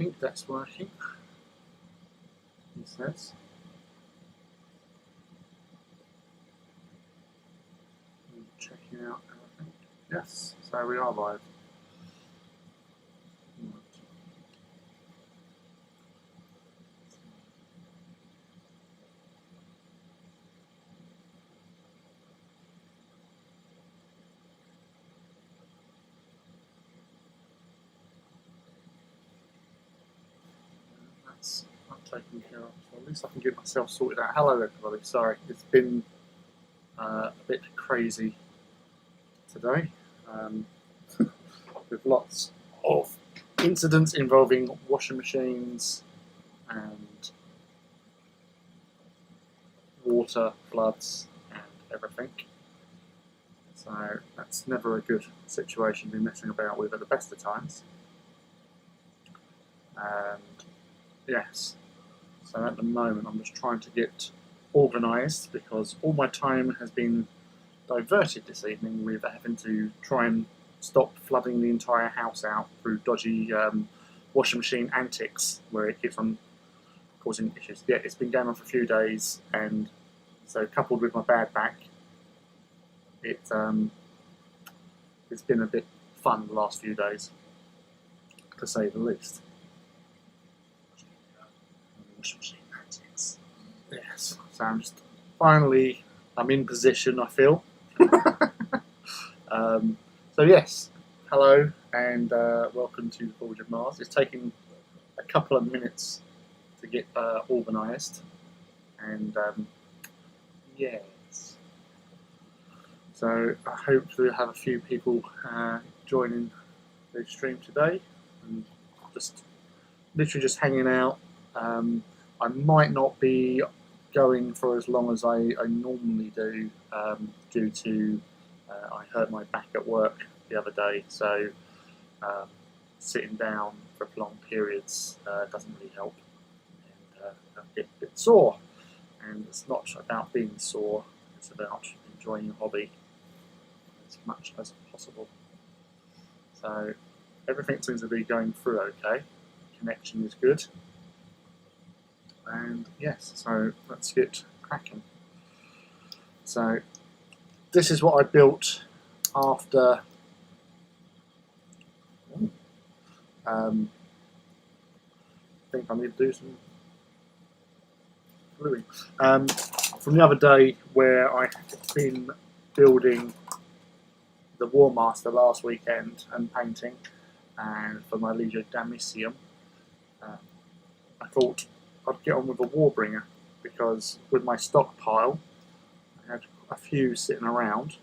think that's working, he says. Checking out everything. Yes, so we are live. That's not taken care of, so at least I can get myself sorted out. Hello everybody, sorry, it's been a bit crazy today, with lots of incidents involving washing machines and water floods and everything. So that's never a good situation to be messing about with at the best of times. And yes, so at the moment I'm just trying to get organised because all my time has been diverted this evening with having to try and stop flooding the entire house out through dodgy washing machine antics where it keeps on causing issues. Yeah, it's been going on for a few days, and so coupled with my bad back, it's been a bit fun the last few days, to say the least. Washing machine antics. Yes, so I'm in position, I feel. So yes, hello and welcome to the Forge of Mars. It's taken a couple of minutes to get organised, and yes. So I hope to have a few people joining the stream today, and just literally just hanging out. I might not be going for as long as I normally do, due to I hurt my back at work the other day, so sitting down for long periods doesn't really help, and I get a bit sore. And it's not about being sore, it's about enjoying your hobby as much as possible. So everything seems to be going through okay, connection is good. And yes, so let's get cracking. So this is what I built after I think I need to do some gluing. From the other day where I had been building the War Master last weekend and painting, and for my Legio Damicium, I thought I'd get on with a Warbringer, because with my stockpile I had a few sitting around,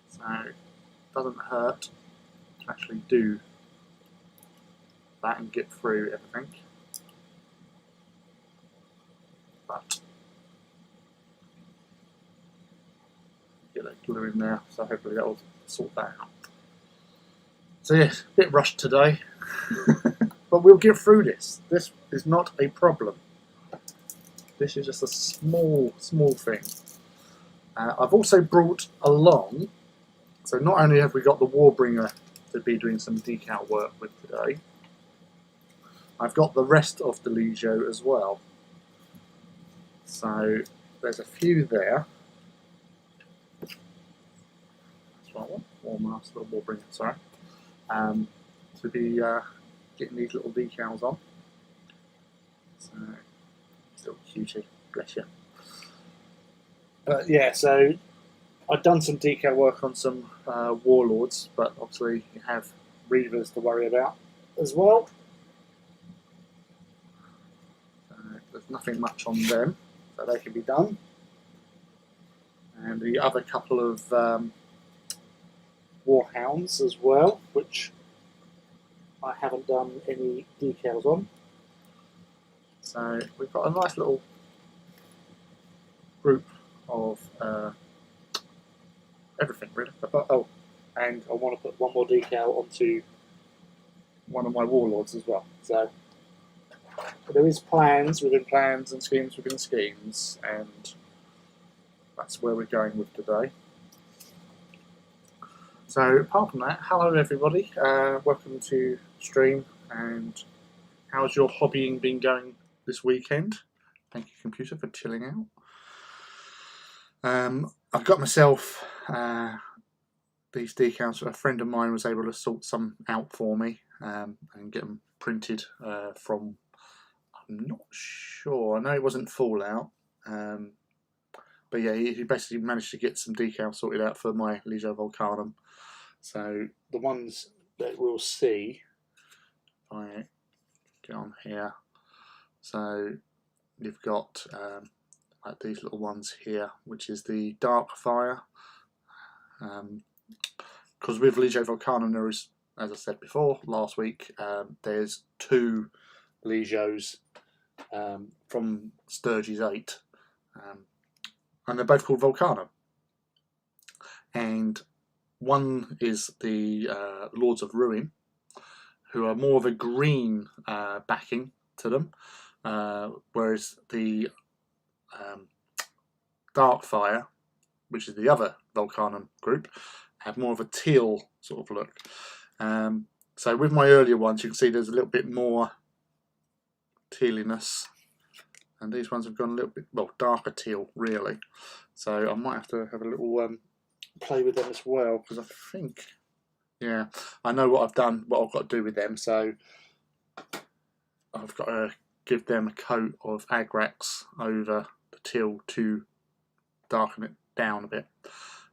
so it doesn't hurt to actually do that and get through everything. But get that glue in there, so hopefully that will sort that out. So yes, a bit rushed today. But we'll get through this. This is not a problem. This is just a small thing. I've also brought along, so not only have we got the Warbringer to be doing some decal work with today, I've got the rest of the Legio as well. So there's a few there. That's what I want. War Master, Warbringer, sorry. To be getting these little decals on. So, still cutie, bless you. But yeah, so I've done some decal work on some warlords, but obviously you have reavers to worry about as well. There's nothing much on them, so they can be done. And the other couple of warhounds as well, which I haven't done any decals on. So we've got a nice little group of everything really. Oh, and I want to put one more decal onto one of my warlords as well. So there is plans within plans and schemes within schemes, and that's where we're going with today. So apart from that, hello everybody, welcome to stream, and how's your hobbying been going this weekend? Thank you, computer, for chilling out. I've got myself these decals. A friend of mine was able to sort some out for me and get them printed from, I'm not sure, I know it wasn't Fallout, but yeah, he basically managed to get some decals sorted out for my Legio Volcanum. So the ones that we'll see, if I get on here, so you've got like these little ones here, which is the Dark Fire. Because with Legio Volcanum there is, as I said before last week, there's 2 Legios from Sturgis 8, and they're both called Volcanum. And one is the Lords of Ruin, who are more of a green backing to them, whereas the Darkfire, which is the other Volcanum group, have more of a teal sort of look. So with my earlier ones, you can see there's a little bit more tealiness, and these ones have gone a little bit, well, darker teal really. So I might have to have a little play with them as well, because I think, yeah, I know what I've done, what I've got to do with them. So I've got to give them a coat of Agrax over the teal to darken it down a bit.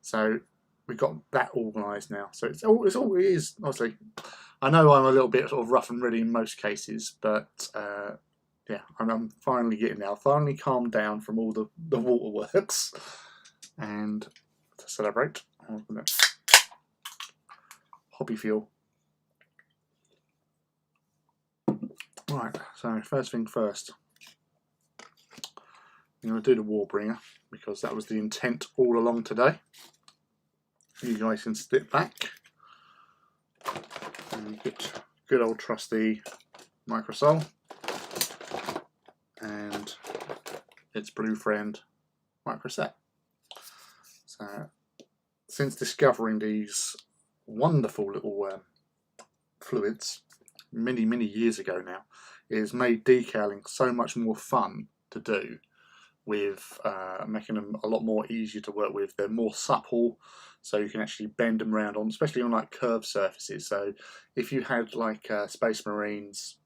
So we've got that organised now. So it is obviously, I know I'm a little bit sort of rough and ready in most cases, but yeah, I'm finally getting there. I've finally calmed down from all the waterworks, and to celebrate, I'm gonna hobby fuel. Right, so first thing first, I'm going to do the Warbringer, because that was the intent all along today. You guys can sit back and get good old trusty Microsol and its blue friend Microset. So since discovering these wonderful little fluids many years ago now, it has made decaling so much more fun to do, with making them a lot more easier to work with. They're more supple, so you can actually bend them around on, especially on like curved surfaces. So if you had like Space Marines,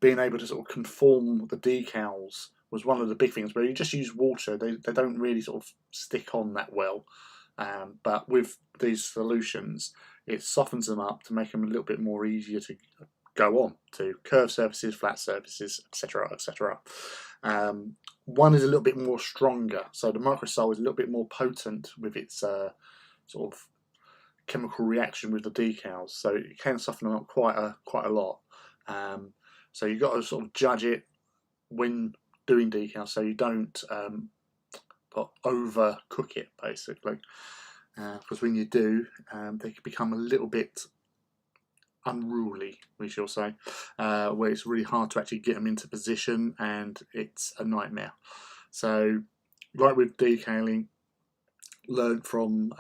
being able to sort of conform the decals was one of the big things. Where you just use water, they don't really sort of stick on that well. But with these solutions, it softens them up to make them a little bit more easier to go on to curved surfaces, flat surfaces, etc., etc. One is a little bit more stronger, so the Microsol is a little bit more potent with its sort of chemical reaction with the decals, so it can soften them up quite a lot. So you've got to sort of judge it when doing decals, so you don't overcook it basically, because when you do, they can become a little bit unruly, we shall say, where it's really hard to actually get them into position, and it's a nightmare. So like with decaling, learned from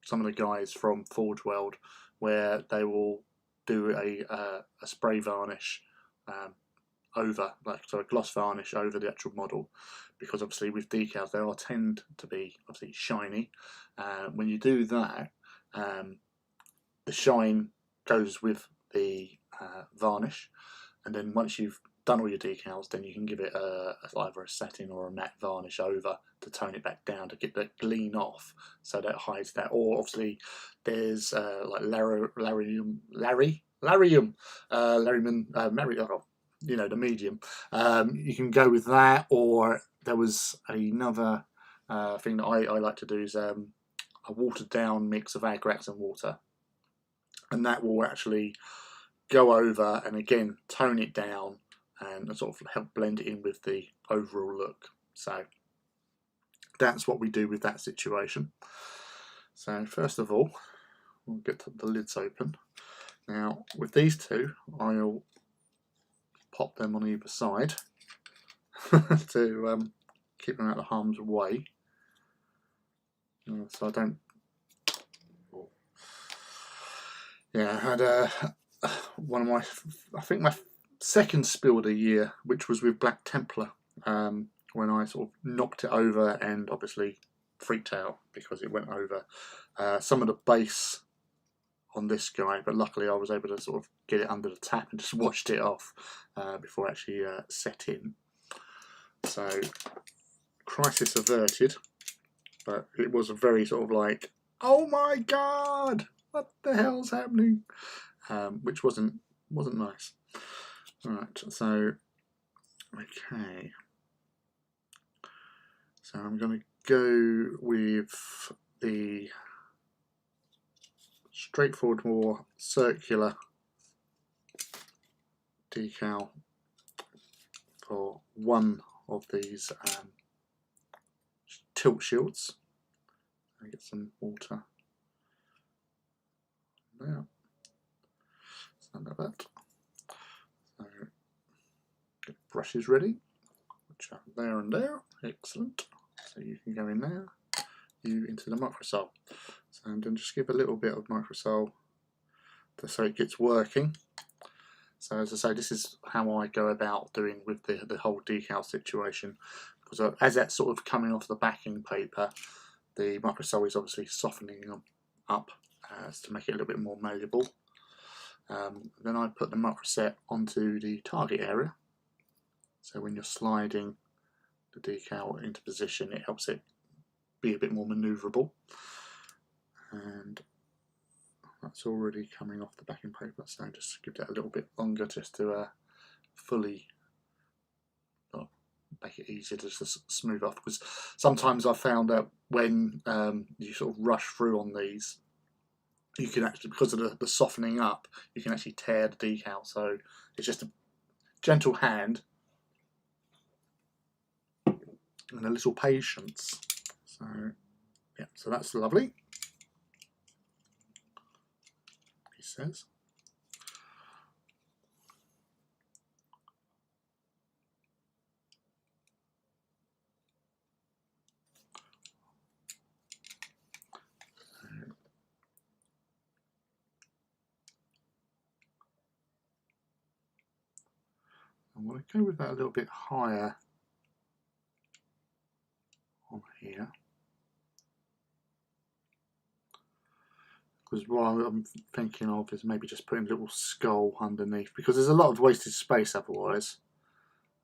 some of the guys from Forge World, where they will do a spray varnish over, like, so a gloss varnish over the actual model, because obviously with decals they all tend to be obviously shiny. When you do that, the shine goes with the varnish, and then once you've done all your decals, then you can give it either a satin or a matte varnish over to tone it back down to get the gleam off, so that hides that. Or obviously there's like Larryman, you know, the medium. You can go with that, or there was another thing that I like to do is a watered down mix of Agrax and water, and that will actually go over and again tone it down and sort of help blend it in with the overall look. So that's what we do with that situation. So first of all, we'll get the lids open. Now with these two, I'll pop them on either side to keep them out of harm's way, so I don't. Yeah, I had one of my, I think my second spill of the year, which was with Black Templar, when I sort of knocked it over and obviously freaked out because it went over some of the base on this guy, but luckily I was able to sort of get it under the tap and just washed it off before actually set in. So crisis averted, but it was a very sort of like, oh my god, what the hell's happening, which wasn't nice. Right, so okay, so I'm going to go with the straightforward, more circular decal for one of these tilt shields. I get some water there. Something like that. So get brushes ready, which are there and there. Excellent. So you can go in there, you into the microsol. So I'm going to just give a little bit of microsol so it gets working. So as I say, this is how I go about doing with the whole decal situation, because as that's sort of coming off the backing paper, the microsol is obviously softening them up to make it a little bit more malleable. Then I put the microset onto the target area, so when you're sliding the decal into position, it helps it be a bit more manoeuvrable. And that's already coming off the backing paper, so just give that a little bit longer just to fully make it easier to just smooth off, because sometimes I've found that when you sort of rush through on these, you can actually, because of the softening up, you can actually tear the decal. So it's just a gentle hand and a little patience. So yeah, so that's lovely, he says. I'm going to go with that a little bit higher on here, because what I'm thinking of is maybe just putting a little skull underneath, because there's a lot of wasted space otherwise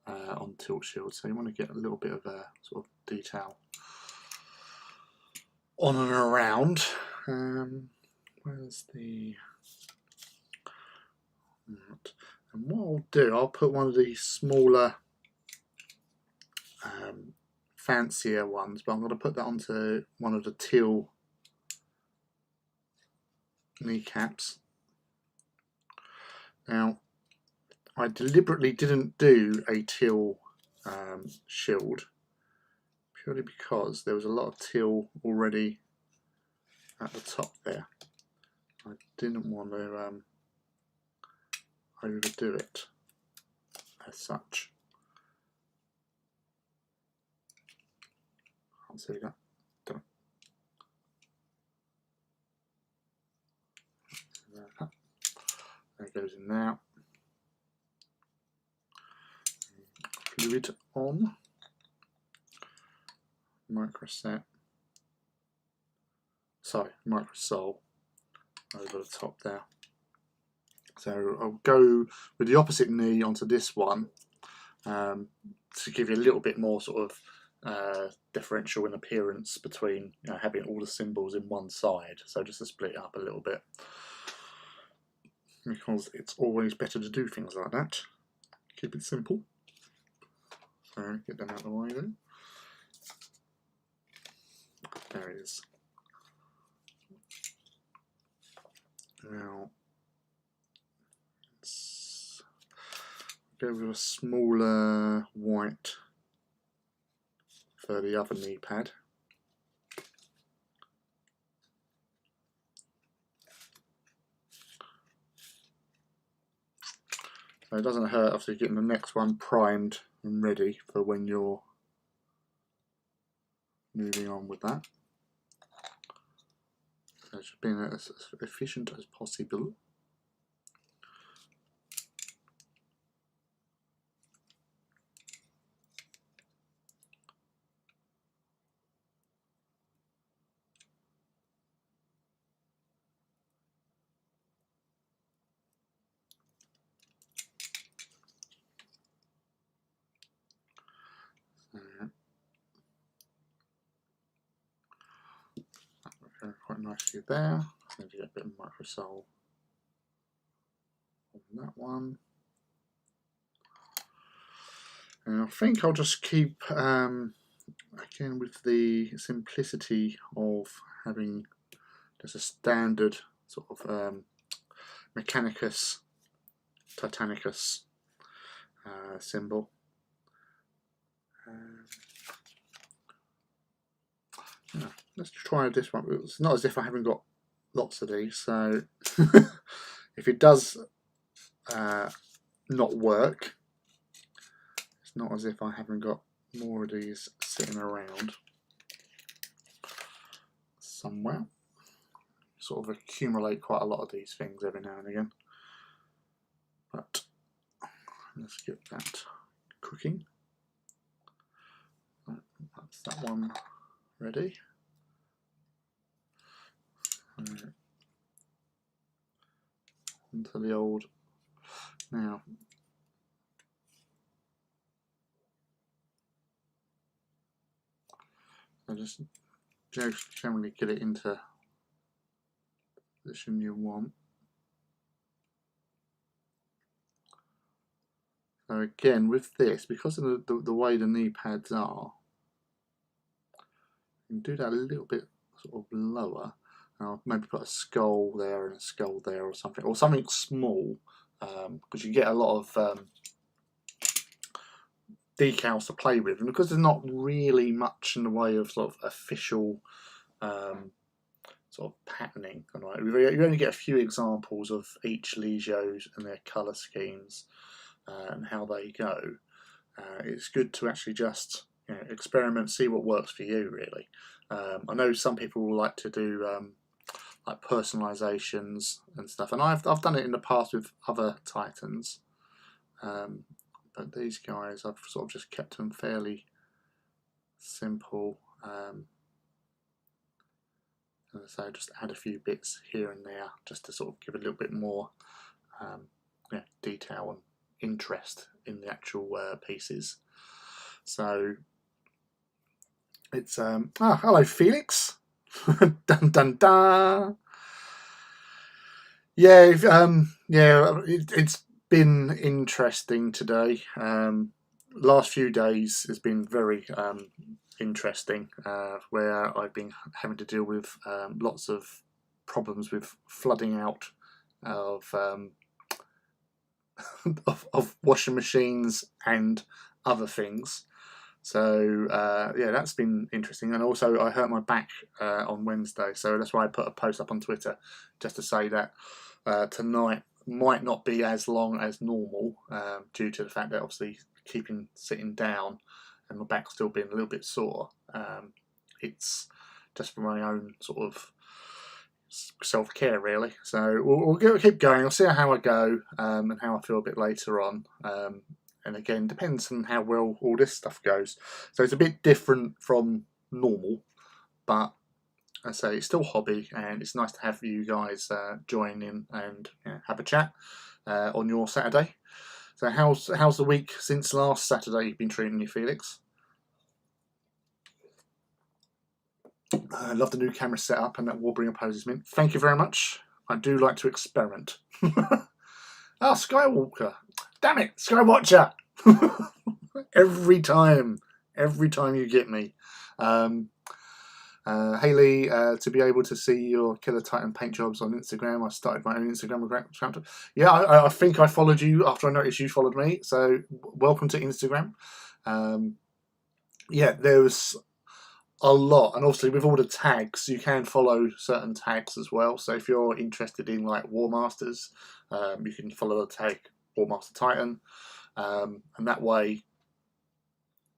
on tilt shield, so you want to get a little bit of a sort of detail on and around. Where's the... And what I'll do, I'll put one of these smaller fancier ones, but I'm going to put that onto one of the teal kneecaps. Now, I deliberately didn't do a teal shield, purely because there was a lot of teal already at the top there. I didn't want to overdo it as such. Can't see that. There it goes in now. Fluid on. Microset. Sorry, microsol over the top there. So I'll go with the opposite knee onto this one to give you a little bit more sort of differential in appearance between, you know, having all the symbols in one side. So just to split it up a little bit, because it's always better to do things like that. Keep it simple. So get them out of the way then. There it is. Now let's go with a smaller white for the other knee pad. So it doesn't hurt after getting the next one primed and ready for when you're moving on with that. So just being as efficient as possible. nicely there. Maybe get a bit of microsol on that one. And I think I'll just keep, again, with the simplicity of having just a standard sort of Mechanicus Titanicus symbol. Yeah, let's try this one. It's not as if I haven't got lots of these, so if it does not work, it's not as if I haven't got more of these sitting around somewhere. Sort of accumulate quite a lot of these things every now and again. But let's get that cooking. That's that one ready. Onto the old now. I just generally get it into the position you want. So again, with this, because of the way the knee pads are, you can do that a little bit sort of lower. I'll maybe put a skull there and a skull there, or something small, because you get a lot of decals to play with, and because there's not really much in the way of sort of official sort of patterning, right? You only get a few examples of each Legio and their colour schemes and how they go. It's good to actually just experiment, see what works for you, really. I know some people like to do like personalizations and stuff, and I've done it in the past with other Titans, but these guys I've sort of just kept them fairly simple. So just add a few bits here and there just to sort of give a little bit more detail and interest in the actual pieces. So it's hello Felix. Dun dun dun. Yeah, it's been interesting today. Last few days has been very interesting, where I've been having to deal with lots of problems with flooding out of of washing machines and other things. So yeah, that's been interesting. And also I hurt my back on Wednesday, so that's why I put a post up on Twitter just to say that tonight might not be as long as normal, due to the fact that obviously sitting down and my back still being a little bit sore. It's just for my own sort of self-care, really. So we'll keep going. I'll see how I go and how I feel a bit later on. And again, depends on how well all this stuff goes. So it's a bit different from normal, but I say it's still hobby, and it's nice to have you guys join in and have a chat on your Saturday. So how's the week since last Saturday been treating you, Felix? I love the new camera setup and that Warbringer poses mint. Thank you very much. I do like to experiment. Oh, Skywalker. Damn it, Skywatcher. Every time you get me. Haley, to be able to see your Killer Titan paint jobs on Instagram, I started my own Instagram account. Yeah, I think I followed you after I noticed you followed me, so welcome to Instagram. Yeah, there's a lot, and obviously with all the tags, you can follow certain tags as well. So if you're interested in like War Masters, you can follow the tag War Master Titan, and that way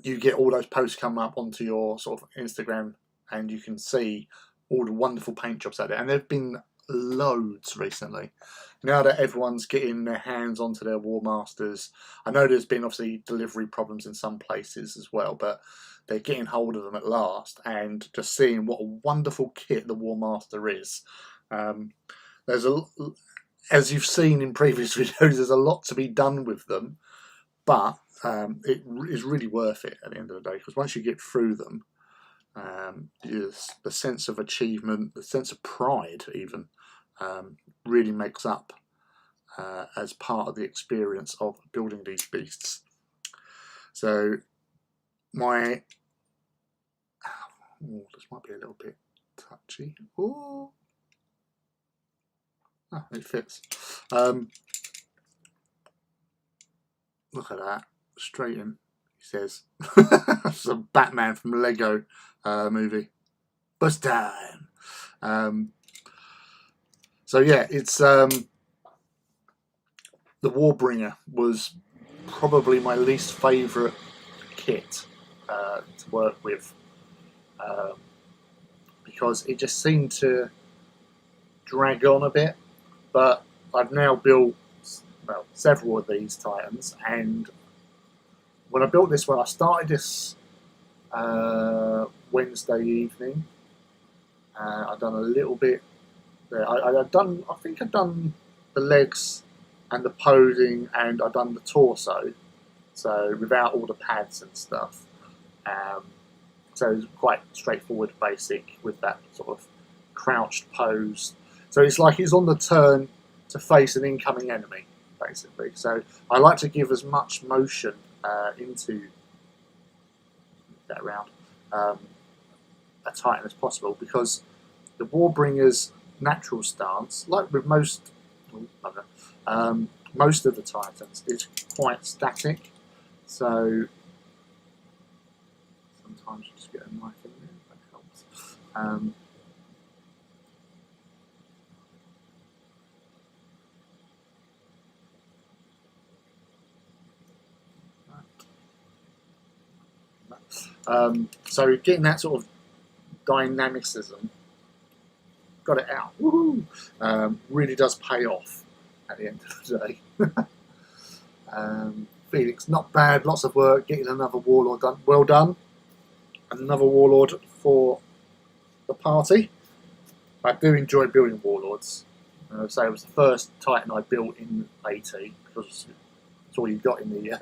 you get all those posts come up onto your sort of Instagram, and you can see all the wonderful paint jobs out there. And there have been loads recently. Now that everyone's getting their hands onto their War Masters, I know there's been obviously delivery problems in some places as well, but they're getting hold of them at last, and just seeing what a wonderful kit the War Master is. There's as you've seen in previous videos, there's a lot to be done with them, but it is really worth it at the end of the day, because once you get through them, the sense of achievement, the sense of pride even, really makes up as part of the experience of building these beasts. So my, this might be a little bit touchy. Ooh. Oh, it fits. Look at that, straight in. He says, "It's a Batman from the Lego movie. Bust time." So yeah, it's the Warbringer was probably my least favourite kit to work with, because it just seemed to drag on a bit. But I've now built, well, several of these Titans, and when I built this one, I started this Wednesday evening. I've done a little bit there. I think I've done the legs and the posing, and I've done the torso, so without all the pads and stuff. So it's quite straightforward, basic, with that sort of crouched pose. So it's like he's on the turn to face an incoming enemy, basically. So I like to give as much motion into that round a Titan as possible, because the Warbringer's natural stance, like with most of the Titans, is quite static. So sometimes you just get a knife in there, that helps. So getting that sort of dynamicism, got it out, woohoo, really does pay off at the end of the day. Felix, not bad, lots of work, getting another Warlord done. Well done. Another Warlord for the party. I do enjoy building Warlords. So it was the first Titan I built in AT, because it's all you got in the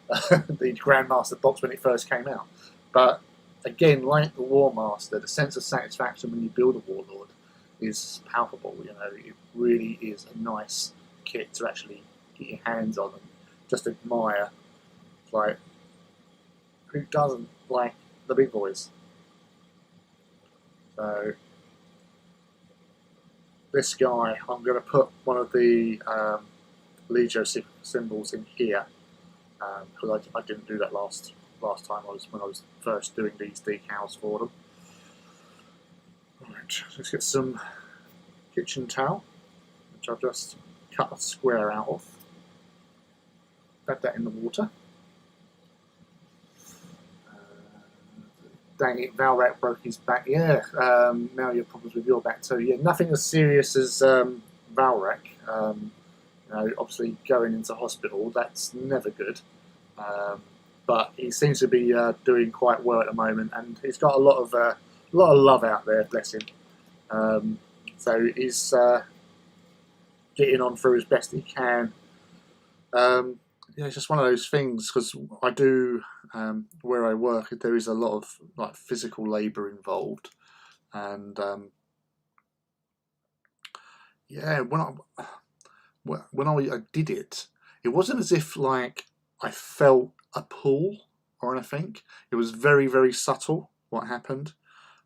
the Grandmaster box when it first came out. But again, like the War Master, the sense of satisfaction when you build a Warlord is palpable. You know, it really is a nice kit to actually get your hands on and just admire. It's like, who doesn't like the big boys? So this guy, I'm going to put one of the Legio symbols in here, because I didn't do that last time when I was first doing these decals for them. Right, let's get some kitchen towel, which I've just cut a square out of. Add that in the water. Dang it, Valrak broke his back. Yeah, now you're problems with your back too. Yeah, nothing as serious as Valrak. You know, obviously going into hospital, that's never good. But he seems to be doing quite well at the moment, and he's got a lot of love out there, bless him. So he's getting on through as best he can. Yeah, it's just one of those things, because I do, where I work, there is a lot of like physical labour involved, and yeah, when I did it, it wasn't as if like I felt a pull or anything. It was very, very subtle what happened.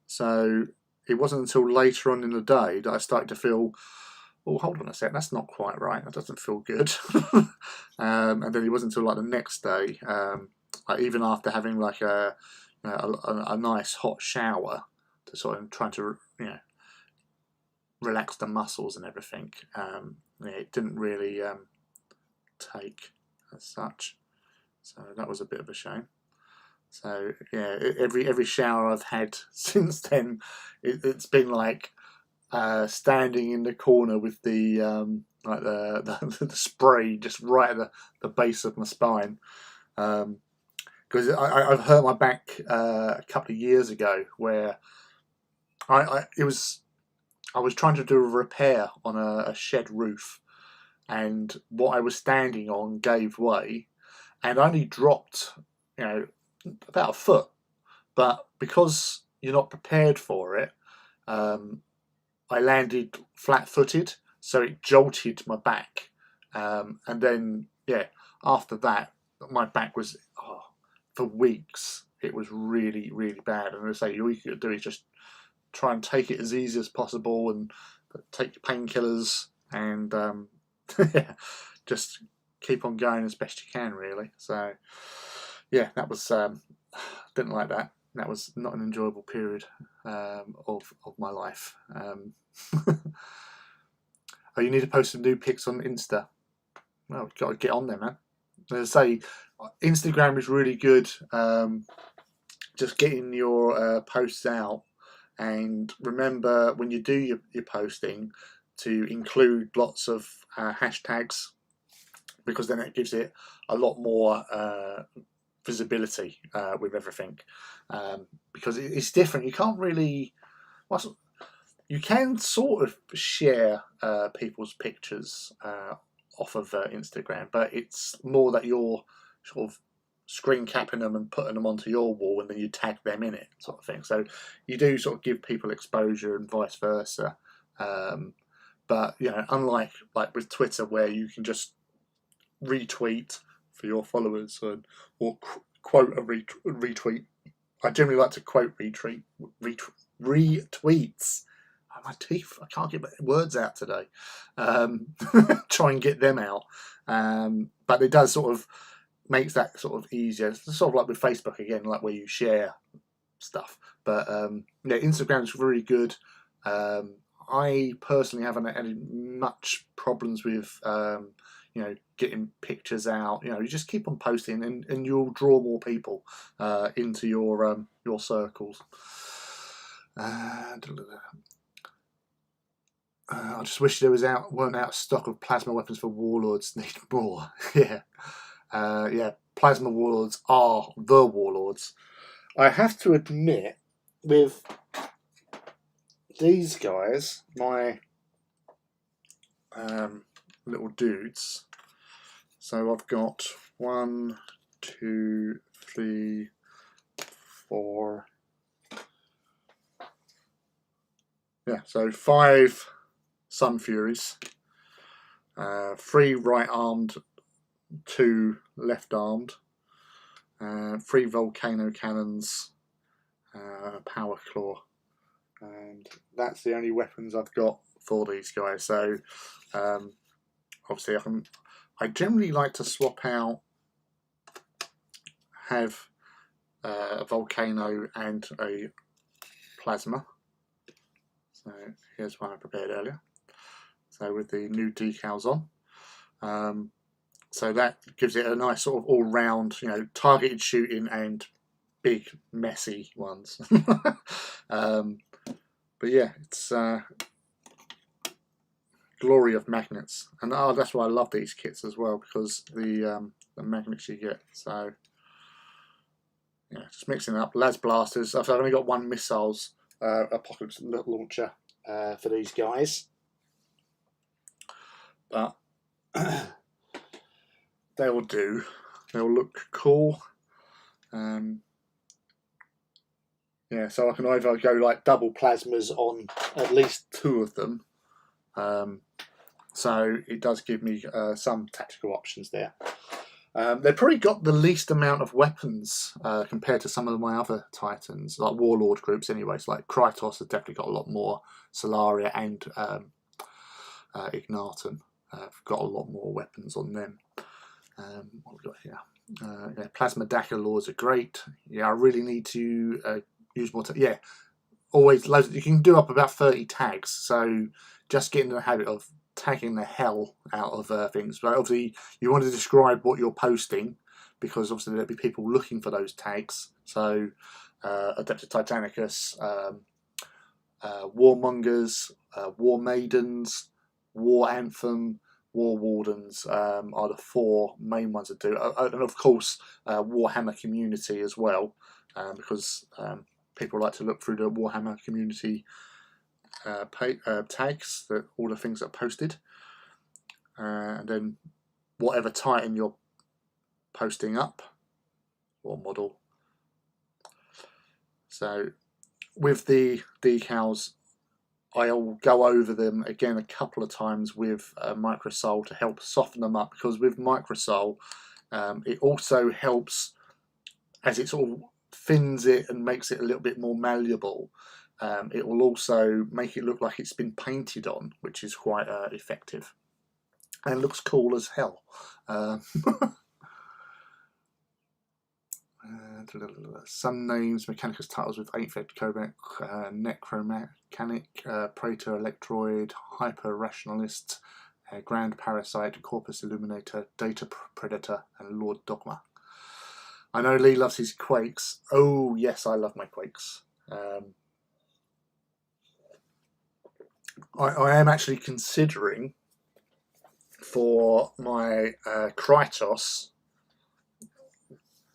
So it wasn't until later on in the day that I started to feel, oh, hold on a sec, that's not quite right, that doesn't feel good. And then it wasn't until like the next day, like even after having like a nice hot shower to sort of trying to, you know, relax the muscles and everything, yeah, it didn't really take as such. So that was a bit of a shame. So yeah, every shower I've had since then, it's been like standing in the corner with the like the spray just right at the base of my spine, because I've hurt my back a couple of years ago, where I was trying to do a repair on a shed roof, and what I was standing on gave way, and I only dropped, you know, about a foot. But because, you're not prepared for it, I landed flat-footed, so it jolted my back, and then yeah, after that, my back was for weeks. It was really, really bad. And I say, all you could do is just try and take it as easy as possible, and take your painkillers, and yeah, just keep on going as best you can, really. So yeah, that was didn't like that. That was not an enjoyable period of my life. Oh, you need to post some new pics on Insta. Well, got to get on there, man. As I say, Instagram is really good. Just getting your posts out, and remember when you do your posting to include lots of hashtags, because then it gives it a lot more visibility with everything, because it's different. You can't really, you can sort of share people's pictures off of Instagram, but it's more that you're sort of screen capping them and putting them onto your wall, and then you tag them in it, sort of thing. So you do sort of give people exposure and vice versa. But you know, unlike like with Twitter, where you can just retweet for your followers, or quote a retweet. I generally like to quote retweets. Oh, my teeth! I can't get my words out today. Try and get them out, but it does sort of makes that sort of easier. It's sort of like with Facebook again, like where you share stuff. But yeah, Instagram's really good. I personally haven't had much problems with you know, getting pictures out. You know, you just keep on posting, and you'll draw more people into your circles. I just wish there weren't out of stock of plasma weapons for warlords. Need more. Yeah, yeah. Plasma warlords are the warlords. I have to admit, with these guys, my little dudes. So I've got 1, 2, 3, 4. Yeah, so 5 Sun Furies, 3 right-armed, 2 left-armed, 3 volcano cannons, power claw, and that's the only weapons I've got for these guys. So obviously I generally like to swap out, have a volcano and a plasma. So here's one I prepared earlier. So with the new decals on, so that gives it a nice sort of all-round, you know, targeted shooting and big messy ones. But yeah, it's glory of magnets, and that's why I love these kits as well, because the magnets you get. So yeah, just mixing it up. Las blasters. I've only got 1 missiles apocalypse launcher for these guys, but they will do. They'll look cool. Yeah, so I can either go like double plasmas on at least 2 of them. So it does give me some tactical options there. They've probably got the least amount of weapons compared to some of my other Titans, like Warlord groups anyways. Like Krytos has definitely got a lot more. Solaria and Ignatum have got a lot more weapons on them. What we got here? Yeah, Plasma Daka Lords are great. Yeah, I really need to use more. Yeah, always loads. You can do up about 30 tags, so just get in the habit of tagging the hell out of things. But obviously, you want to describe what you're posting, because obviously there'll be people looking for those tags. So, Adeptus Titanicus, Warmongers, War Maidens, War Anthem, War Wardens are the 4 main ones to do, and of course Warhammer Community as well, because people like to look through the Warhammer Community tags, that all the things that are posted, and then whatever Titan you're posting up or model. So with the decals, I'll go over them again a couple of times with Microsol to help soften them up, because with Microsol it also helps, as it sort of thins it and makes it a little bit more malleable. It will also make it look like it's been painted on, which is quite effective and looks cool as hell. Some names: Mechanicus titles with 8th Ed Codec, Necromechanic, Praetor Electroid, Hyper Rationalist, Grand Parasite, Corpus Illuminator, Data Predator, and Lord Dogma. I know Lee loves his Quakes. Oh yes, I love my Quakes. I am actually considering for my Krytos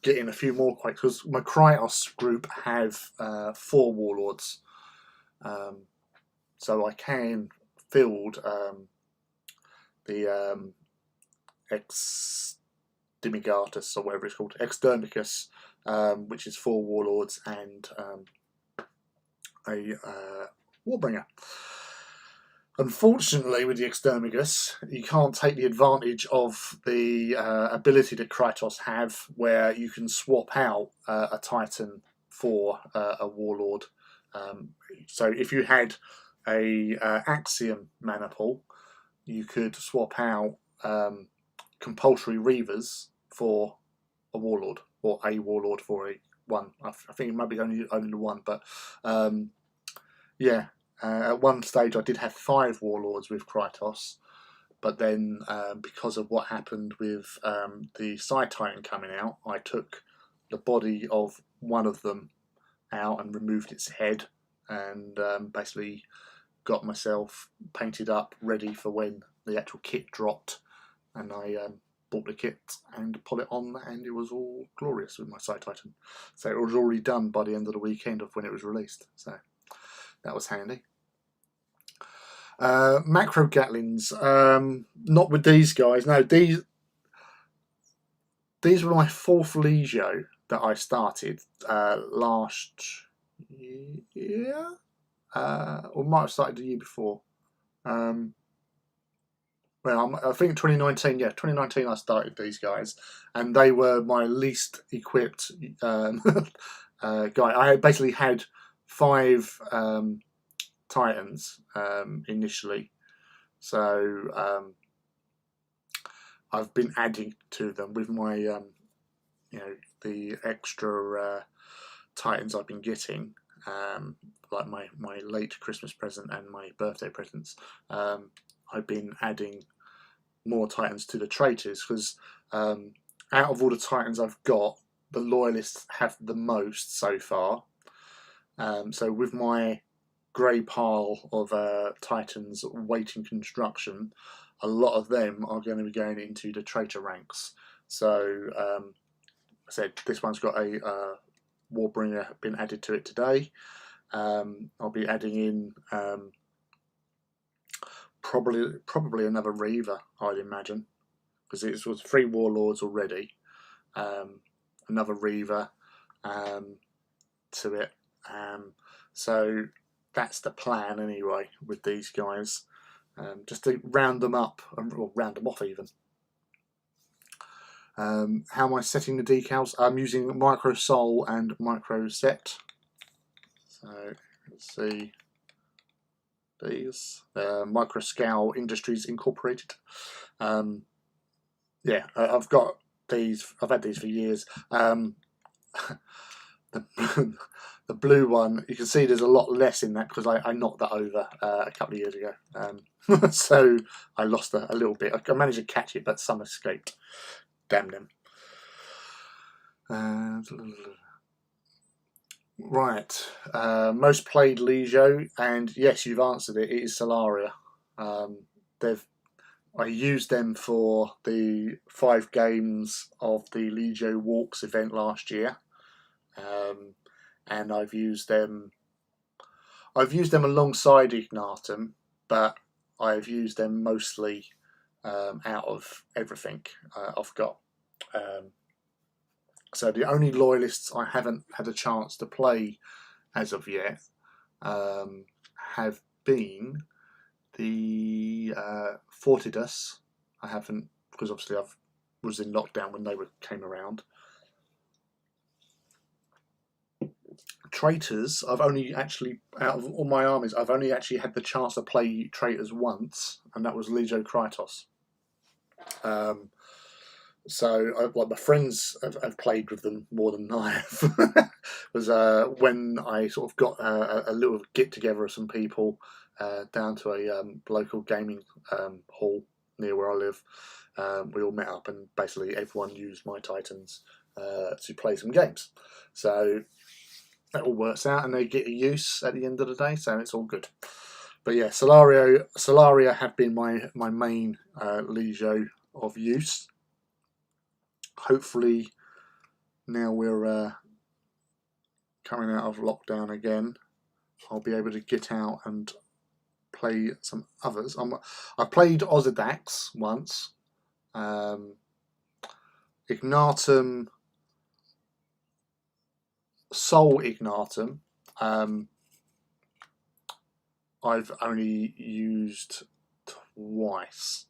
getting a few more Quakes, because my Krytos group have 4 Warlords, so I can field the Exdimigatus, or whatever it's called, Exdermicus, which is 4 Warlords and a Warbringer. Unfortunately, with the Exdermicus, you can't take the advantage of the ability that Krytos have, where you can swap out a Titan for a Warlord. So if you had a Axiom mana pool, you could swap out compulsory Reavers for a Warlord, or a Warlord for a one. I think it might be only the one, but yeah. At one stage I did have 5 Warlords with Krytos, but then because of what happened with the Side Titan coming out, I took the body of one of them out and removed its head, and basically got myself painted up ready for when the actual kit dropped, and I bought the kit and put it on, and it was all glorious with my Side Titan. So it was already done by the end of the weekend of when it was released, so that was handy. Macro Gatlins, not with these guys. No, these were my 4th Legio that I started last year, or might have started the year before. Well, I think 2019. Yeah, 2019 I started these guys, and they were my least equipped guy. I basically had 5 Titans initially, so I've been adding to them with my you know, the extra Titans I've been getting, like my late Christmas present and my birthday presents. I've been adding more Titans to the traitors, because out of all the Titans I've got, the Loyalists have the most so far. So with my grey pile of Titans waiting construction, a lot of them are going to be going into the traitor ranks. So I said this one's got a Warbringer been added to it today. I'll be adding in probably another Reaver, I'd imagine, because it was 3 Warlords already. Another Reaver to it. So that's the plan anyway with these guys, just to round them up, or round them off even. How am I setting the decals? I'm using Microsol and Microset. So let's see these. Microscale Industries Incorporated. Yeah, I've got these. I've had these for years. The blue one, you can see there's a lot less in that, because I knocked that over a couple of years ago. So I lost a little bit. I managed to catch it, but some escaped. Damn them. Right, most played Legio, and yes, you've answered it. It is Solaria. I used them for the 5 games of the Legio Walks event last year, and I've used them alongside Ignatum, but I've used them mostly out of everything I've got. So the only Loyalists I haven't had a chance to play as of yet have been the Fortidus. I haven't, because obviously I was in lockdown when they came around. Traitors, I've only actually, out of all my armies, I've only actually had the chance to play Traitors once, and that was Legio Krytos. So like my friends have played with them more than I have. Was when I sort of got a little get together of some people down to a local gaming hall near where I live. We all met up and basically everyone used my Titans to play some games. So that all works out and they get a use at the end of the day, so it's all good. But yeah, Solaria have been my main Legio of use. Hopefully now we're coming out of lockdown again, I'll be able to get out and play some others. I played Ozadax once, Ignatum, Soul Ignatum. I've only used twice.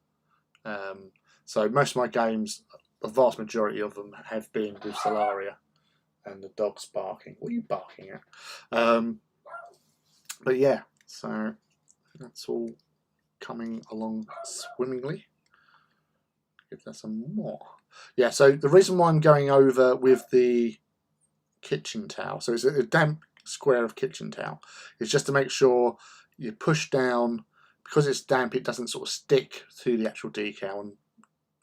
So most of my games, the vast majority of them have been with Solaria, and the dog's barking. What are you barking at? But yeah, so that's all coming along swimmingly. Give that some more. Yeah, so the reason why I'm going over with the kitchen towel, so it's a damp square of kitchen towel, is just to make sure you push down, because it's damp, it doesn't sort of stick to the actual decal and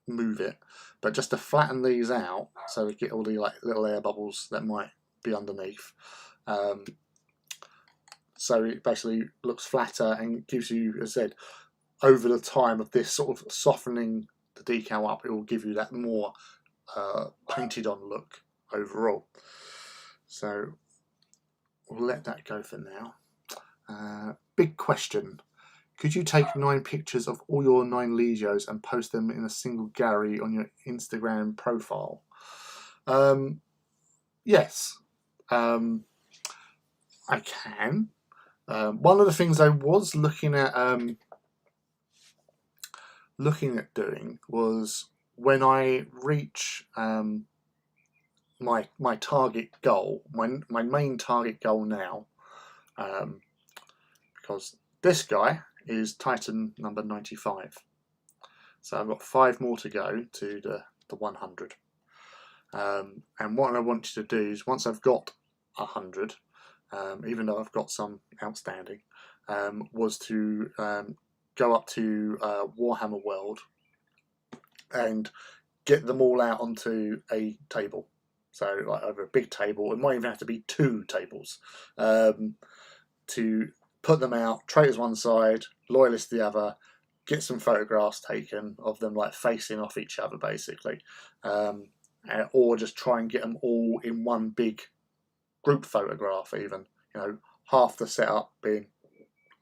move it, but just to flatten these out so we get all the like little air bubbles that might be underneath. So it basically looks flatter and gives you, as I said, over the time of this sort of softening the decal up, it will give you that more painted on look overall. So we'll let that go for now. Big question. Could you take 9 pictures of all your 9 Legios and post them in a single gallery on your Instagram profile? Yes, I can. One of the things I was looking at doing was, when I reach my target goal, my main target goal now, because this guy is Titan number 95, so I've got 5 more to go to the 100. And what I want you to do is, once I've got 100, even though I've got some outstanding, was to go up to Warhammer World and get them all out onto a table. So like over a big table, it might even have to be 2 tables, to put them out, traitors one side, loyalists the other, get some photographs taken of them like facing off each other basically, or just try and get them all in one big group photograph even, you know, half the setup being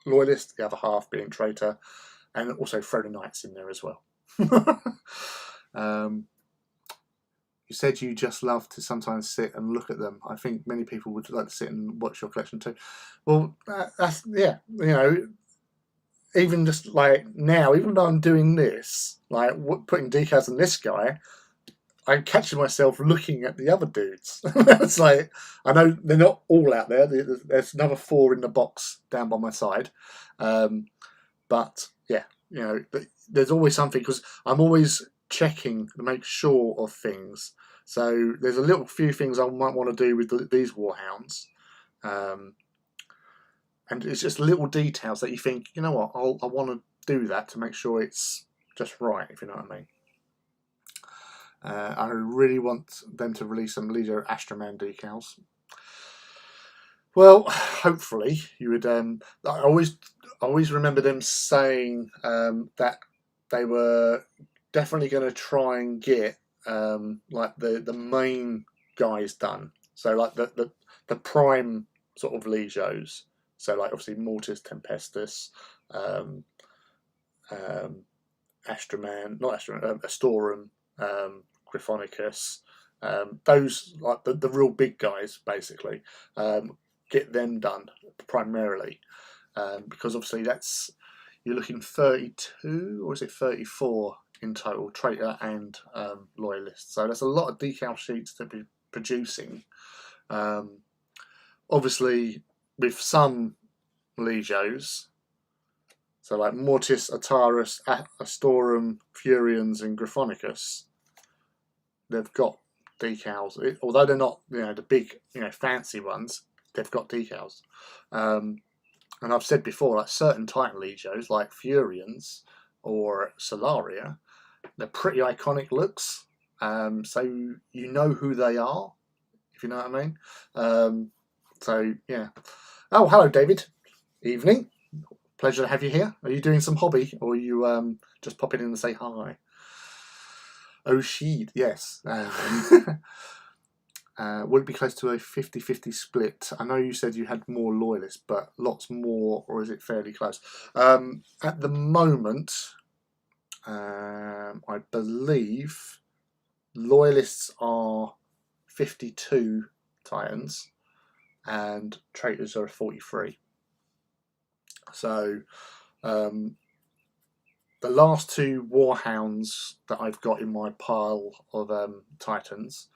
loyalist, the other half being traitor, and also throw the knights in there as well. You said you just love to sometimes sit and look at them. I think many people would like to sit and watch your collection too. Well, that's, yeah, you know, even just like now, even though I'm doing this, like putting decals on this guy, I'm catching myself looking at the other dudes. It's like, I know they're not all out there. There's another 4 in the box down by my side. But yeah, you know, there's always something, because I'm always checking to make sure of things. So there's a little few things I might want to do with these warhounds. And it's just little details that you think, you know what, I want to do that to make sure it's just right, if you know what I mean. I really want them to release some Legio Astroman decals. Well, hopefully you would. I always remember them saying that they were definitely going to try and get like the main guys done. So like the prime sort of Legios. So like obviously Mortis, Tempestus, Astroman, not Astroman, Astorum, Gryphonicus, those like the real big guys basically. get them done primarily, because obviously you're looking 32 or is it 34 in total, traitor and loyalist. So that's a lot of decal sheets to be producing. Obviously, with some legios, so like Mortis, Atarus, Astorum, Furians, and Gryphonicus, they've got decals. Although they're not, the big, fancy ones, they've got decals. And I've said before, like certain Titan legios, like Furians or Solaria, they're pretty iconic looks. So you know who they are, if you know what I mean. So yeah. Oh, hello, David. Evening. Pleasure to have you here. Are you doing some hobby, or are you just popping in to say hi? Oh, Sheed, yes. Would it be close to a 50-50 split? I know you said you had more loyalists, but lots more, or is it fairly close? At the moment, I believe loyalists are 52 Titans and traitors are 43. So the last two Warhounds that I've got in my pile of Titans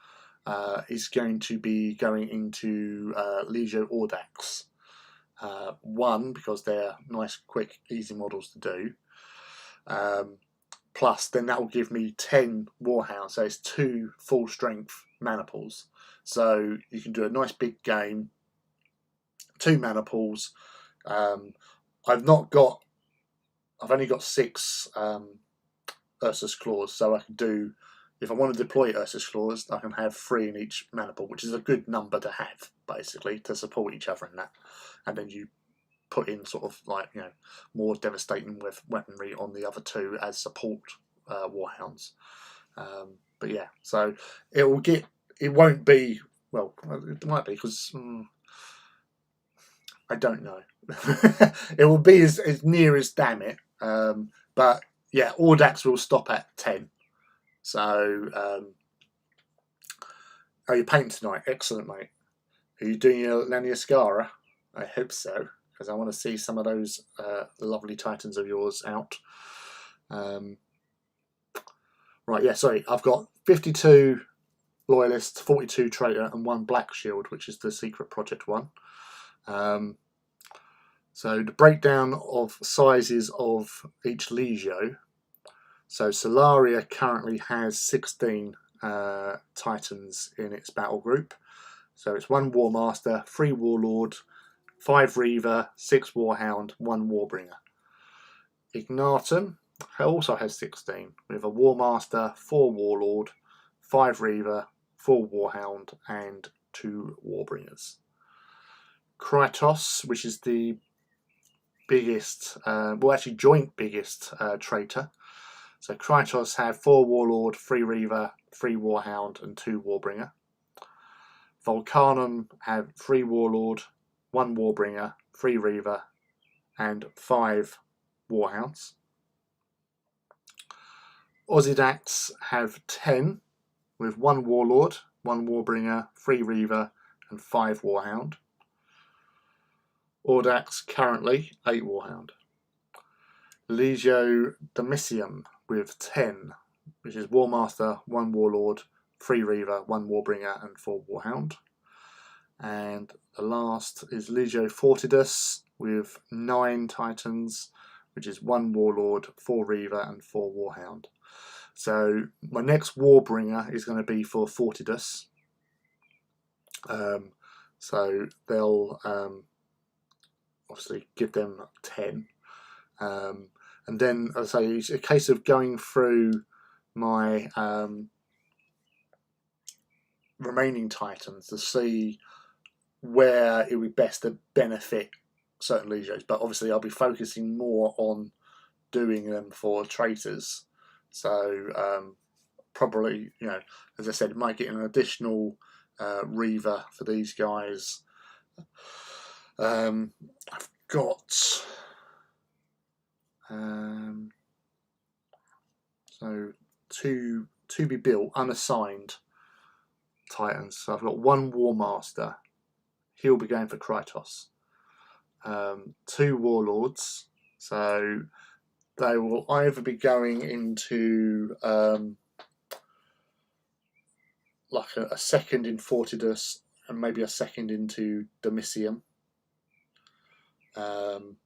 is going to be going into Legio Audax. One, because they're nice, quick, easy models to do. Plus, then that will give me 10 Warhounds, so it's 2 full-strength mana pools. So you can do a nice big game, 2 mana pools. I've only got 6 Ursus Claws, so I can do, if I want to deploy Ursus Claws, I can have 3 in each mana pool, which is a good number to have, basically, to support each other in that. And then you put in sort of like, more devastating with weaponry on the other 2 as support Warhounds. But yeah, so it won't be, well, it might be, because I don't know. It will be as near as damn it. But yeah, Audax will stop at 10. So, are you painting tonight? Excellent, mate. Are you doing your Laniuscara? I hope so, because I want to see some of those lovely Titans of yours out. Right, yeah, sorry. I've got 52 Loyalists, 42 Traitor, and 1 Black Shield, which is the secret project one. So the breakdown of sizes of each Legio. So Solaria currently has 16 Titans in its battle group. So it's 1 Warmaster, 3 Warlord, 5 Reaver, 6 Warhound, 1 Warbringer. Ignatum also has 16, with a Warmaster, 4 Warlord, 5 Reaver, 4 Warhound, and 2 Warbringers. Krytos, which is the biggest, well actually joint biggest traitor. So Krytos have 4 Warlord, 3 Reaver, 3 Warhound, and 2 Warbringer. Volcanum have 3 Warlord, 1 Warbringer, 3 Reaver, and 5 Warhounds. Ozydax have 10, with 1 Warlord, 1 Warbringer, 3 Reaver, and 5 Warhound. Audax currently 8 Warhound. Legio Domitium with 10, which is Warmaster, 1 Warlord, 3 Reaver, 1 Warbringer, and 4 Warhound. And the last is Legio Fortidus with 9 Titans, which is 1 Warlord, 4 Reaver, and 4 Warhound. So my next Warbringer is going to be for Fortidus. So they'll obviously give them 10. And then, as I say, it's a case of going through my remaining Titans to see where it would be best to benefit certain legios. But obviously I'll be focusing more on doing them for traitors. So probably, as I said, might get an additional Reaver for these guys. I've got so two to be built unassigned Titans. So I've got 1 Warmaster. he'll be going for Krytos. 2 Warlords, so they will either be going into like a second in Fortidus and maybe a second into Domitium. 2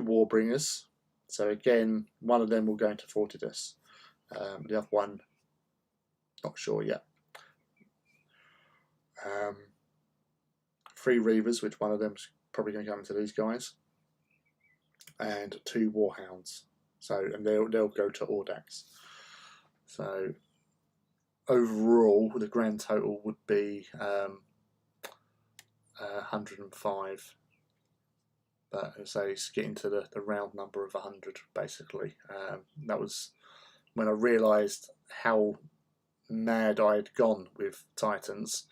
Warbringers, so again one of them will go into Fortidus, the other one not sure yet. 3 Reavers, which one of them's probably going to come into these guys, and 2 Warhounds, so and they'll go to Audax. So overall the grand total would be 105, but as I say, it's getting to the round number of 100 basically. That was when I realised how mad I had gone with Titans.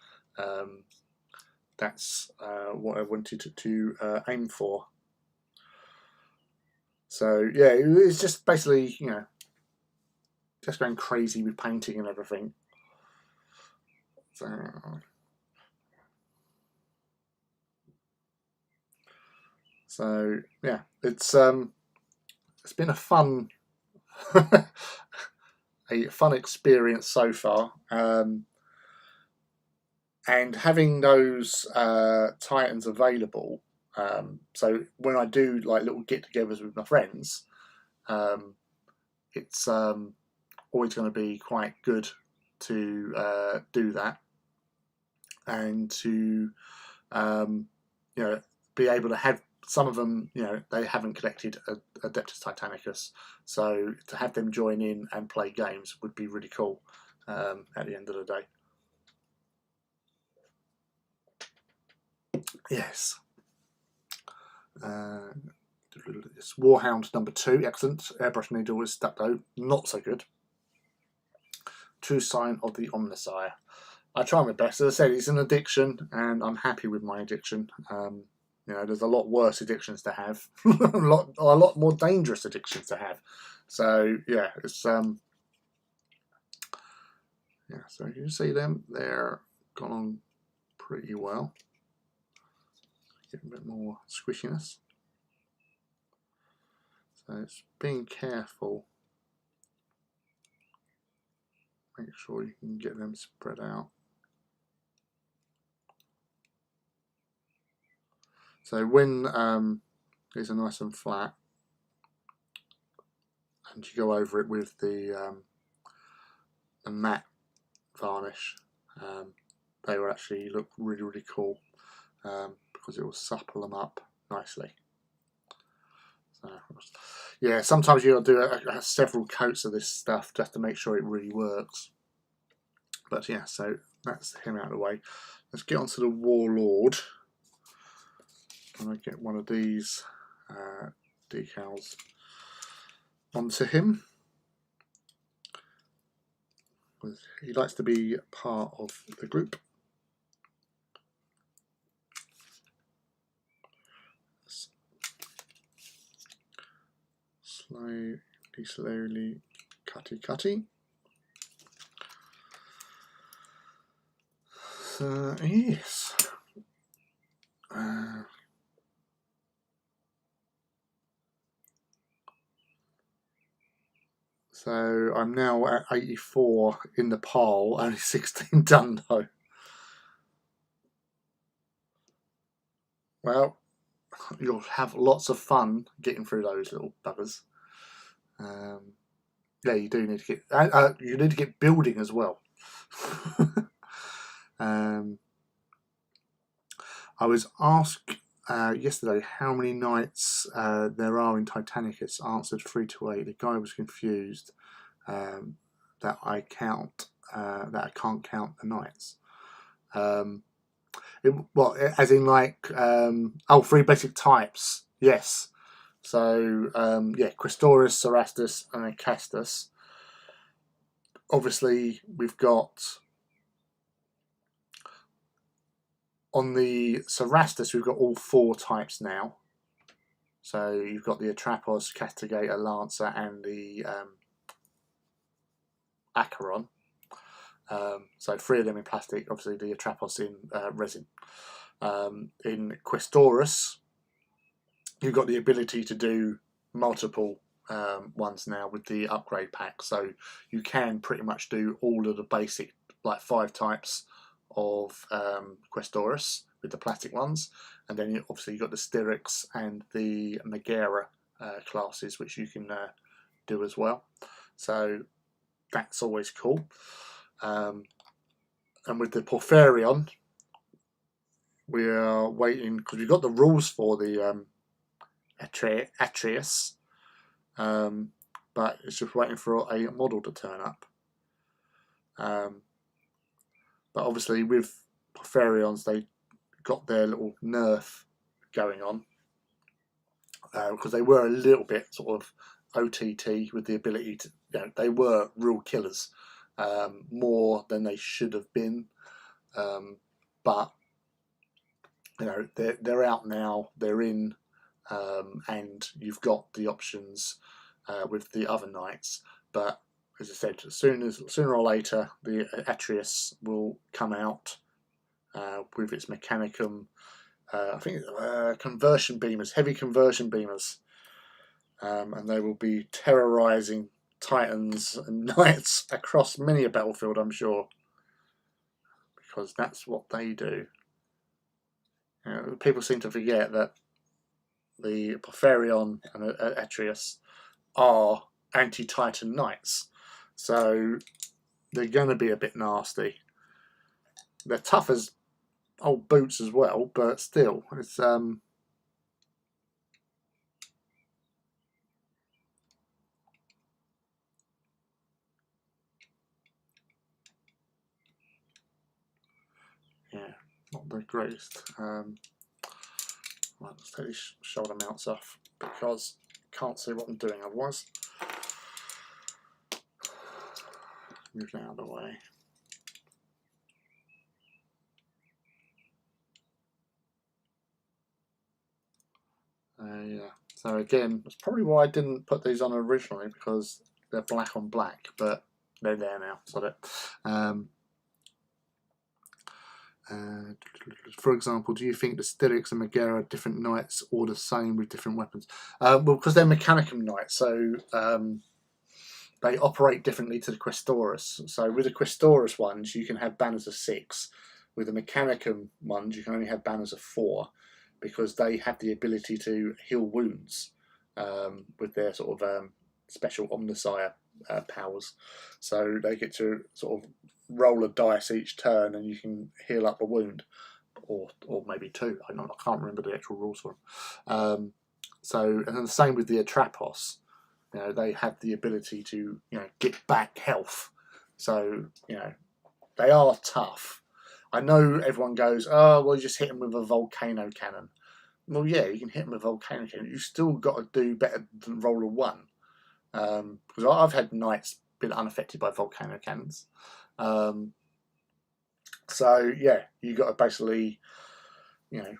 That's what I wanted to aim for. So yeah, it's just basically, you know, just going crazy with painting and everything. So yeah, it's been a fun experience so far, and having those Titans available. So when I do like little get-togethers with my friends, it's always going to be quite good to do that, and to you know, be able to have some of them, you know, they haven't collected Adeptus Titanicus, so to have them join in and play games would be really cool at the end of the day. Yes. It's Warhound number 2, excellent. Airbrush needle is stucco, not so good. True sign of the Omnissiah. I try my best. As I said, it's an addiction, and I'm happy with my addiction. You know, there's a lot worse addictions to have, a lot more dangerous addictions to have. So yeah, it's yeah. So you can see them; they're gone on pretty well. Get a bit more squishiness. So it's being careful. Make sure you can get them spread out. So when these are nice and flat, and you go over it with the matte varnish, they will actually look really, really cool, because it will supple them up nicely. So, yeah, sometimes you'll do several coats of this stuff just to make sure it really works. But yeah, so that's him out of the way. Let's get onto the Warlord. And I get one of these decals onto him. He likes to be part of the group. Slowly, cutty. So yes. So I'm now at 84 in the pile, only 16 done though. Well, you'll have lots of fun getting through those little buggers. Yeah, you do need to get. You need to get building as well. I was asked yesterday how many knights there are in Titanicus. Answered 3 to 8. The guy was confused that I can't count the knights. Well, as in like 3 basic types. Yes. So yeah, Questoris, Cerastus, and then Castus. Obviously, we've got on the Cerastus, we've got all 4 types now. So you've got the Atrapos, Castigator, Lancer, and the Acheron. So 3 of them in plastic, obviously the Atrapos in resin. In Questoris, you've got the ability to do multiple ones now with the upgrade pack, so you can pretty much do all of the basic, like 5 types of Questoris with the plastic ones, and then obviously you've got the Styrex and the Megara classes, which you can do as well. So that's always cool. And with the Porphyrion, we are waiting because we've got the rules for the Atreus, but it's just waiting for a model to turn up. But obviously with Porphyrions, they got their little nerf going on because they were a little bit sort of OTT with the ability to, you know, they were real killers, more than they should have been, but you know, they're out now, they're in, and you've got the options with the other knights. But as I said, sooner or later, the Atreus will come out with its Mechanicum. I think conversion beamers, heavy conversion beamers, and they will be terrorizing Titans and Knights across many a battlefield, I'm sure, because that's what they do. You know, people seem to forget that the Porphyrion and Atreus are anti-Titan Knights, so they're going to be a bit nasty. They're tough as old boots as well, but still, it's yeah, not the greatest. Right, let's take these shoulder mounts off because I can't see what I'm doing otherwise. Move that out of the way. Yeah, so again, that's probably why I didn't put these on originally, because they're black on black, but they're there now, so that. For example, do you think the Styrex and Megara are different knights or the same with different weapons? Well, because they're Mechanicum knights, so they operate differently to the Questoris. So with the Questoris ones, you can have banners of 6. With the Mechanicum ones, you can only have banners of 4, because they have the ability to heal wounds with their sort of special Omnissiah powers. So they get to sort of roll a dice each turn, and you can heal up a wound, or maybe 2. I can't remember the actual rules for them. So, and then the same with the Atrapos. You know, they have the ability to, you know, get back health. So, you know, they are tough. I know everyone goes, oh, well, you just hit them with a volcano cannon. Well, yeah, you can hit them with a volcano cannon. You've still got to do better than roll a 1. Because I've had knights been unaffected by volcano cannons. So, yeah, you've got to basically, you know,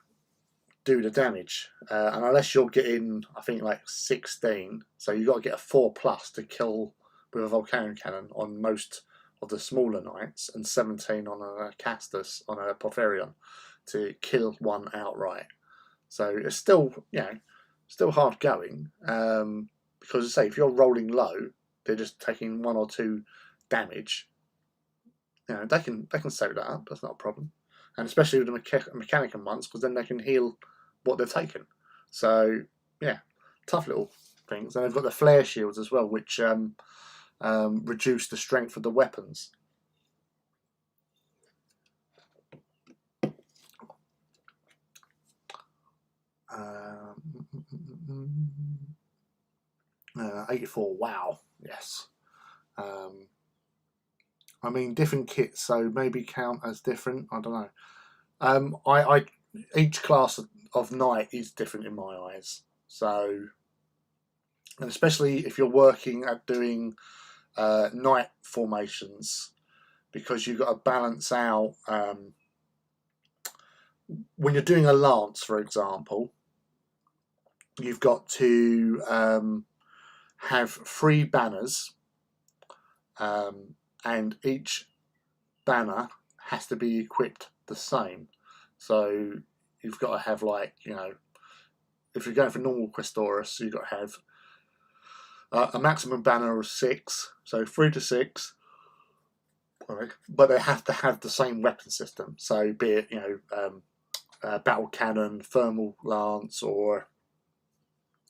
do the damage. And unless you're getting, I think, like 16, so you've got to get a 4+ to kill with a volcano cannon on most of the smaller knights, and 17 on a Castus, on a Porphyrion, to kill one outright. So it's still, you know, still hard going, because say if you're rolling low, they're just taking 1 or 2 damage. You know, they can soak that up. That's not a problem, and especially with the Mechanicum ones, because then they can heal what they've taken. So yeah, tough little things. And they've got the flare shields as well, which reduce the strength of the weapons. Uh, 84. Wow. Yes. I mean, different kits, so maybe count as different. I don't know. Each class of knight is different in my eyes. So, and especially if you're working at doing knight formations, because you've got to balance out. When you're doing a lance, for example, you've got to have 3 banners, and each banner has to be equipped the same. So you've got to have, like, you know, if you're going for normal Questoris, you've got to have a maximum banner of 6, so 3 to 6. But they have to have the same weapon system. So be it, you know, battle cannon, thermal lance, or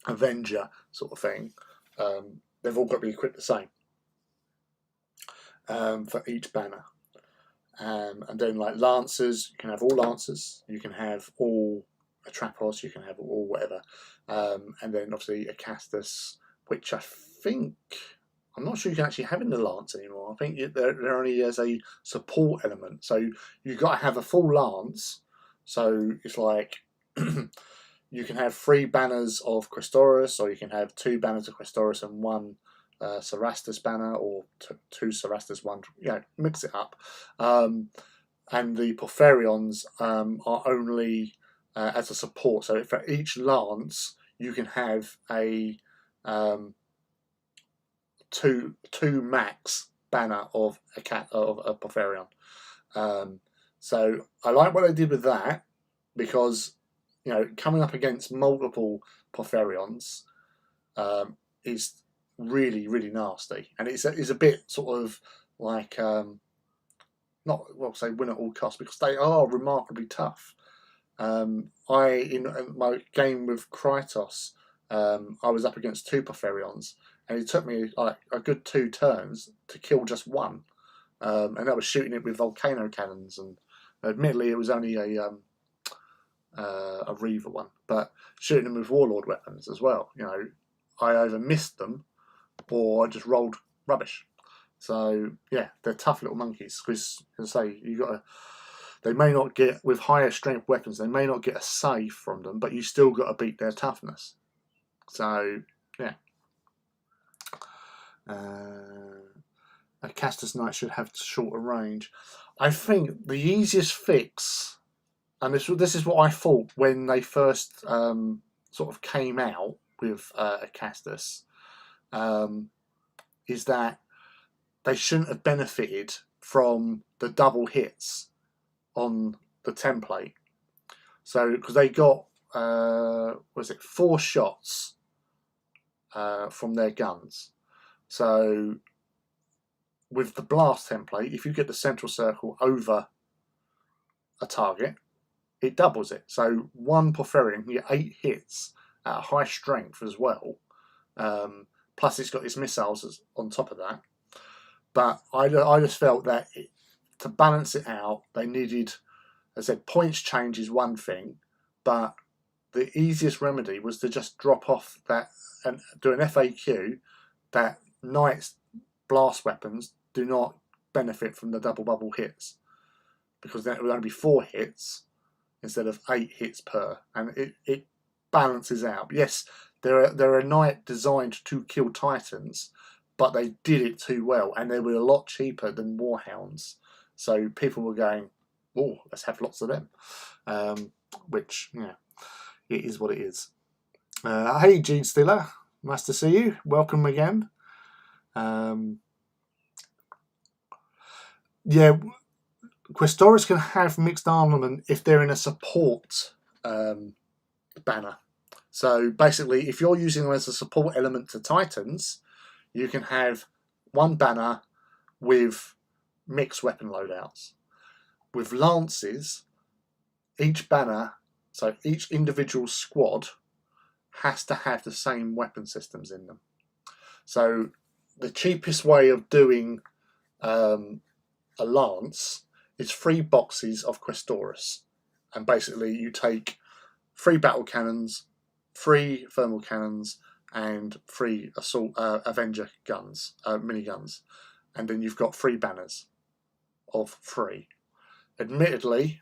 Avenger sort of thing. They've all got to be equipped the same for each banner. And then, like, lancers, you can have all lancers, you can have all Atrapos, you can have all whatever. And then obviously Acastus, which I think, I'm not sure you can actually have in the lance anymore. I think they're only as a support element. So you've got to have a full lance. So it's like you can have 3 banners of Questoris, or you can have 2 banners of Questoris and 1 Cerastus banner, or 2 Cerastus, 1, you know, mix it up. And the Porphyrions are only as a support. So for each lance, you can have a 2 max banner of a Porphyrion. So I like what they did with that, because, you know, coming up against multiple Porphyrions is really, really nasty, and it's a bit sort of like not, well, say win at all costs, because they are remarkably tough. In my game with Krytos, I was up against 2 Porphyrions, and it took me like a good 2 turns to kill just one, and that was shooting it with volcano cannons. And admittedly, it was only a Reaver one, but shooting them with Warlord weapons as well. You know, I either missed them or I just rolled rubbish. So yeah, they're tough little monkeys, because, as I say, they may not get, with higher strength weapons, they may not get a save from them, but you still got to beat their toughness. So yeah, a Castus Knight should have shorter range. I think the easiest fix, and this is what I thought when they first sort of came out with Acastus, is that they shouldn't have benefited from the double hits on the template. So, because they got, was it 4 shots from their guns. So with the blast template, if you get the central circle over a target, it doubles it. So 1 Porphyrion can get 8 hits at a high strength as well. Plus it's got its missiles on top of that. But I just felt that to balance it out, they needed, as I said, points change is one thing, but the easiest remedy was to just drop off that and do an FAQ that Knight's blast weapons do not benefit from the double bubble hits, because then it would only be 4 hits instead of 8 hits per, and it balances out. Yes, they're a Knight designed to kill Titans, but they did it too well, and they were a lot cheaper than Warhounds. So people were going, oh, let's have lots of them. Which, yeah, it is what it is. Hey, Gene Stiller, nice to see you. Welcome again. Yeah, Questoris can have mixed armament if they're in a support banner. So basically, if you're using them as a support element to Titans, you can have 1 banner with mixed weapon loadouts. With lances, each banner, so each individual squad, has to have the same weapon systems in them. So the cheapest way of doing a lance is 3 boxes of Questoris, and basically you take 3 battle cannons, 3 thermal cannons, and 3 assault Avenger guns, miniguns, and then you've got 3 banners of 3. Admittedly,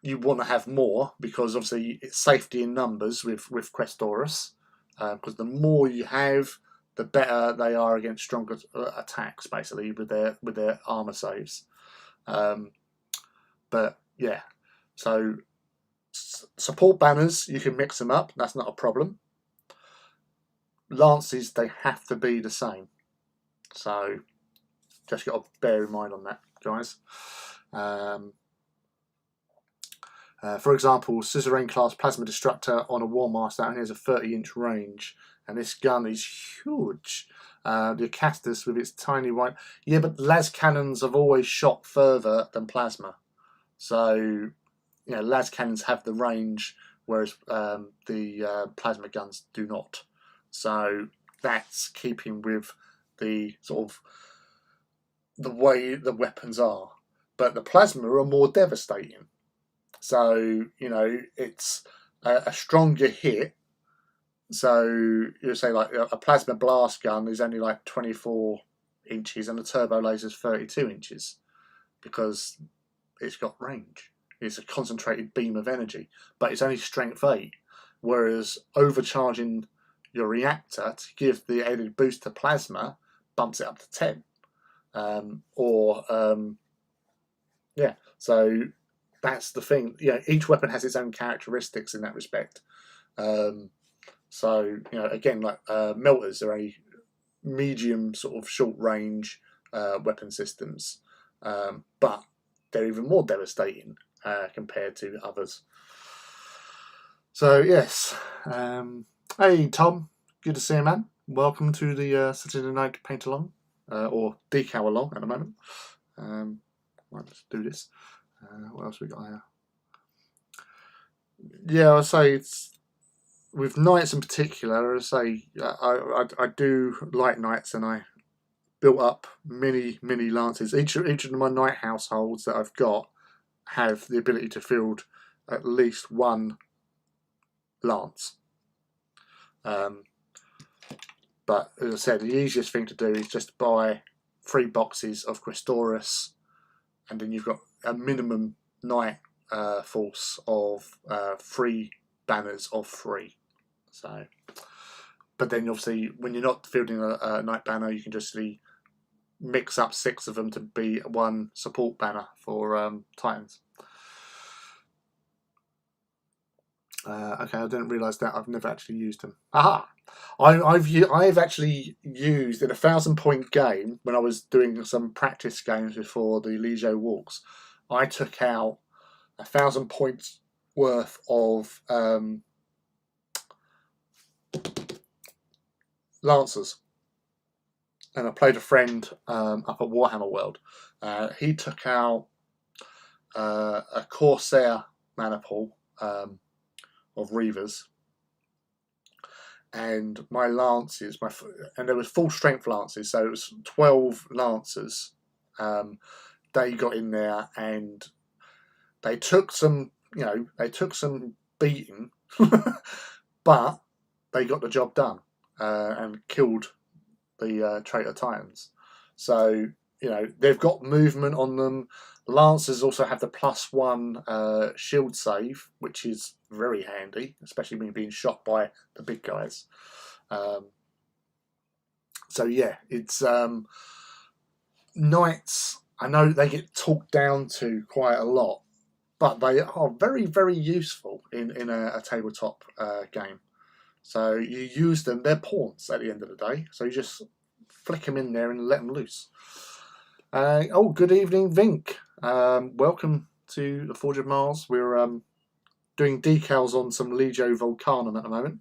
you want to have more, because obviously it's safety in numbers with Questoris, because the more you have, the better they are against stronger attacks, basically, with their armor saves. But yeah, so support banners, you can mix them up, that's not a problem. Lances, they have to be the same. So just got to bear in mind on that, guys. For example, Suzerain class plasma destructor on a Warmaster only has a 30-inch range, and this gun is huge. The Acastus with its tiny white... Yeah, but las cannons have always shot further than plasma. So, you know, las cannons have the range, whereas the plasma guns do not. So that's keeping with the sort of the way the weapons are. But the plasma are more devastating. So, you know, it's a stronger hit. So you say like a plasma blast gun is only like 24 inches and a turbo laser is 32 inches because it's got range. It's a concentrated beam of energy, but it's only strength 8. Whereas overcharging your reactor to give the added boost to plasma bumps it up to 10. Yeah, so that's the thing. You know, each weapon has its own characteristics in that respect. So, you know, again, like melters are a medium sort of short range weapon systems, but they're even more devastating compared to others. So yes, hey Tom, good to see you, man. Welcome to the Saturday Night Paint Along, or Decal Along at the moment. Right, let's do this. What else we got here? Yeah, I'll say it's with knights in particular. I say I do like knights, and I built up many lances. Each of my knight households that I've got have the ability to field at least one lance. But as I said, the easiest thing to do is just buy 3 boxes of Questoris, and then you've got a minimum knight force of 3 banners of 3. So, but then obviously when you're not fielding a knight banner, you can just mix up 6 of them to be 1 support banner for Titans. Okay, I didn't realise that. I've never actually used them. Aha! I've actually used in a 1,000-point game when I was doing some practice games before the Lijo walks. I took out 1,000 points worth of lancers, and I played a friend up at Warhammer World. He took out a Corsair maniple of Reavers, and my lances, and there was full strength lances, so it was 12 lancers. They got in there and they took some, you know, beating, but they got the job done and killed the traitor Titans. So, you know, they've got movement on them. Lancers also have the +1 shield save, which is very handy, especially when you're being shot by the big guys. So yeah, it's knights. I know they get talked down to quite a lot, but they are very useful in a tabletop game. So you use them; they're pawns at the end of the day. So you just flick them in there and let them loose. Oh, good evening, Vink. Welcome to the Forge of Mars. We're doing decals on some Legio Volcanum at the moment,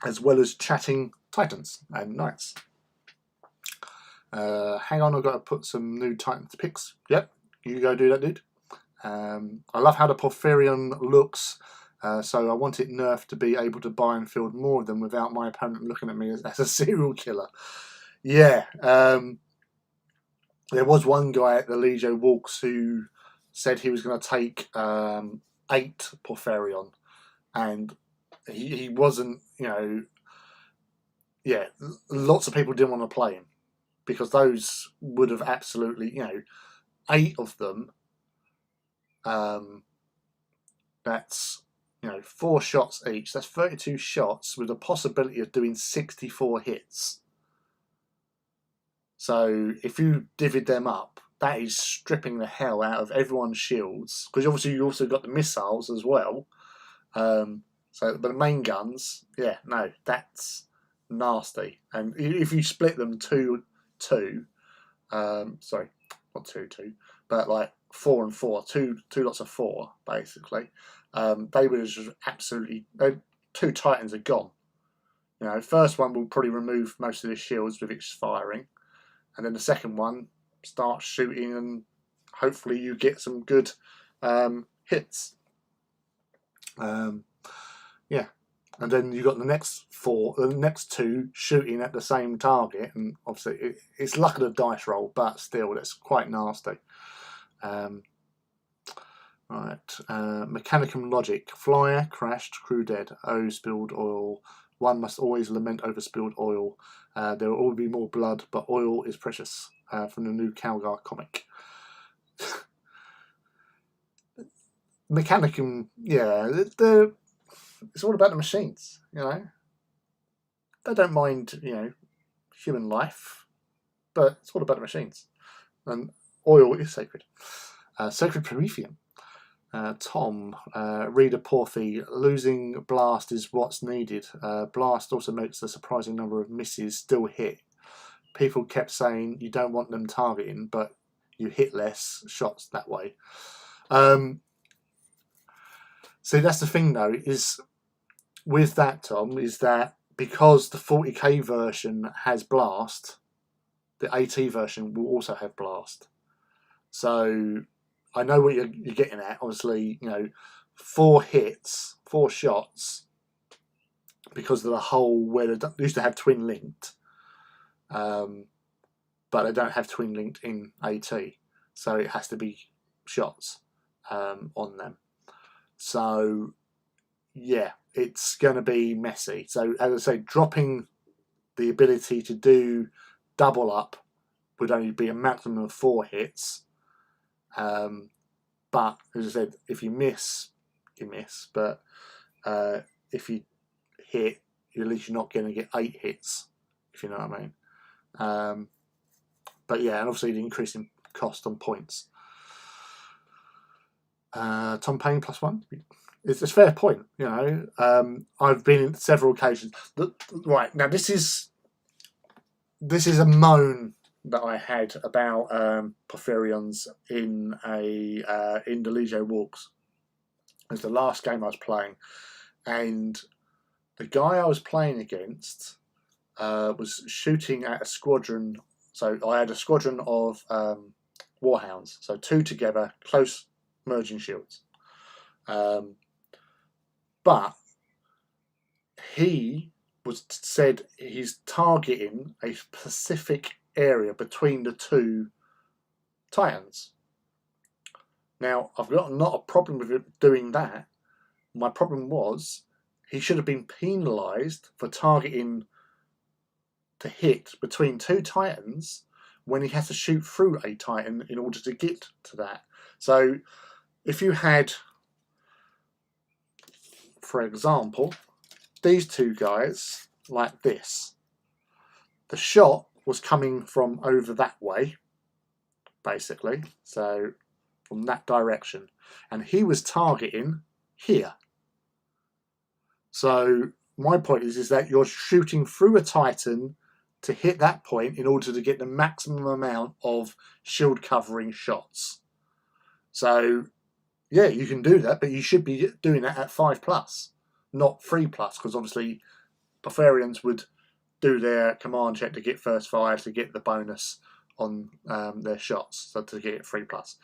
as well as chatting Titans and Knights. Hang on, I've got to put some new Titans pics. Yep, you go do that, dude. I love how the Porphyrion looks, so I want it nerfed to be able to buy and field more of them without my opponent looking at me as a serial killer. Yeah, there was one guy at the Legio Walks who said he was going to take 8 Porphyrion, and he wasn't, you know, yeah, lots of people didn't want to play him because those would have absolutely, you know, 8 of them, that's, you know, 4 shots each, that's 32 shots with a possibility of doing 64 hits. So if you divvied them up, that is stripping the hell out of everyone's shields, because obviously you also got the missiles as well. So, but the main guns, yeah, no, that's nasty. And if you split them two, sorry, not two, but like 4 and 4, two lots of 4 basically, they would just absolutely, 2 titans are gone. You know, first one will probably remove most of the shields with its firing, and then the second one starts shooting, and hopefully you get some good hits. Yeah, and then you got the next 2 shooting at the same target, and obviously it's luck of the dice roll, but still that's quite nasty. Right, Mechanicum logic: flyer crashed, crew dead. Oh, spilled oil. One must always lament over spilled oil. There will always be more blood, but oil is precious. From the new Calgar comic. Mechanicum, yeah, it's all about the machines, you know. They don't mind, you know, human life, but it's all about the machines. And oil is sacred. Sacred Prometheum. Tom, reader Porthy, losing blast is what's needed. Blast also makes a surprising number of misses still hit. People kept saying you don't want them targeting, but you hit less shots that way. See, that's the thing though, is with that, Tom, is that because the 40k version has blast, the AT version will also have blast. So I know what you're getting at. Obviously, you know, 4 hits, 4 shots, because of the hole where they used to have twin linked, but they don't have twin linked in AT, so it has to be shots on them. So yeah, it's going to be messy. So as I say, dropping the ability to do double up would only be a maximum of 4 hits. But as I said, if you miss, you miss. But if you hit, at least you're not going to get 8 hits, if you know what I mean. But yeah, and obviously the increase in cost on points. Tom Payne +1. It's a fair point, you know. I've been in several occasions. Right now, this is a moan that I had about Porphyrions in the Legio Walks. It was the last game I was playing, and the guy I was playing against was shooting at a squadron. So I had a squadron of Warhounds, so 2 together, close merging shields. But he said he's targeting a specific area between the 2 Titans. Now, I've got not a problem with it doing that. My problem was he should have been penalised for targeting to hit between 2 Titans when he has to shoot through a Titan in order to get to that. So if you had, for example, these 2 guys like this, the shot was coming from over that way, basically, so from that direction, and he was targeting here. So my point is that you're shooting through a Titan to hit that point in order to get the maximum amount of shield covering shots. So yeah, you can do that, but you should be doing that at 5+, not 3+, because obviously Porphyrions would do their command check to get first fire to get the bonus on their shots, so to get it 3+.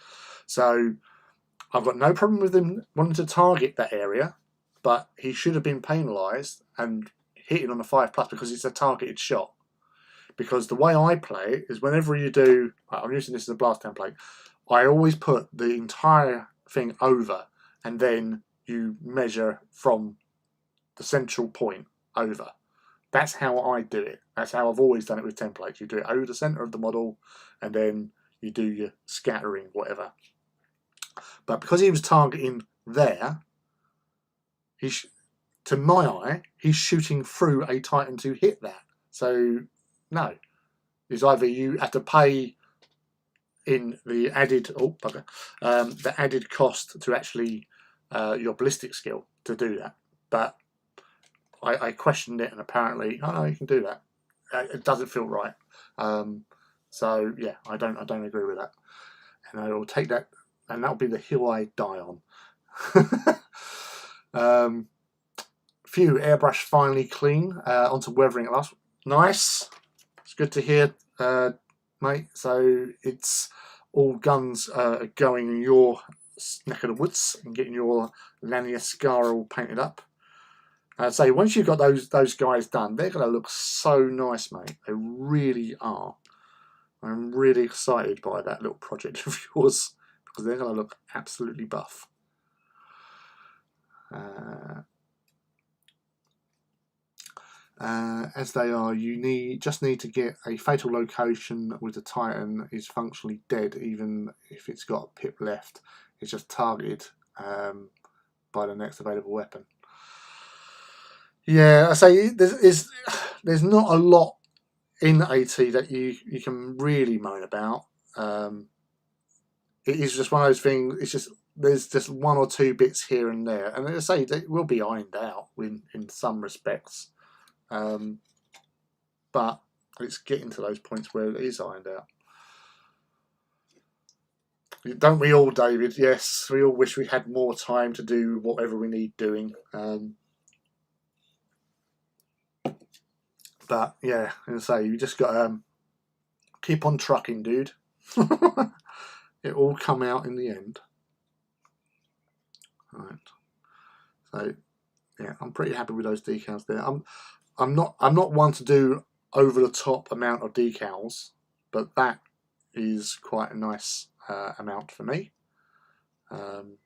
So I've got no problem with him wanting to target that area, but he should have been penalised and hitting on a 5+ because it's a targeted shot. Because the way I play it is whenever you do, I'm using this as a blast template, I always put the entire thing over and then you measure from the central point over. That's how I do it. That's how I've always done it with templates. You do it over the centre of the model and then you do your scattering, whatever. But because he was targeting there, to my eye, he's shooting through a Titan to hit that. So no, it's either you have to pay in the added the added cost to actually your ballistic skill to do that. But I questioned it, and apparently, oh no, you can do that. It doesn't feel right. So yeah, I don't agree with that. And I will take that, and that'll be the hill I die on. Few airbrush finally clean. Onto weathering at last. Nice. It's good to hear, mate. So it's all guns going in your neck of the woods and getting your Lanier Scar all painted up. I'd say once you've got those guys done, they're going to look so nice, mate. They really are. I'm really excited by that little project of yours because they're going to look absolutely buff. As they are, you just need to get a fatal location with the Titan is functionally dead, even if it's got a pip left. It's just targeted by the next available weapon. Yeah, I say there's not a lot in AT that you can really moan about. It is just one of those things. It's just there's just one or two bits here and there, and as I say, they will be ironed out in some respects. But it's getting to those points where it is ironed out. Don't we all, David? Yes, we all wish we had more time to do whatever we need doing. But yeah, as I say, you just got to keep on trucking, dude. It all come out in the end. Right. So yeah, I'm pretty happy with those decals there. I'm not one to do over the top amount of decals, but that is quite a nice amount for me. You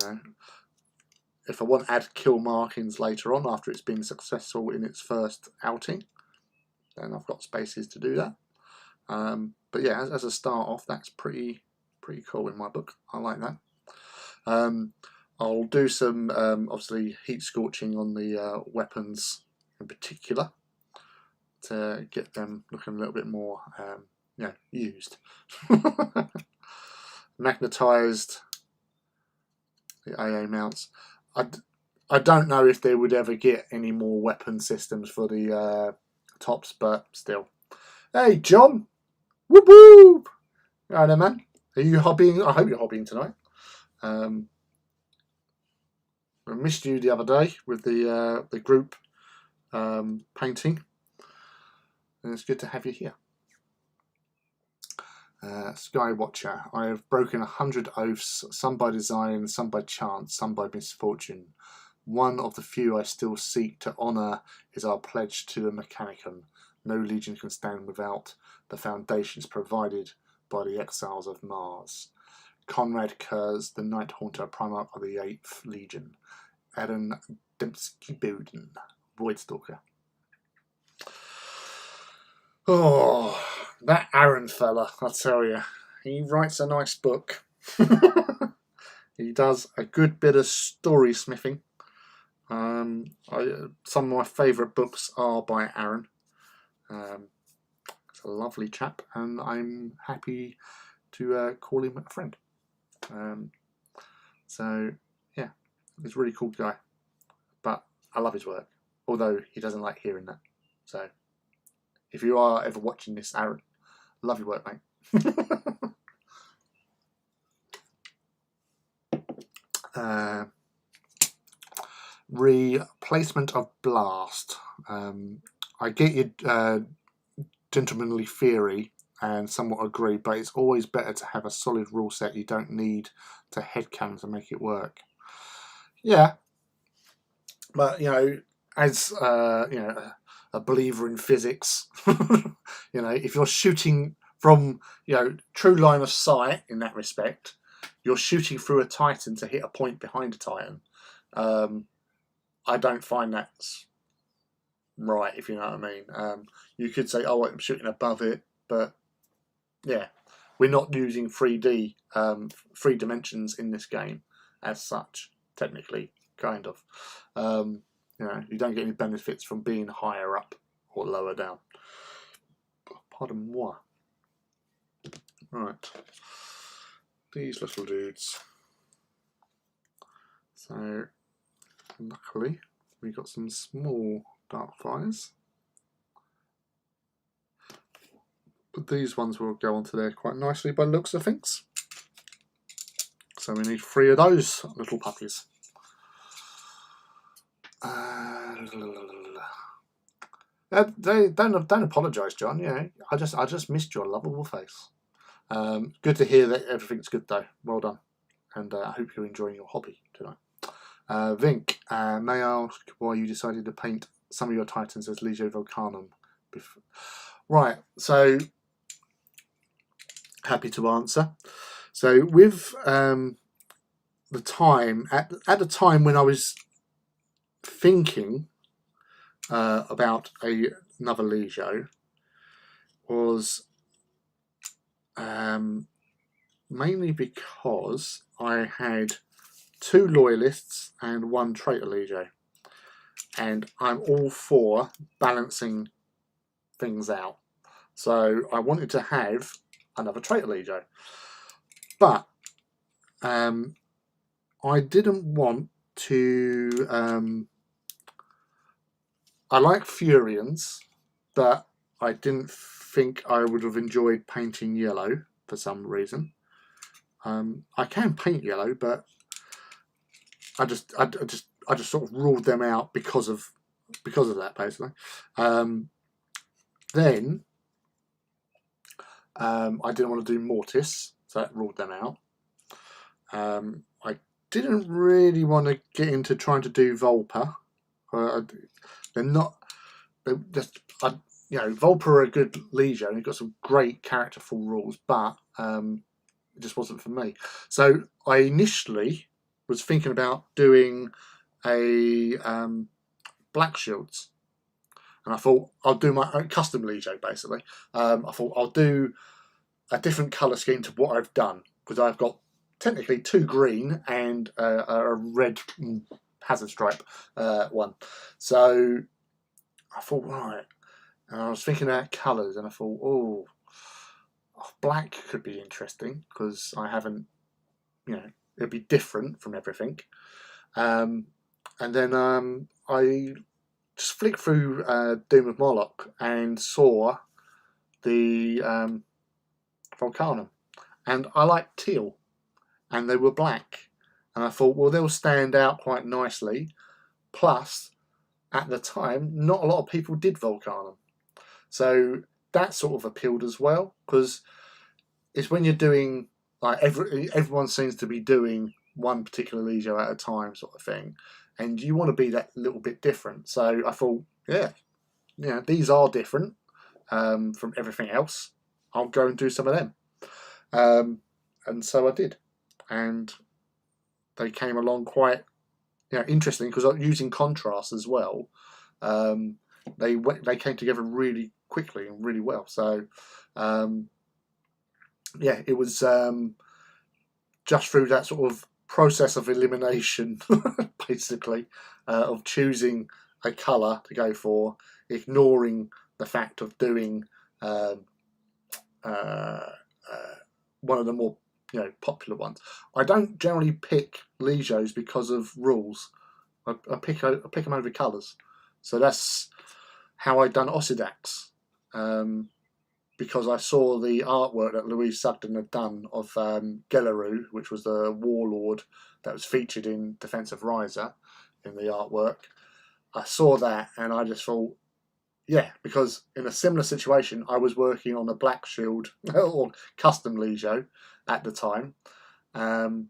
know, if I want to add kill markings later on after it's been successful in its first outing, then I've got spaces to do that. But yeah, as a start off, that's pretty cool in my book. I like that. I'll do some obviously heat scorching on the weapons in particular to get them looking a little bit more used. Magnetized the AA mounts. I don't know if they would ever get any more weapon systems for the tops, but still. Hey John, whoop whoop! Right there, man. Are you hobbying? I hope you're hobbying tonight. I missed you the other day with the group painting, and it's good to have you here. Skywatcher. I have broken 100 oaths, some by design, some by chance, some by misfortune. One of the few I still seek to honour is our pledge to the Mechanicum. No legion can stand without the foundations provided by the exiles of Mars. Conrad Kurz, the Night Haunter, Primarch of the 8th Legion. Aaron Dembski-Bowden, Voidstalker. Oh, that Aaron fella, I tell you, he writes a nice book. He does a good bit of story smithing. Some of my favourite books are by Aaron. He's a lovely chap, and I'm happy to call him a friend. So yeah, he's a really cool guy. But I love his work, although he doesn't like hearing that. So if you are ever watching this, Aaron, love your work, mate. Replacement of blast. I get your gentlemanly theory and somewhat agree, but it's always better to have a solid rule set. You don't need to headcanon to make it work. Yeah, but you know, as you know, a believer in physics, you know, if you're shooting from true line of sight in that respect, you're shooting through a Titan to hit a point behind a Titan. I don't find that's right, if you know what I mean. You could say, oh, I'm shooting above it, but yeah, we're not using 3D, 3 dimensions in this game as such, technically, kind of. You don't get any benefits from being higher up or lower down. Pardon moi. Right. These little dudes. So, luckily, we've got some small dark fires. But these ones will go onto there quite nicely by the looks of things. So we need 3 of those little puppies. Don't apologise, John. Yeah, I just missed your lovable face. Good to hear that everything's good though. Well done, and I hope you're enjoying your hobby tonight. Vink, may I ask why you decided to paint some of your Titans as Legio Volcanum? Right, so happy to answer. So with the time at the time when I was thinking about another Legio was mainly because I had 2 Loyalists and 1 Traitor Legio, and I'm all for balancing things out. So I wanted to have another Traitor Legio, but I didn't want to. I like Furians, but I didn't think I would have enjoyed painting yellow for some reason. I can paint yellow, but I just sort of ruled them out because of that, basically. Then I didn't want to do Mortis, so that ruled them out. I didn't really want to get into trying to do Volpa. They're not. They're just. You know, Volpa are a good Legio, and you've got some great characterful rules, but it just wasn't for me. So I initially was thinking about doing a Black Shields, and I thought I'll do my own custom Legio, basically. I thought I'll do a different colour scheme to what I've done, because I've got technically 2 green and a red hazard stripe one. So I thought, right, and I was thinking about colours, and I thought, oh, black could be interesting because I haven't, you know, it'd be different from everything. And then I just flicked through Doom of Moloch and saw the Volcanum, and I liked teal, and they were black, and I thought, well, they'll stand out quite nicely. Plus, at the time, not a lot of people did Volcanum, so that sort of appealed as well, because it's when you're doing, like, everyone seems to be doing one particular Legio at a time, sort of thing, and you want to be that little bit different. So I thought, yeah, these are different from everything else. I'll go and do some of them, and so I did, and they came along quite, interesting, because using contrast as well. They came together really quickly and really well. So yeah, it was just through that sort of process of elimination, basically, of choosing a colour to go for, ignoring the fact of doing one of the more popular ones. I don't generally pick Legios because of rules. I pick them over colours. So that's how I done Ossidax, because I saw the artwork that Louise Sugden had done of Gelaru, which was the warlord that was featured in Defense of Riser in the artwork. I saw that and I just thought, yeah, because in a similar situation, I was working on a Black Shield or custom Legio at the time, and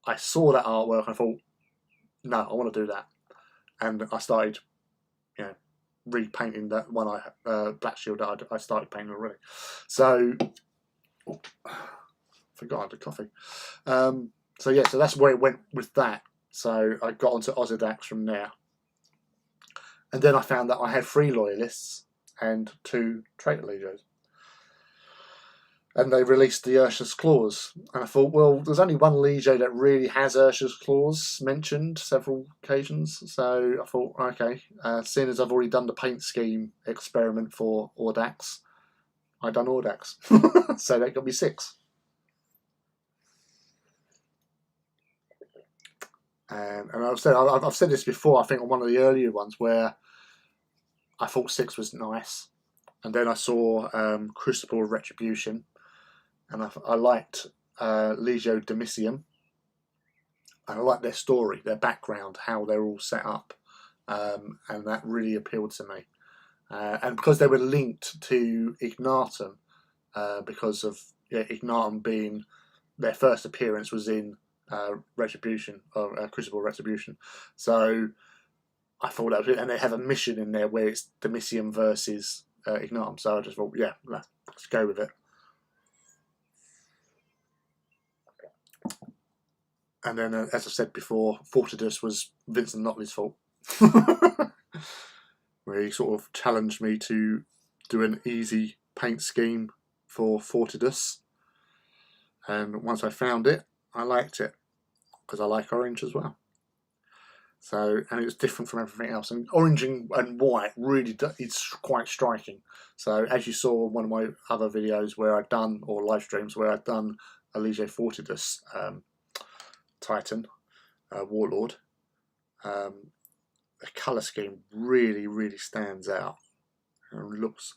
I saw that artwork and I thought, no, I want to do that, and I started, repainting that one Black Shield that I started painting already. So, forgot I had the coffee. So yeah, so that's where it went with that. So I got onto Ossidax from there. And then I found that I had 3 Loyalists and 2 Traitor Legios. And they released the Ursa's Claws. And I thought, well, there's only one Legio that really has Ursa's Claws mentioned several occasions. So I thought, okay, seeing as I've already done the paint scheme experiment for Audax, I done Audax. So that got me 6. And I've said this before, I think on one of the earlier ones, where I thought 6 was nice, and then I saw Crucible of Retribution, and I liked Legio Domitium, and I liked their story, their background, how they're all set up, and that really appealed to me. And because they were linked to Ignatum, because of Ignatum being their first appearance was in Retribution, or Crucible Retribution, so I thought that was it. And they have a mission in there where it's Domitium versus Ignatum, so I just thought, yeah, let's go with it. And then, as I said before, Fortidus was Vincent Notley's fault. Where he sort of challenged me to do an easy paint scheme for Fortidus. And once I found it, I liked it, because I like orange as well. So, and it was different from everything else. And orange and white really, it's quite striking. So, as you saw in one of my other videos where I've done, or live streams where I've done a Legio Fortidus Titan, Warlord, the colour scheme really, really stands out and looks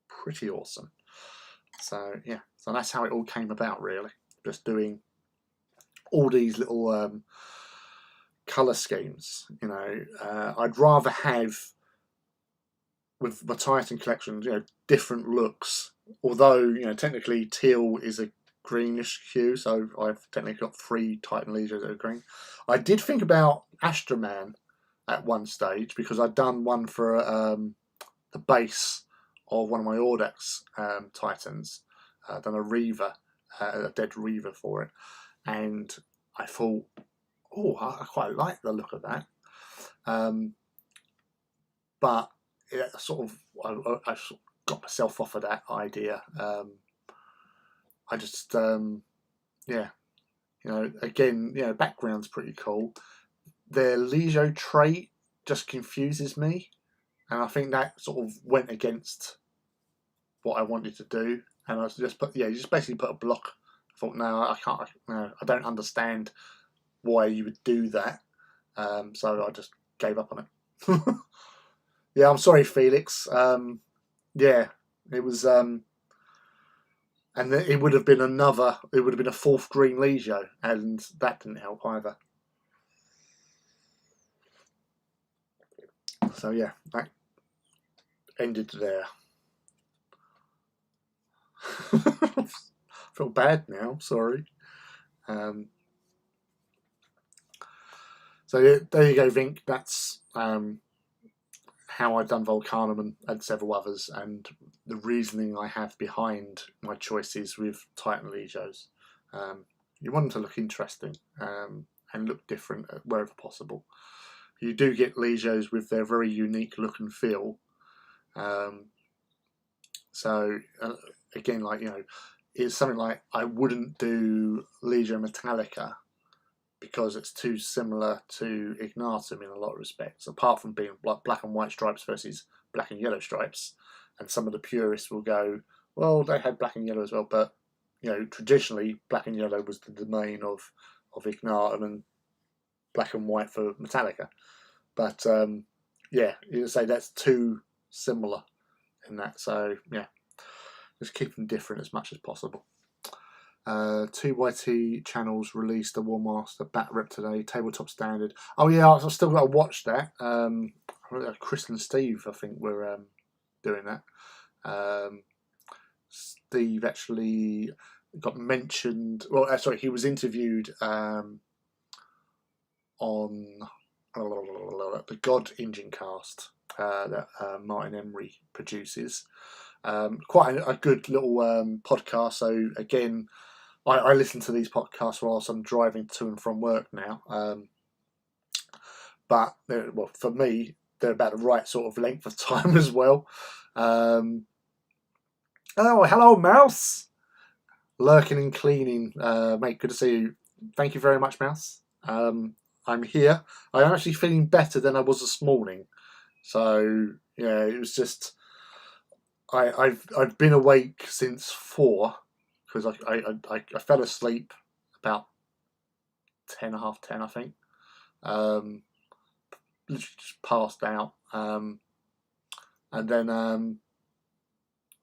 pretty awesome. So yeah, so that's how it all came about, really. Just doing all these little colour schemes. You know, I'd rather have, with my Titan collection, you know, different looks. Although, you know, technically teal is a greenish hue, so I've technically got 3 Titan Legios that are green. I did think about Astroman at one stage, because I'd done one for the base of one of my Audax Titans. I'd done a Reaver, a dead Reaver for it, and I thought, oh, I quite like the look of that. But it sort of, I sort of got myself off of that idea. I just, yeah, you know, again, you know, background's pretty cool. Their Legio trait just confuses me, and I think that sort of went against what I wanted to do. And I just put, yeah, you just basically put a block. I thought, no, I can't, no, I don't understand why you would do that. So I just gave up on it. Yeah, I'm sorry, Felix. Yeah, it was, and it would have been another, it would have been a 4th green Legio, and that didn't help either. So yeah, that ended there. I feel bad now, sorry. So yeah, there you go, Vink. That's how I've done Volcanum and several others, and the reasoning I have behind my choices with Titan Legios. You want them to look interesting and look different wherever possible. You do get Legios with their very unique look and feel. So again, like, you know, it's something like I wouldn't do Legio Metallica because it's too similar to Ignatum in a lot of respects, apart from being like black and white stripes versus black and yellow stripes. And some of the purists will go, well, they had black and yellow as well, but you know, traditionally black and yellow was the domain of Ignatum, and black and white for Metallica. But yeah, you say that's too similar in that. So yeah, just keep them different as much as possible. 2YT channels released the Warmaster Bat Rep today, tabletop standard. Oh yeah, I've still got to watch that. Chris and Steve, I think, were doing that. Steve actually got mentioned. Well, sorry, he was interviewed on the God Engine cast that Martin Emery produces. Quite a good little podcast. So again, I listen to these podcasts whilst I'm driving to and from work now. But well, for me, they're about the right sort of length of time as well. Oh, hello, Mouse. Lurking and cleaning, mate. Good to see you. Thank you very much, Mouse. I'm here. I'm actually feeling better than I was this morning. So yeah, it was just I've been awake since 4 because I fell asleep about 10, half 10, I think, literally just passed out, and then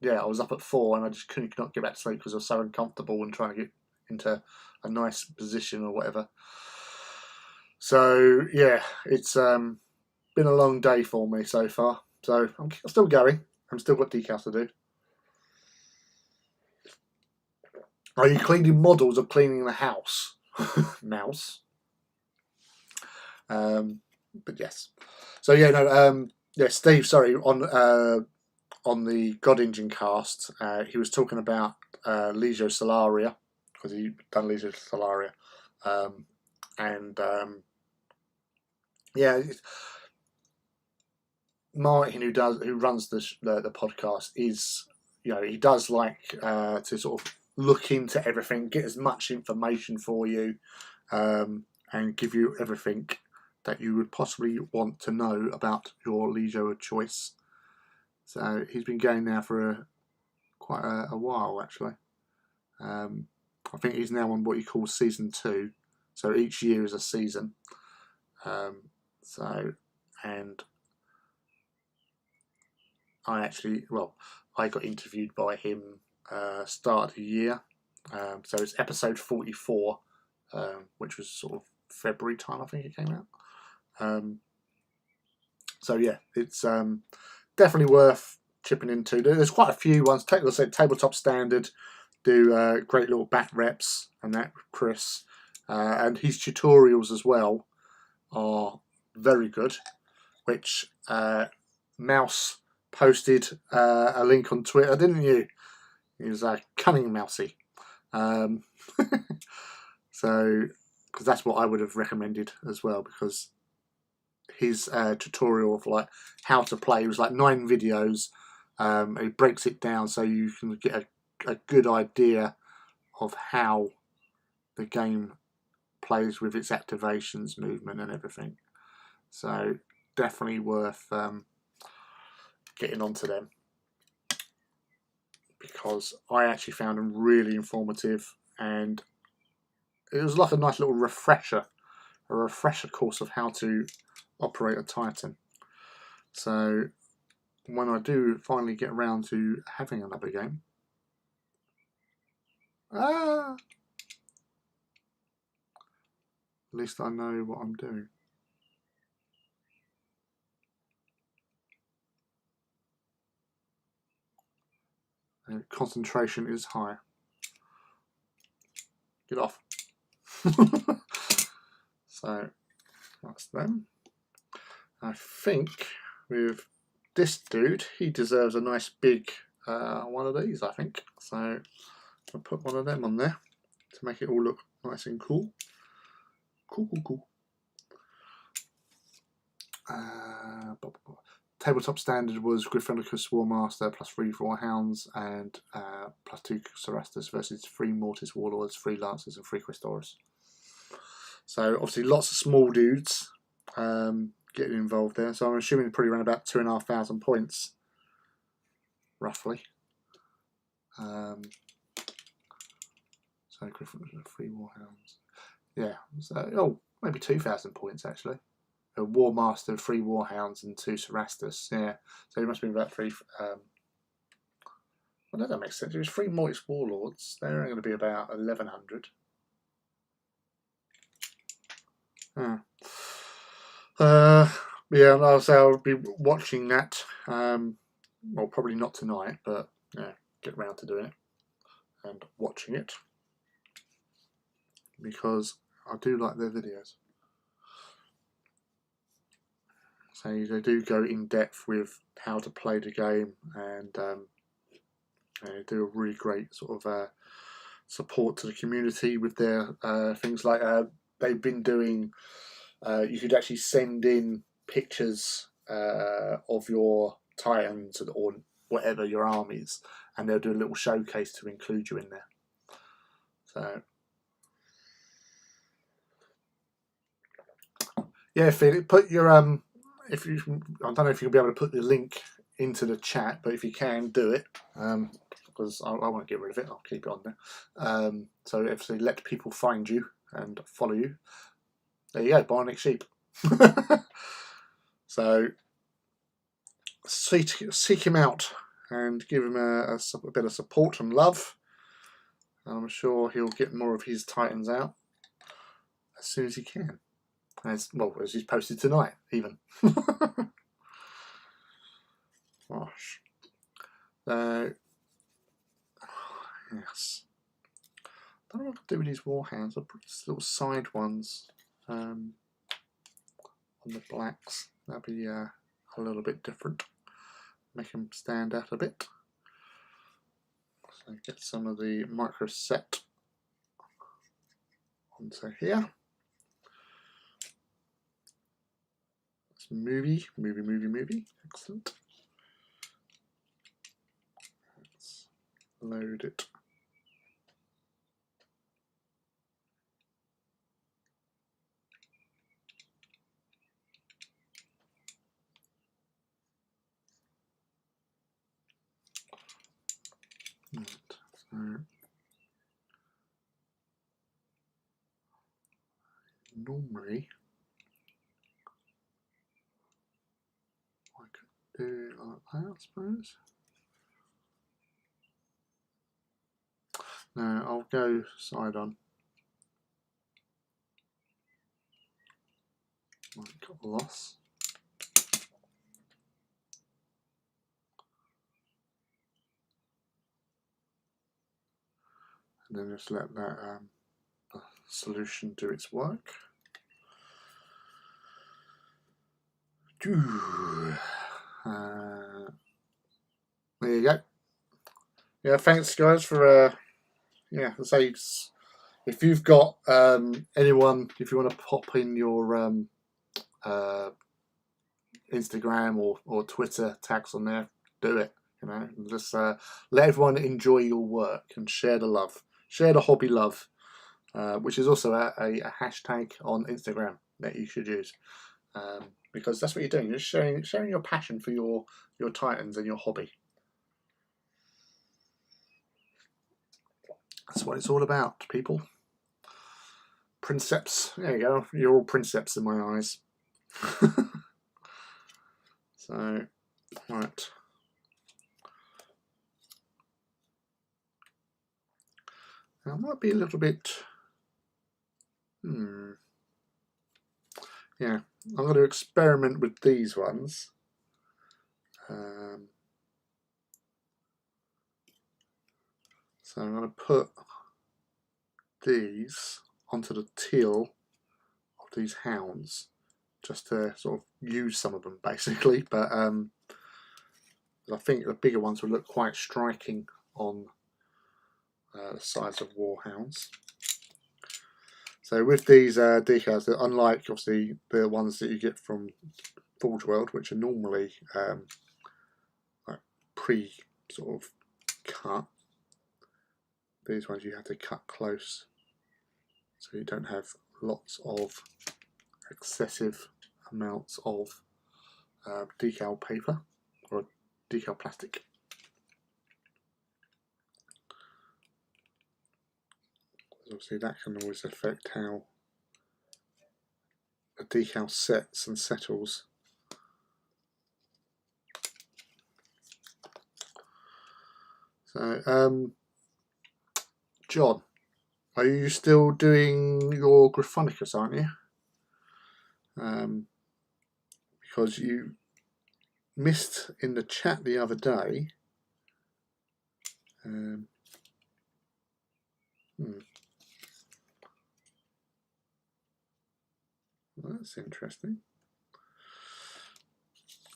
yeah, I was up at 4 and I just could not get back to sleep because I was so uncomfortable and trying to get into a nice position or whatever. So yeah, it's been a long day for me so far. So I'm still going. I'm still got decals to do. Are you cleaning models or cleaning the house? Mouse. But yes. So yeah, no. Yeah, Steve. Sorry, on the God Engine cast, he was talking about Legio Solaria because he'd done Legio Solaria, and yeah, Martin, who runs the podcast, is, you know, he does like to sort of look into everything, get as much information for you, and give you everything that you would possibly want to know about your Legio of choice. So he's been going now for quite a while, actually. I think he's now on what he calls season 2. So each year is a season. And I got interviewed by him start of the year. So it's episode 44, which was sort of February time, I think it came out. So yeah, it's definitely worth chipping into. There's quite a few ones. Let's say Tabletop Standard do great little bat reps and that with Chris, and his tutorials as well are very good. Which Mouse posted a link on Twitter, didn't you? He was cunning mousy. So, because that's what I would have recommended as well, because his tutorial of like how to play was like 9 videos. He breaks it down so you can get a good idea of how the game plays with its activations, movement, and everything. So definitely worth getting onto them, because I actually found them really informative, and it was like a nice little refresher course of how to operate a Titan. So when I do finally get around to having another game, at least I know what I'm doing. Concentration is high. Get off. So that's them. I think with this dude, he deserves a nice big one of these, I think. So I'll put one of them on there to make it all look nice and cool. Cool. Tabletop Standard was Gryphonicus Warmaster plus 3 Hounds and plus 2 Cerastus versus 3 Mortis Warlords, 3 Lancers and 3 Questoris. So obviously lots of small dudes getting involved there. So I'm assuming probably around about 2,500 points, roughly. So Gryphonicus, 3 Warhounds. Yeah, so maybe 2,000 points actually. A Warmaster, 3 Warhounds, and 2 Cerastus. Yeah, so it must be about 3. Well, that makes sense. It was 3 Mortis Warlords. They're only going to be about 1,100. Yeah, I'll be watching that. Well, probably not tonight, but yeah, get round to doing it and watching it, because I do like their videos. So they do go in depth with how to play the game, and they do a really great sort of support to the community with their things like they've been doing. You could actually send in pictures of your Titans or whatever your armies, and they'll do a little showcase to include you in there. So yeah, Philip, put your I don't know if you'll be able to put the link into the chat, but if you can, do it, because I won't get rid of it. I'll keep it on there. So obviously let people find you and follow you. there you go, bionic sheep. So seek him out and give him a bit of support and love. I'm sure he'll get more of his Titans out as soon as he can. As he's posted tonight, even. Gosh. So, yes. I don't know what to do with these warhounds. I'll put these little side ones on the blacks. That'll be a little bit different. Make them stand out a bit. So get some of the micro set onto here. It's movie. Excellent. Let's load it. Right, so normally I could do it like that, I suppose. No, I'll go side on. Might got a loss. And then just let that solution do its work. There you go. Yeah, thanks guys for say if you've got anyone, if you want to pop in your Instagram or Twitter tags on there, do it. You know, just let everyone enjoy your work and share the love, share the hobby love, which is also a hashtag on Instagram that you should use, because that's what you're doing. You're sharing your passion for your Titans and your hobby. That's what it's all about, people. Princeps. There you go. You're all princeps in my eyes. So, right. Now, I might be a little bit. Yeah, I'm going to experiment with these ones. So I'm going to put these onto the teal of these hounds, just to sort of use some of them basically, but I think the bigger ones will look quite striking on the sides of warhounds. So with these decals, unlike obviously the ones that you get from Forge World, which are normally like pre sort of cut, these ones you have to cut close, so you don't have lots of excessive amounts of decal paper or decal plastic. Obviously that can always affect how a decal sets and settles. So John, are you still doing your Gryphonicus, aren't you? Because you missed in the chat the other day. Well, that's interesting.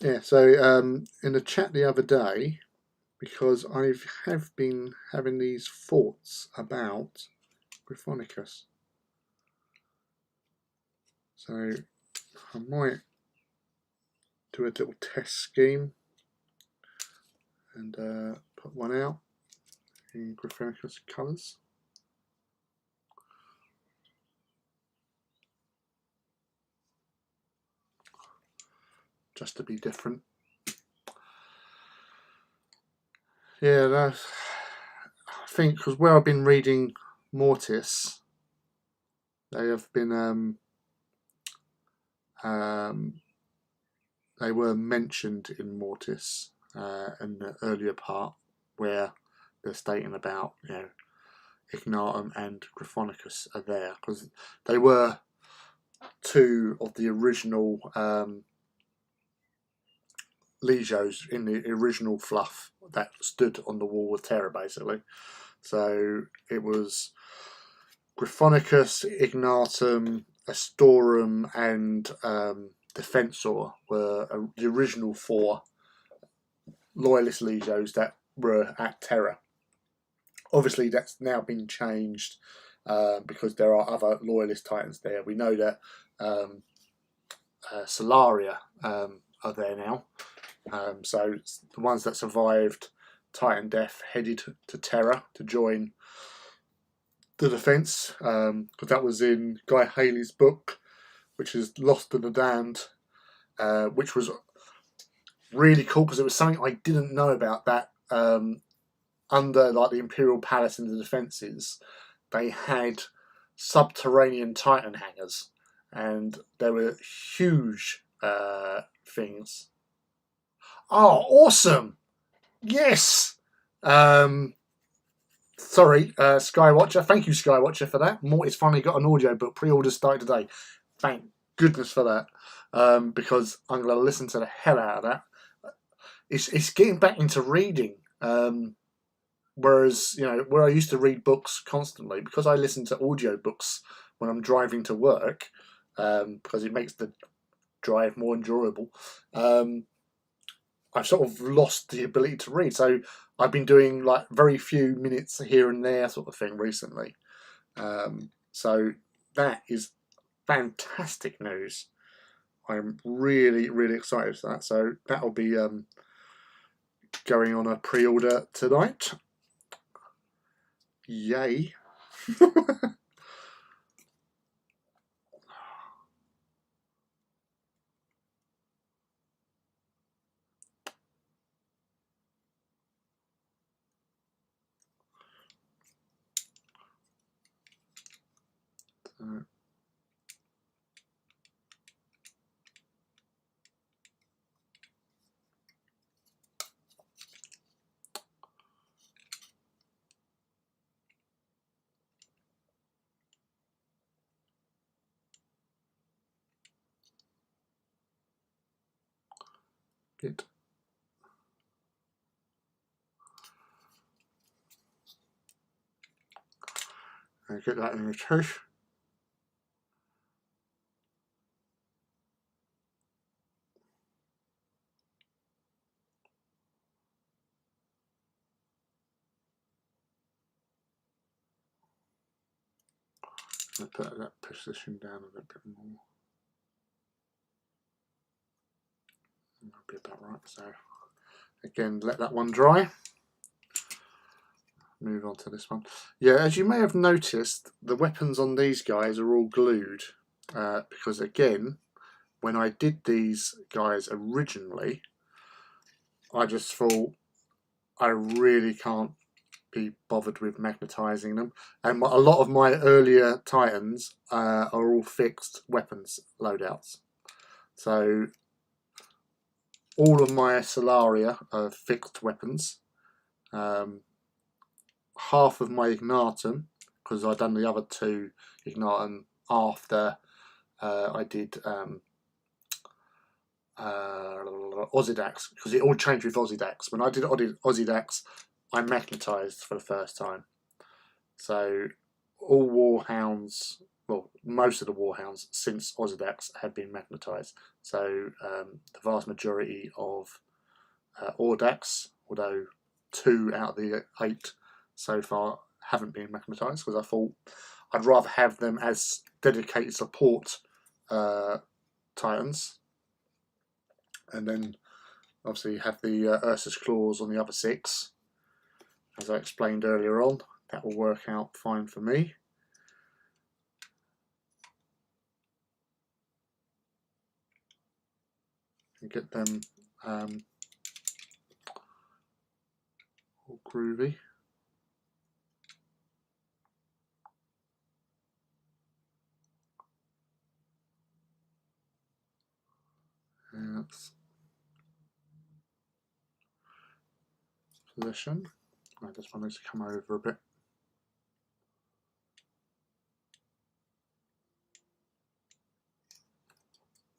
Yeah, so in the chat the other day, because I have been having these thoughts about Gryphonicus. So I might do a little test scheme and put one out in Gryphonicus colours. Just to be different. Yeah, I think because where I've been reading Mortis, they have been they were mentioned in Mortis in the earlier part, where they're stating about, you know, Ignatum and Gryphonicus are there, because they were two of the original Legios in the original fluff that stood on the Wall of Terror, basically. So it was Gryphonicus, Ignatum, Astorum, and Defensor were the original 4 Loyalist Legios that were at Terra. Obviously, that's now been changed because there are other Loyalist Titans there. We know that Solaria are there now. So the ones that survived Titan Death headed to Terra to join the defence, because that was in Guy Haley's book, which is Lost and the Damned, which was really cool because it was something I didn't know about, that under like the Imperial Palace and the defences, they had subterranean Titan hangars, and there were huge things. Oh, awesome! Yes! Sorry, Skywatcher. Thank you, Skywatcher, for that. Morty's finally got an audio book. Pre-orders started today. Thank goodness for that. Because I'm going to listen to the hell out of that. It's getting back into reading. Whereas, you know, where I used to read books constantly, because I listen to audio books when I'm driving to work, because it makes the drive more enjoyable. I've sort of lost the ability to read, so I've been doing like very few minutes here and there sort of thing recently. So that is fantastic news. I'm really, really excited for that. So that'll be going on a pre-order tonight. Yay. Good. And get that in the tooth. I'll put that position down a little bit more. That'll be about right. So again, let that one dry. Move on to this one. Yeah, as you may have noticed, the weapons on these guys are all glued because, again, when I did these guys originally, I just thought I really can't be bothered with magnetising them. And a lot of my earlier Titans are all fixed weapons loadouts. So all of my Solaria are fixed weapons. Half of my Ignatum, because I've done the other 2 Ignatum after I did Ozydax, because it all changed with Ozydax. When I did Ozydax, I magnetised for the first time. So all Warhounds, well, most of the Warhounds since Ozydax have been magnetised. So the vast majority of Audax, although 2 out of the 8 so far haven't been magnetised, because I thought I'd rather have them as dedicated support Titans, and then obviously have the Ursus Claws on the other 6, as I explained earlier on. That will work out fine for me. And get them all groovy. That's position. I just want it to come over a bit.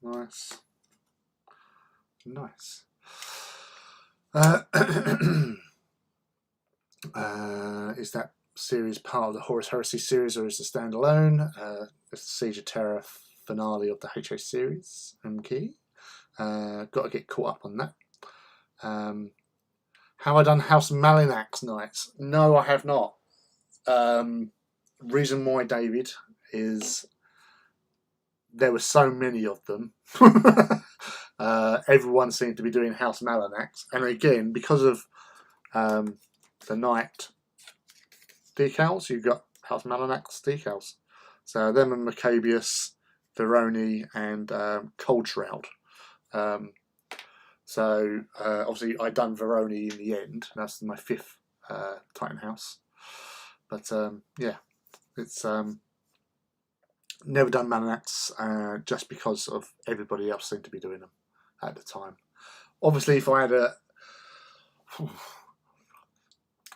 Nice. Nice. Is that series part of the Horus Heresy series, or is it standalone? It's the Siege of Terror finale of the HA series. MK. Got to get caught up on that. Have I done House Malinax Nights? No, I have not. Reason why, David, is there were so many of them. Everyone seemed to be doing House Malinax, and again, because of the night decals, you've got House Malinax decals. So them and Maccabeus, Veroni, and Cold Shroud. So obviously I done Veroni in the end. That's my 5th Titan house. But yeah, it's never done Malinax just because of everybody else seemed to be doing them at the time. Obviously, if I had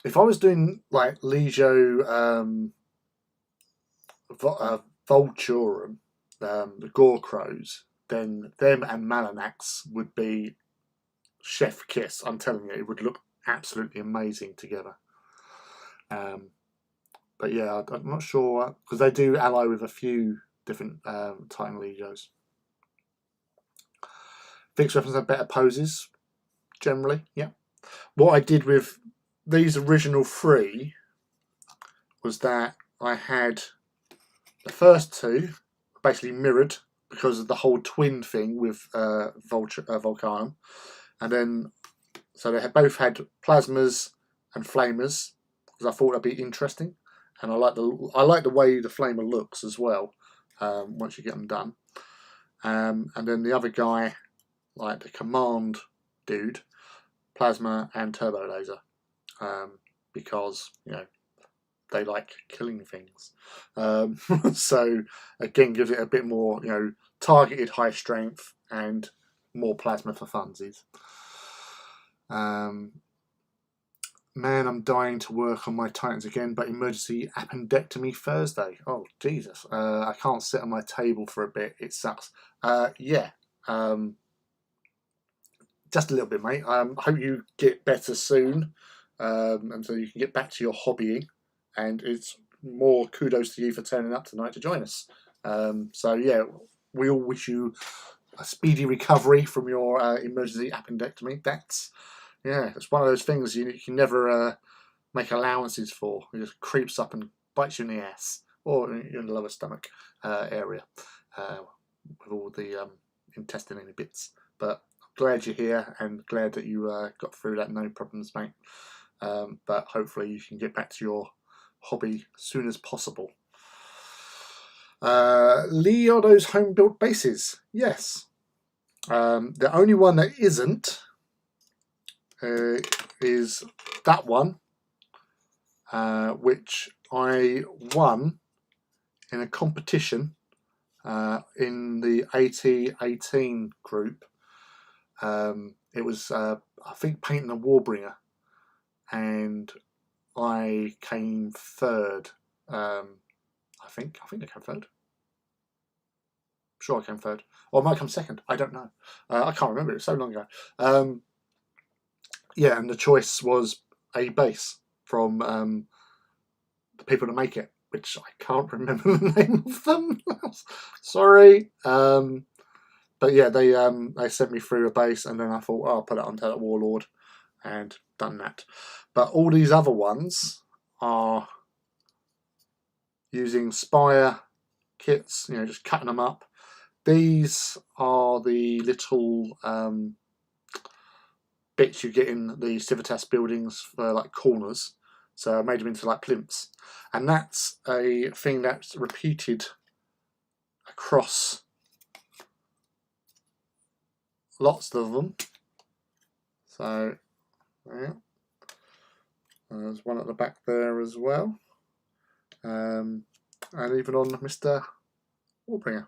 if I was doing like Legio Vulturum, the Gore Crows, then them and Malinax would be chef kiss. I'm telling you, it would look absolutely amazing together. But yeah, I'm not sure, because they do ally with a few different Titan Legios. Fixed weapons have better poses, generally, yeah. What I did with these original 3 was that I had the first 2 basically mirrored because of the whole twin thing with Volcanum, and then so they both had plasmas and flamers, because I thought that'd be interesting, and I like the way the flamer looks as well once you get them done. And then the other guy, like the command dude, plasma and turbo laser, because you know they like killing things. So again, gives it a bit more, you know, targeted high strength and more plasma for funsies. Man, I'm dying to work on my Titans again, but emergency appendectomy Thursday. Oh, Jesus. I can't sit on my table for a bit. It sucks. Yeah. Just a little bit, mate. I hope you get better soon, and so you can get back to your hobbying. And it's more kudos to you for turning up tonight to join us. So, yeah, we all wish you a speedy recovery from your emergency appendectomy. Yeah, it's one of those things you can never make allowances for. It just creeps up and bites you in the ass, or in the lower stomach area, with all the intestinal bits. But I'm glad you're here, and glad that you got through that, no problems, mate. But hopefully you can get back to your hobby as soon as possible. Leodo's home-built bases, yes. The only one that isn't is that one, which I won in a competition in the AT18 group. It was, I think, Painting a Warbringer, and I came 3rd. I think I came 3rd. Sure, I came 3rd. Or I might come 2nd. I don't know. I can't remember. It was so long ago. Yeah, and the choice was a base from the people that make it, which I can't remember the name of them. Sorry. But yeah, they sent me through a base, and then I thought, oh, I'll put it onto that Warlord, and done that. But all these other ones are using Spire kits, you know, just cutting them up. These are the little bits you get in the Civitas buildings for like corners. So I made them into like plinths, and that's a thing that's repeated across lots of them. So yeah, there's one at the back there as well, and even on Mr. Warbringer.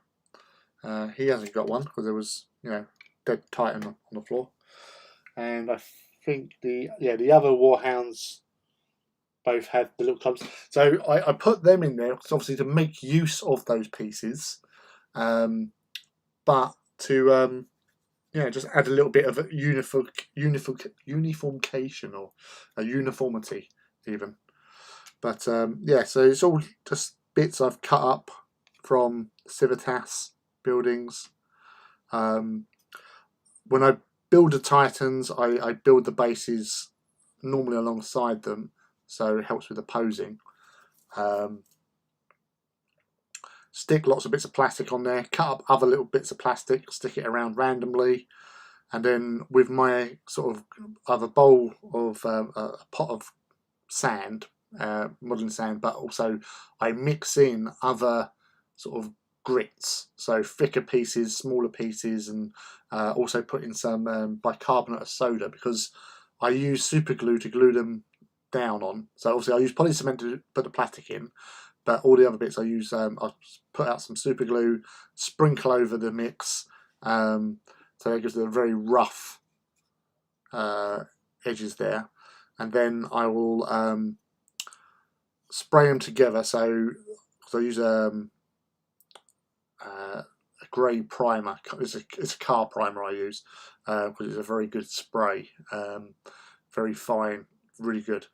He hasn't got one because there was, you know, dead Titan on the floor. And I think the other Warhounds both had the little clubs. So I put them in there because obviously to make use of those pieces, but to just add a little bit of a uniformcation or a uniformity even. But so it's all just bits I've cut up from Civitas buildings. When I build the Titans, I build the bases normally alongside them, so it helps with the posing. Stick lots of bits of plastic on there, cut up other little bits of plastic, stick it around randomly, and then with my sort of other bowl of a pot of sand, modelling sand, but also I mix in other sort of grits, so thicker pieces, smaller pieces, and also put in some bicarbonate of soda because I use super glue to glue them down on. So obviously I use poly cement to put the plastic in, but all the other bits I use, I'll put out some super glue, sprinkle over the mix, so it gives it a very rough edges there, and then I will spray them together. So I use a grey primer. It's a car primer I use because it's a very good spray, very fine, really good.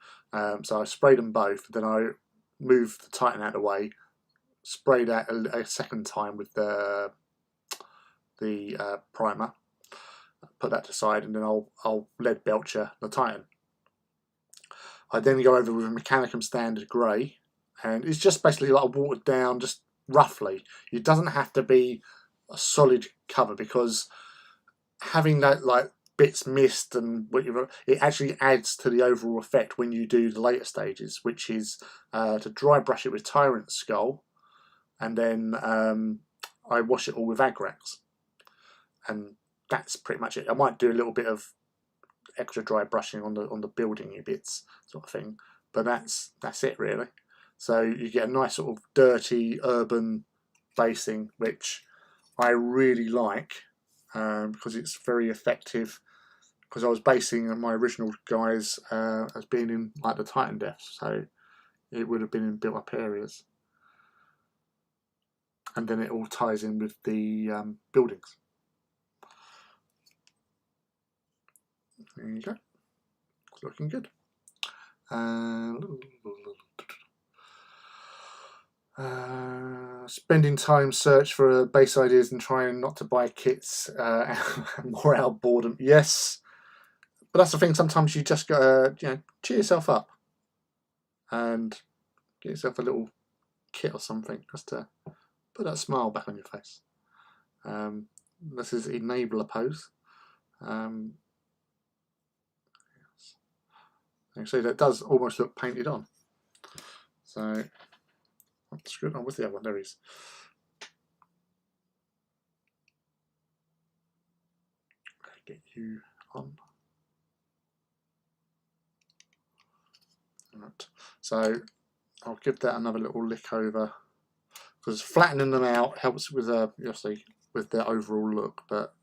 So I sprayed them both. Then I moved the Titan out of the way, sprayed that a second time with the primer. Put that aside, and then I'll lead belcher the Titan. I then go over with a Mechanicum standard grey, and it's just basically like a watered down, just roughly. It doesn't have to be a solid cover because having that like bits missed and whatever, it actually adds to the overall effect when you do the later stages, which is to dry brush it with Tyrant Skull, and then I wash it all with Agrax, and that's pretty much it. I might do a little bit of extra dry brushing on the building bits sort of thing, but that's it really. So you get a nice sort of dirty urban basing, which I really like because it's very effective. Because I was basing my original guys as being in like the Titan deaths, so it would have been in built up areas, and then it all ties in with the buildings. There you go. It's looking good. Spending time search for base ideas and trying not to buy kits more out of boredom. Yes, but that's the thing. Sometimes you just gotta cheer yourself up and get yourself a little kit or something just to put that smile back on your face. This is enabler pose. Actually, that does almost look painted on. So, that's good. Oh, what's the other one? There he is. Get you on. Right. So, I'll give that another little lick over because flattening them out helps with obviously with their overall look, but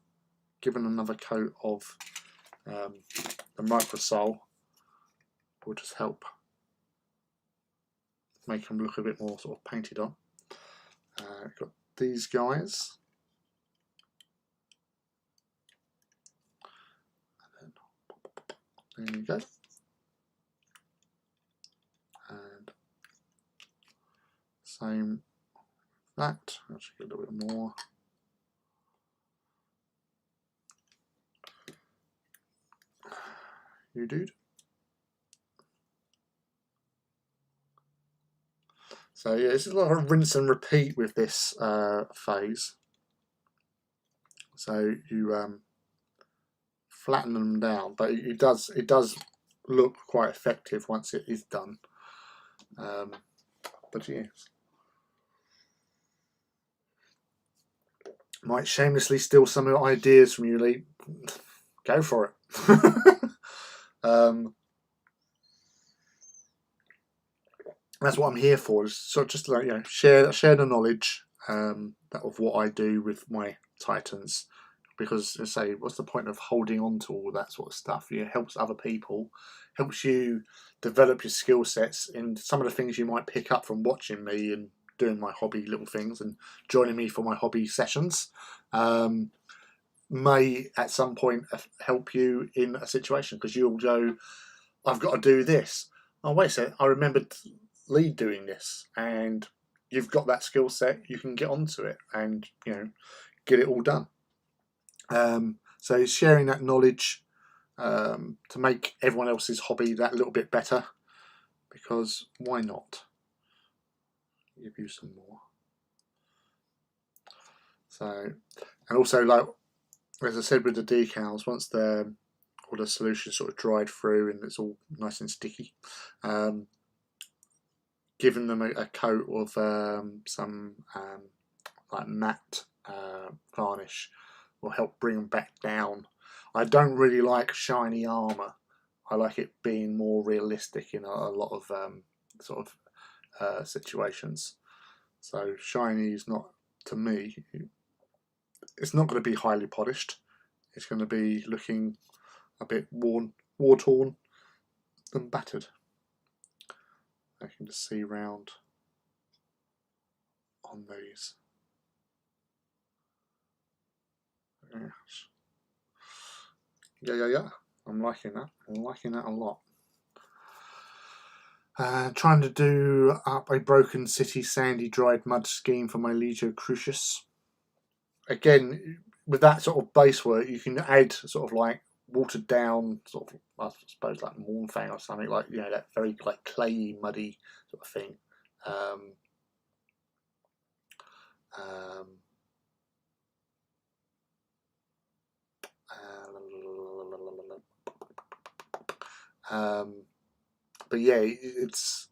giving another coat of the Microsol will just help make them look a bit more sort of painted on. Got these guys, and then there you go, and same that. Actually, get a little bit more. You dude. So yeah, it's a lot of rinse and repeat with this phase. So you flatten them down, but it does look quite effective once it is done. But yes, might shamelessly steal some of the ideas from you, Lee. Go for it. That's what I'm here for. Is sort of just like share the knowledge of what I do with my Titans, because, as I say, what's the point of holding on to all that sort of stuff? It helps other people, helps you develop your skill sets in some of the things you might pick up from watching me and doing my hobby little things and joining me for my hobby sessions. May at some point help you in a situation, because you'll go, I've got to do this. Oh, wait a second, I remembered Lee doing this, and you've got that skill set, you can get onto it and, you know, get it all done. So sharing that knowledge to make everyone else's hobby that little bit better, because why not? Give you some more. So, and also, like, as I said with the decals, once all the solution sort of dried through and it's all nice and sticky, giving them a coat of some like matte varnish will help bring them back down. I don't really like shiny armour. I like it being more realistic in a lot of sort of situations. So shiny is not, to me, it's not going to be highly polished. It's going to be looking a bit war-torn and battered. I can just see round on these. Yes. Yeah. I'm liking that. I'm liking that a lot. Trying to do up a broken city sandy dried mud scheme for my Legio Crucius. Again, with that sort of base work, you can add sort of like watered down sort of, I suppose, like Mornfang or something, like, you know, that very like clayey, muddy sort of thing. But yeah, it's,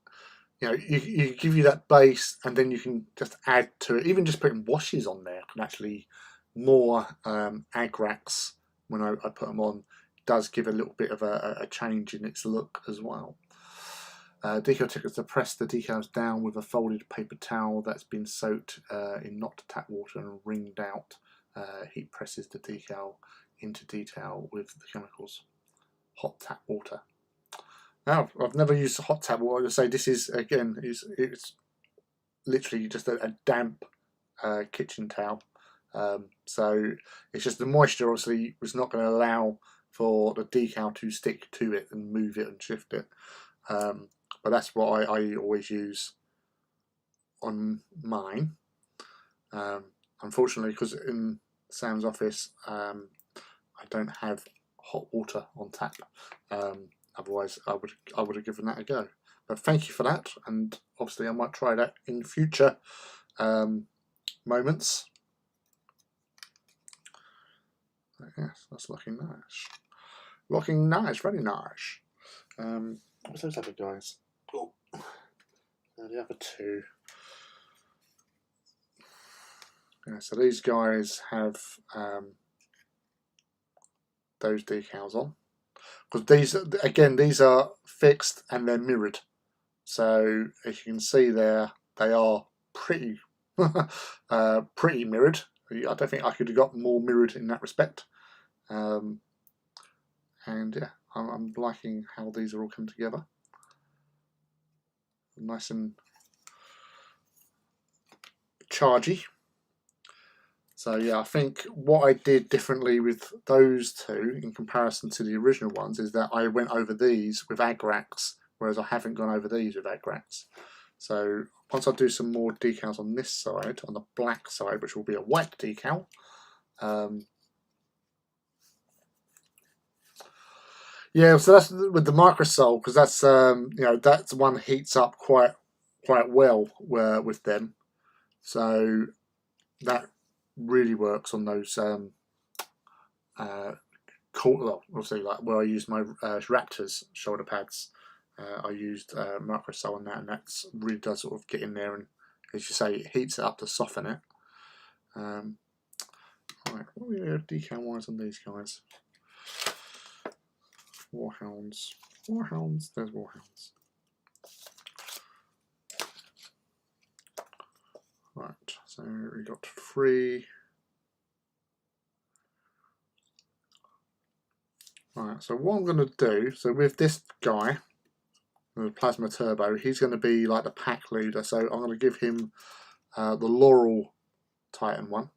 you know, you give you that base, and then you can just add to it. Even just putting washes on there can actually, more agrax when I put them on, does give a little bit of a change in its look as well. Decal tickets to press the decals down with a folded paper towel that's been soaked in not tap water and wringed out. Heat presses the decal into detail with the chemicals. Hot tap water. Now, I've never used hot tap water. I say this is, again, it's literally just a damp kitchen towel. So it's just the moisture obviously was not going to allow for the decal to stick to it and move it and shift it. But that's what I always use on mine. Unfortunately, because in Sam's office, I don't have hot water on tap. Otherwise, I would have given that a go. But thank you for that, and obviously I might try that in future moments. Yes, that's looking nice. Looking nice, very nice. What's those other guys? Oh, the other two. Yeah, so these guys have those decals on, because these, again, these are fixed and they're mirrored. So as you can see there, they are pretty pretty mirrored. I don't think I could have got more mirrored in that respect. And yeah, I'm liking how these are all come together. Nice and chargy. So yeah, I think what I did differently with those two in comparison to the original ones is that I went over these with agrax, whereas I haven't gone over these with agrax. So once I do some more decals on this side, on the black side, which will be a white decal, yeah, so that's with the microsol, because that's you know, that's one heats up quite well with them. So that really works on those well, obviously, like where I used my Raptors shoulder pads, I used microsol on that, and that's really does sort of get in there, and as you say, it heats it up to soften it. Right, what do we have decal wise on these guys? Warhounds, there's Warhounds. Right, so we got 3. Right, so what I'm going to do, so with this guy, the Plasma Turbo, he's going to be like the pack leader, so I'm going to give him the Laurel Titan one.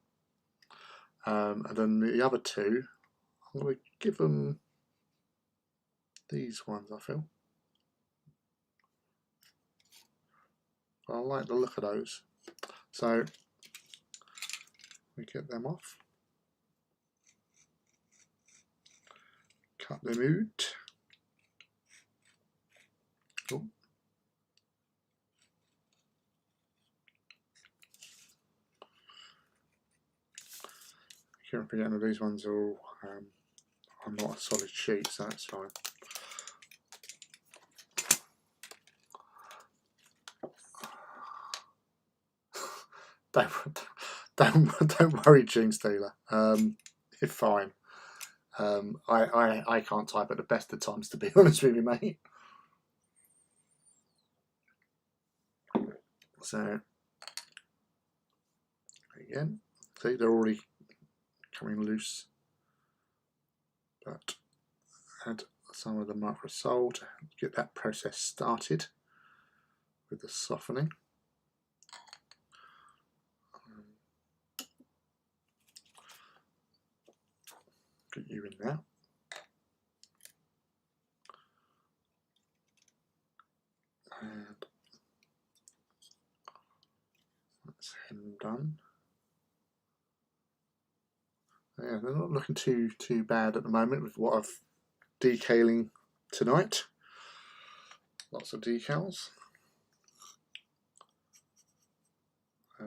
And then the other two, I'm going to give them these ones, I feel. I like the look of those. So we get them off. Cut them out. Oh. Keep forgetting that these ones are all not a solid sheet, so that's fine. Don't worry, Gene Stealer. You're fine. I can't type at the best of times, to be honest with you, mate. So again, see, they're already coming loose, but add some of the microsol to get that process started with the softening. Get you in there. And that's him done. Yeah, they're not looking too bad at the moment with what I've decaling tonight. Lots of decals.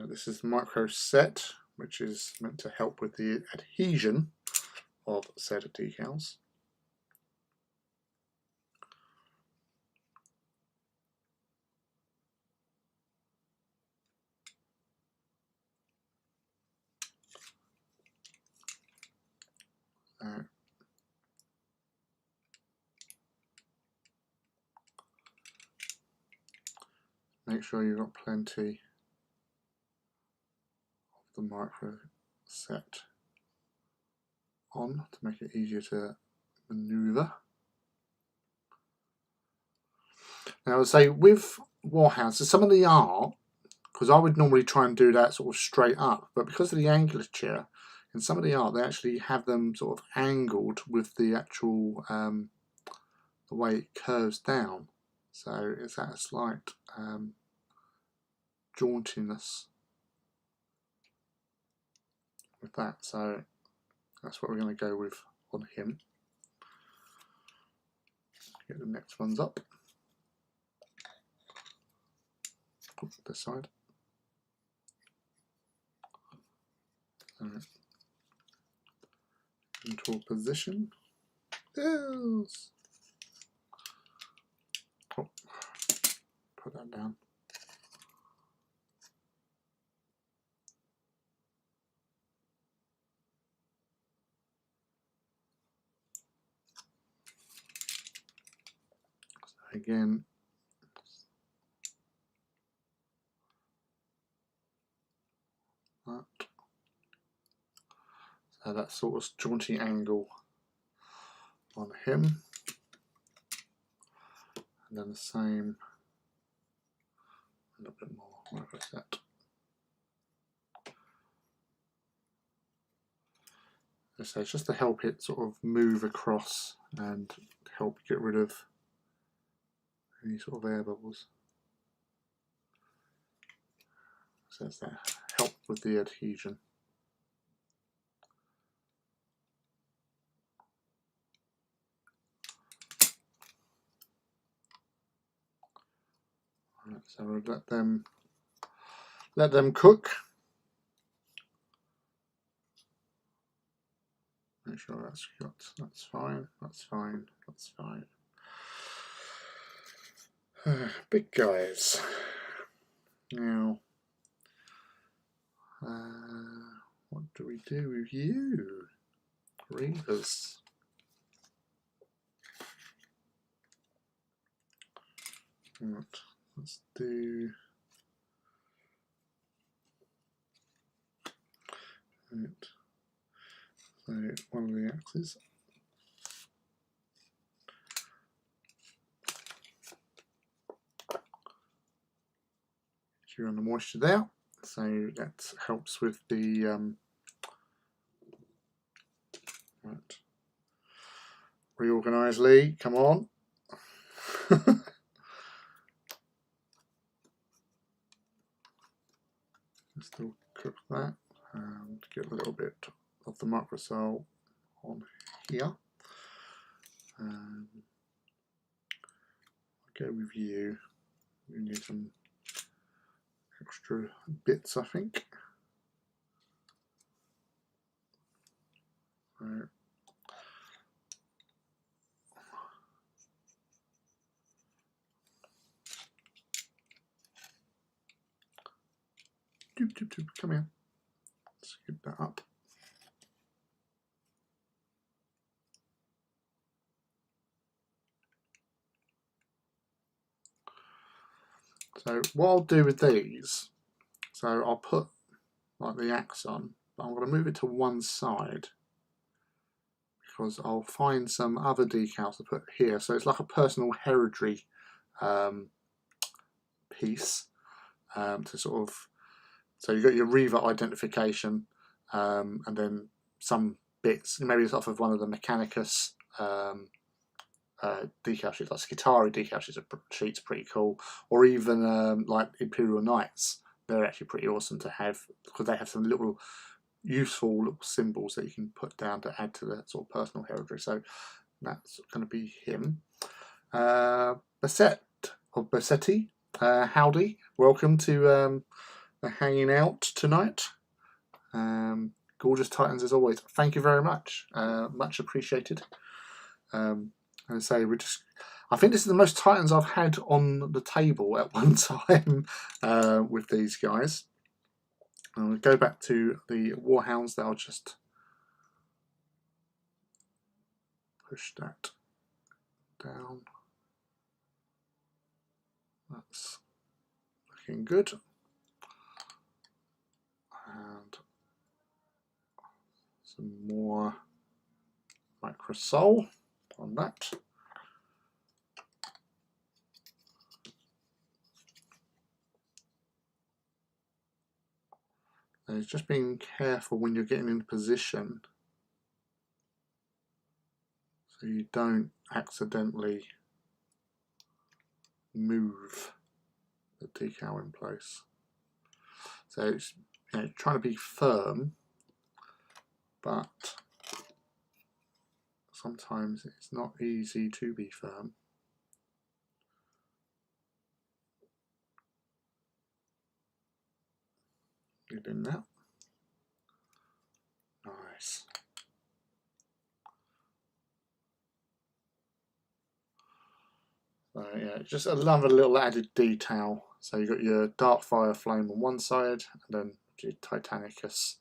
This is micro set, which is meant to help with the adhesion of said decals. Make sure you've got plenty of the micro set on to make it easier to maneuver. Now, I would say with Warhouse, so some of the art, because I would normally try and do that sort of straight up, but because of the angulature, in some of the art they actually have them sort of angled with the actual the way it curves down. So it's at a slight jauntiness with that. So that's what we're going to go with on him. Get the next ones up. This side. Into a position. Yes. Oh, put that down. So again, that. So that sort of jaunty angle on him, and then the same, a little bit more micro set. So it's just to help it sort of move across and help get rid of any sort of air bubbles. So it's that help with the adhesion. Right, so we'll let them cook. Make sure that's fine, that's fine, that's fine. Big guys. Now, what do we do with you? Reavers. Right, let's do. Right. So one of the axes. securing the moisture there. So that helps with the right. Reorganise, Lee, come on. Still cook that and get a little bit of the microsol on here. I'll go with you. We need some extra bits, I think. Right. Doop, doop, doop. Come here. Let's get that up. So what I'll do with these, so I'll put like the axe on, but I'm going to move it to one side because I'll find some other decals to put here. So it's like a personal heraldry piece to sort of, so you've got your Reaver identification and then some bits, maybe it's off of one of the Mechanicus decal sheets, like Skitarii decal sheets are pretty cool, or even like Imperial Knights. They're actually pretty awesome to have because they have some little useful little symbols that you can put down to add to the sort of personal heraldry. So that's going to be him. Bassett or Bassetti, howdy, welcome to the hanging out tonight. Gorgeous Titans as always. Thank you very much. Much appreciated. And I say I think this is the most Titans I've had on the table at one time with these guys. I'll go back to the Warhounds. That I'll just push that down. That's looking good. And some more microsol on that. And it's just being careful when you're getting in position so you don't accidentally move the decal in place. So it's, you know, trying to be firm, but sometimes it's not easy to be firm. Get in there. Nice. So yeah, just another little added detail. So you've got your dark fire flame on one side, and then your Titanicus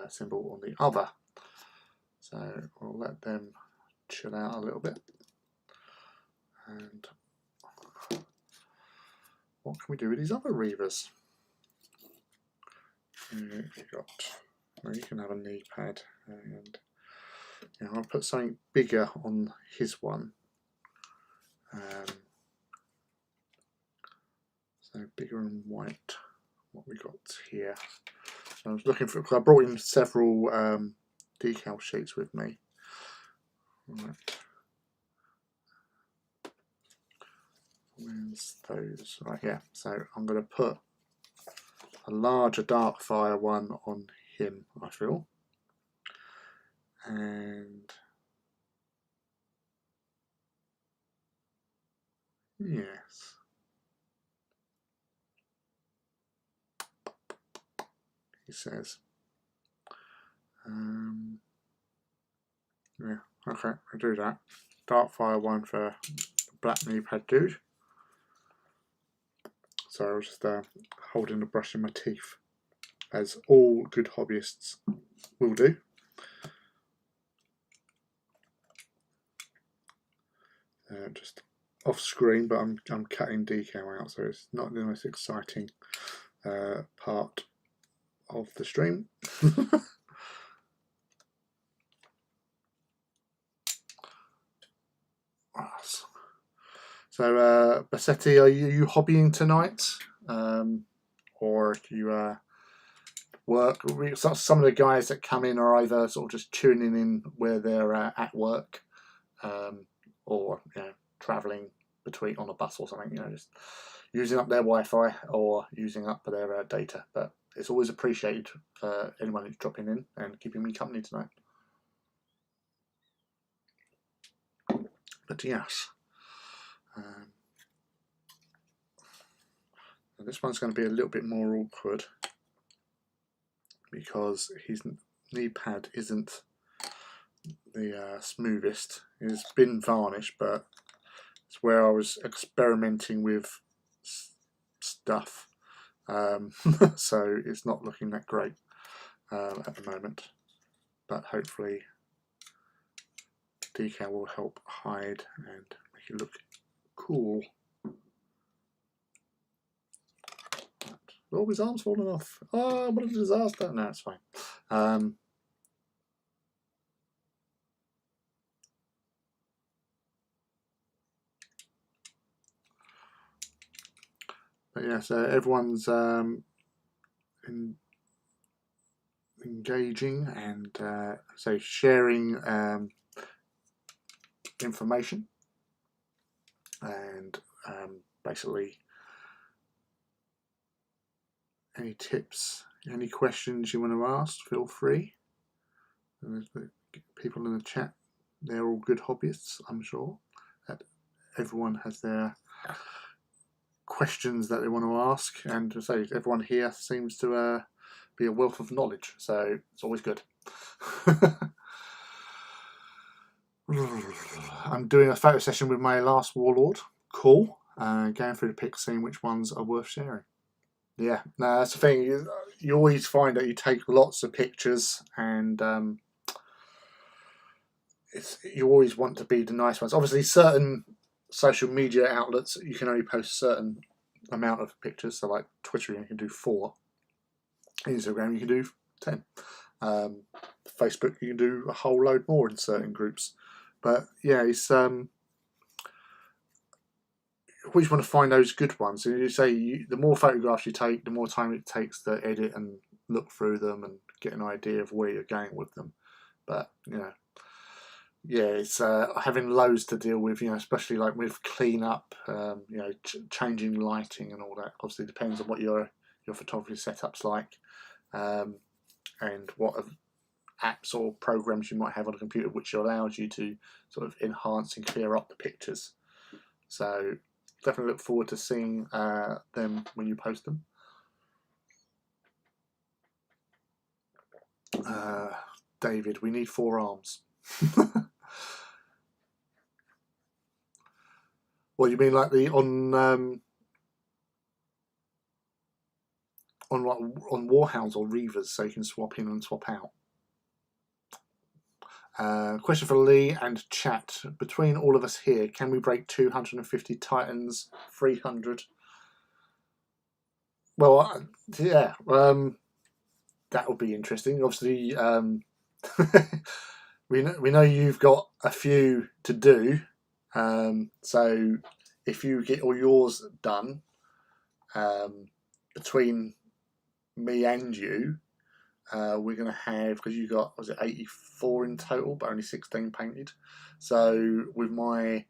symbol on the other. So we'll let them chill out a little bit. And what can we do with these other Reavers? Well, you can have a knee pad, and I'll put something bigger on his one. So bigger and white. What we got here? So I was looking for. I brought in several decal sheets with me. Right. Where's those? Right here. So I'm going to put a larger dark fire one on him, I feel. And yes. He says. Yeah, okay, I'll do that. Dark fire one for black knee pad dude. So I was just holding the brush in my teeth, as all good hobbyists will do. Just off screen, but I'm cutting decal out, so it's not the most exciting part of the stream. So, Bassetti, are you hobbying tonight, or do you work? Some of the guys that come in are either sort of just tuning in where they're at work, or travelling between on a bus or something. Just using up their Wi-Fi or using up their data. But it's always appreciated for anyone who's dropping in and keeping me company tonight. But yes. This one's going to be a little bit more awkward because his knee pad isn't the smoothest. It's been varnished, but it's where I was experimenting with stuff, so it's not looking that great at the moment. But hopefully, decal will help hide and make it look cool. Oh, his arm's fallen off. Oh, what a disaster. No, it's fine. But yeah, so everyone's engaging and so sharing information and basically any tips, any questions you want to ask, feel free. And the people in the chat, they're all good hobbyists, I'm sure. That everyone has their questions that they want to ask, and to say everyone here seems to be a wealth of knowledge, so it's always good. I'm doing a photo session with my last Warlord. Cool. Going through the pics, seeing which ones are worth sharing. Yeah, no, that's the thing. You always find that you take lots of pictures, and you always want to be the nice ones. Obviously, certain social media outlets you can only post a certain amount of pictures. So, like Twitter, you can do 4. Instagram, you can do 10. Facebook, you can do a whole load more in certain groups. But yeah, it's we just want to find those good ones. So you say the more photographs you take, the more time it takes to edit and look through them and get an idea of where you're going with them. But yeah, it's having loads to deal with. Especially like with cleanup, changing lighting and all that. Obviously, depends on what your photography setup's like, and what apps or programs you might have on a computer which allows you to sort of enhance and clear up the pictures. So definitely look forward to seeing them when you post them. David, we need 4 arms. Well, you mean like the on Warhounds or Reavers, so you can swap in and swap out. Question for Lee and chat. Between all of us here, can we break 250 Titans, 300? Well, yeah, that would be interesting. Obviously, we know you've got a few to do. So if you get all yours done between me and you, we're going to have, because you got, was it 84 in total, but only 16 painted. So with my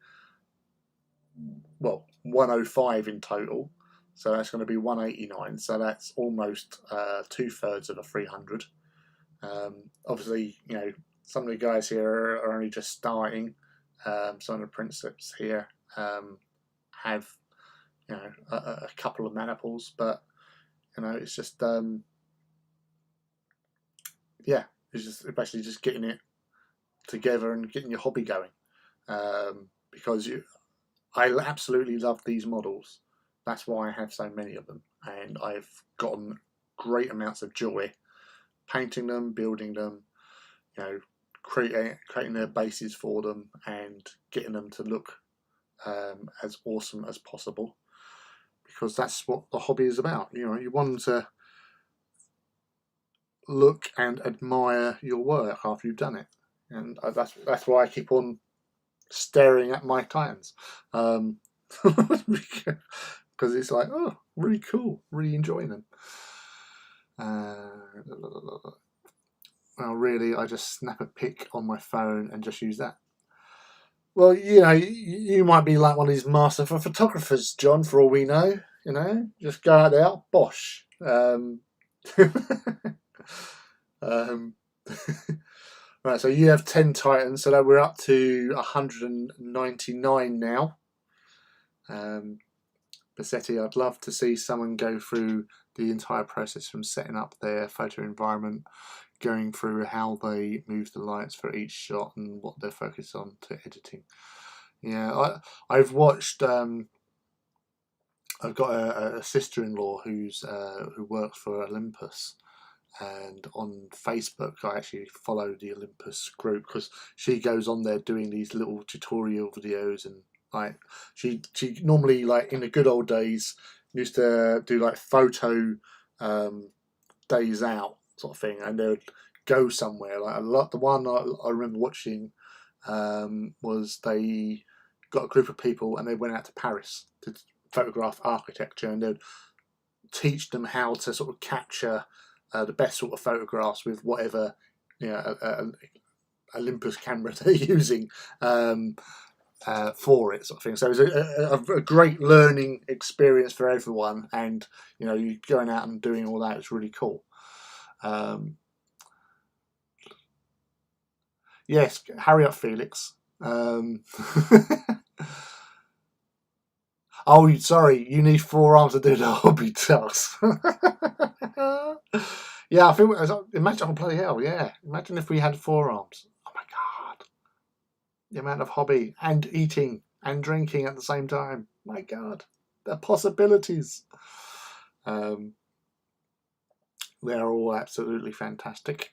105 in total, so that's going to be 189. So that's almost 2/3 of a 300. Obviously, some of the guys here are only just starting. Some of the principals here have a couple of maniples, but it's just yeah, it's just basically just getting it together and getting your hobby going, because I absolutely love these models. That's why I have so many of them, and I've gotten great amounts of joy painting them, building them, creating their bases for them, and getting them to look as awesome as possible, because that's what the hobby is about. You want to look and admire your work after you've done it, and that's why I keep on staring at my Titans. because it's like, oh, really cool, really enjoying them. Well, really, I just snap a pic on my phone and just use that. Well, you know, you might be like one of these master photographers, John, for all we know. You know, just go out there, bosh. Right, so you have 10 Titans, so that we're up to 199 now. Bassetti, I'd love to see someone go through the entire process from setting up their photo environment, going through how they move the lights for each shot and what they're focused on, to editing. Yeah, I've watched. I've got a sister-in-law who works for Olympus, and on Facebook I actually follow the Olympus group because she goes on there doing these little tutorial videos, and like she normally, like in the good old days, used to do like photo days out sort of thing, and they would go somewhere. Like a lot, the one I remember watching was they got a group of people and they went out to Paris to photograph architecture, and they'd teach them how to sort of capture the best sort of photographs with whatever, you know, Olympus camera they're using for it, sort of thing. So it was a great learning experience for everyone, and you know, you going out and doing all that is really cool. Yes, hurry up, Felix. Oh, sorry, you need 4 arms to do the hobby task. Yeah, I feel. Imagine, oh bloody hell, yeah. Imagine if we had 4 arms. Oh my god, the amount of hobby and eating and drinking at the same time. My god, the possibilities. They're all absolutely fantastic.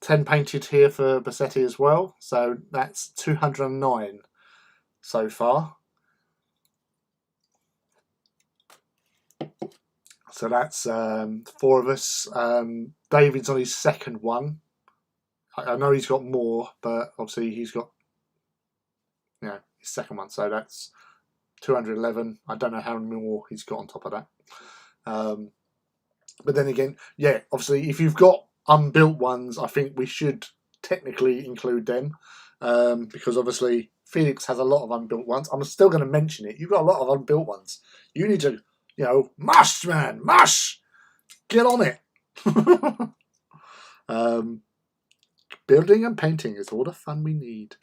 10 painted here for Bassetti as well, so that's 209 so far. So that's 4 of us. David's on his second one. I know he's got more, but obviously he's got, you know, his second one. So that's 211. I don't know how many more he's got on top of that. But then again, yeah, obviously if you've got unbuilt ones, I think we should technically include them, because obviously Felix has a lot of unbuilt ones. I'm still going to mention it. You've got a lot of unbuilt ones. You need to, you know, mush, man, mush, get on it. Building and painting is all the fun we need.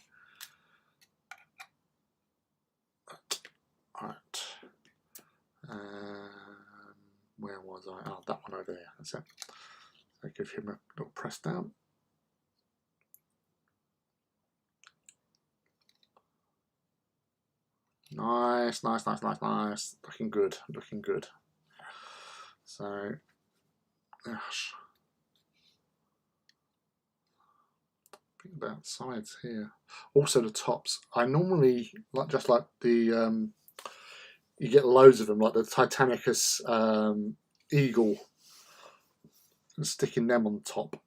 Right. Where was I? Oh, that one over there. That's it. I give him a little press down. Nice, nice, nice, nice, nice. Looking good, looking good. So, gosh. Think about sides here. Also the tops. I normally just like the you get loads of them, like the Titanicus eagle, and sticking them on top.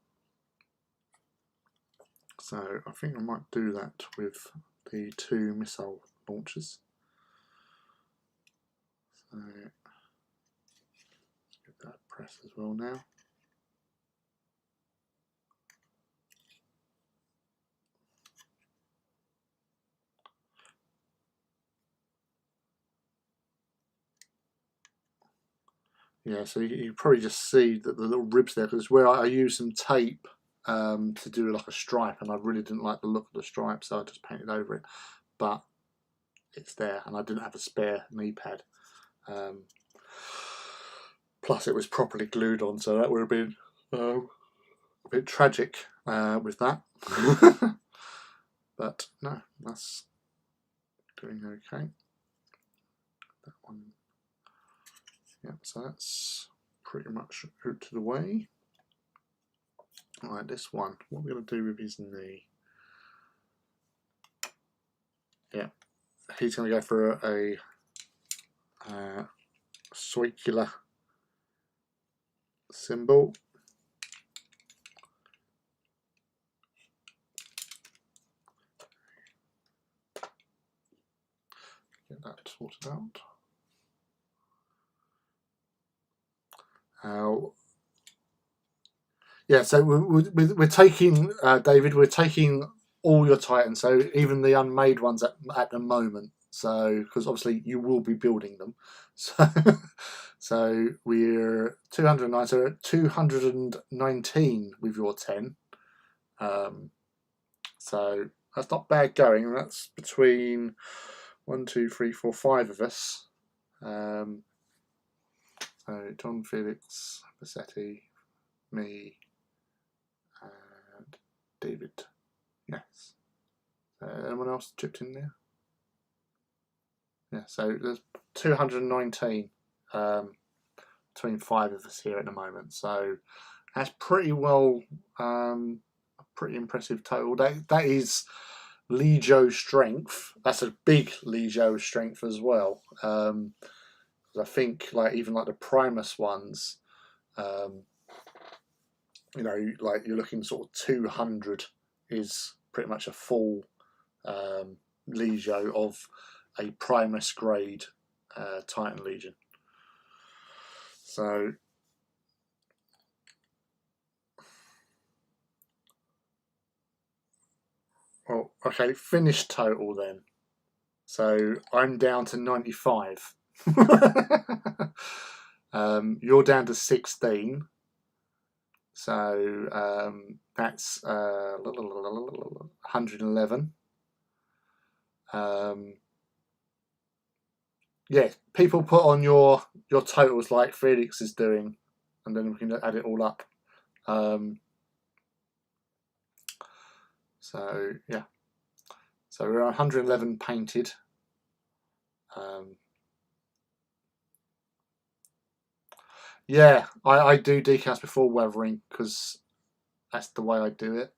So I think I might do that with the 2 missile launchers. So let's get that press as well now. Yeah, so you probably just see that the little ribs there, because where I used some tape to do like a stripe, and I really didn't like the look of the stripe, so I just painted over it. But it's there, and I didn't have a spare knee pad. Plus, it was properly glued on, so that would have been a bit tragic with that. But no, that's doing okay. That one. Yeah, so that's pretty much out to the way. Alright, this one, what are we going to do with his knee? Yeah, he's going to go for a circular symbol. get that sorted out. Yeah, so we're taking, David, we're taking all your Titans, so even the unmade ones at the moment. So, because obviously you will be building them. So, so we're 209, so we're at 219 with your 10. So that's not bad going. That's between 1, 2, 3, 4, 5 of us. So John, Felix, Bassetti, me, and David. Yes. Anyone else chipped in there? Yeah. So there's 219 between 5 of us here at the moment. So that's pretty well, a pretty impressive total. That is Legio strength. That's a big Legio strength as well. I think like even like the Primus ones, you know, like you're looking sort of 200 is pretty much a full Legio of a Primus grade Titan Legion. So well, okay, finished total then. So I'm down to 95. You're down to 16. So that's 111. Yeah, people put on your totals like Felix is doing, and then we can add it all up. So yeah, so we're 111 painted. Yeah, I do decals before weathering because that's the way I do it.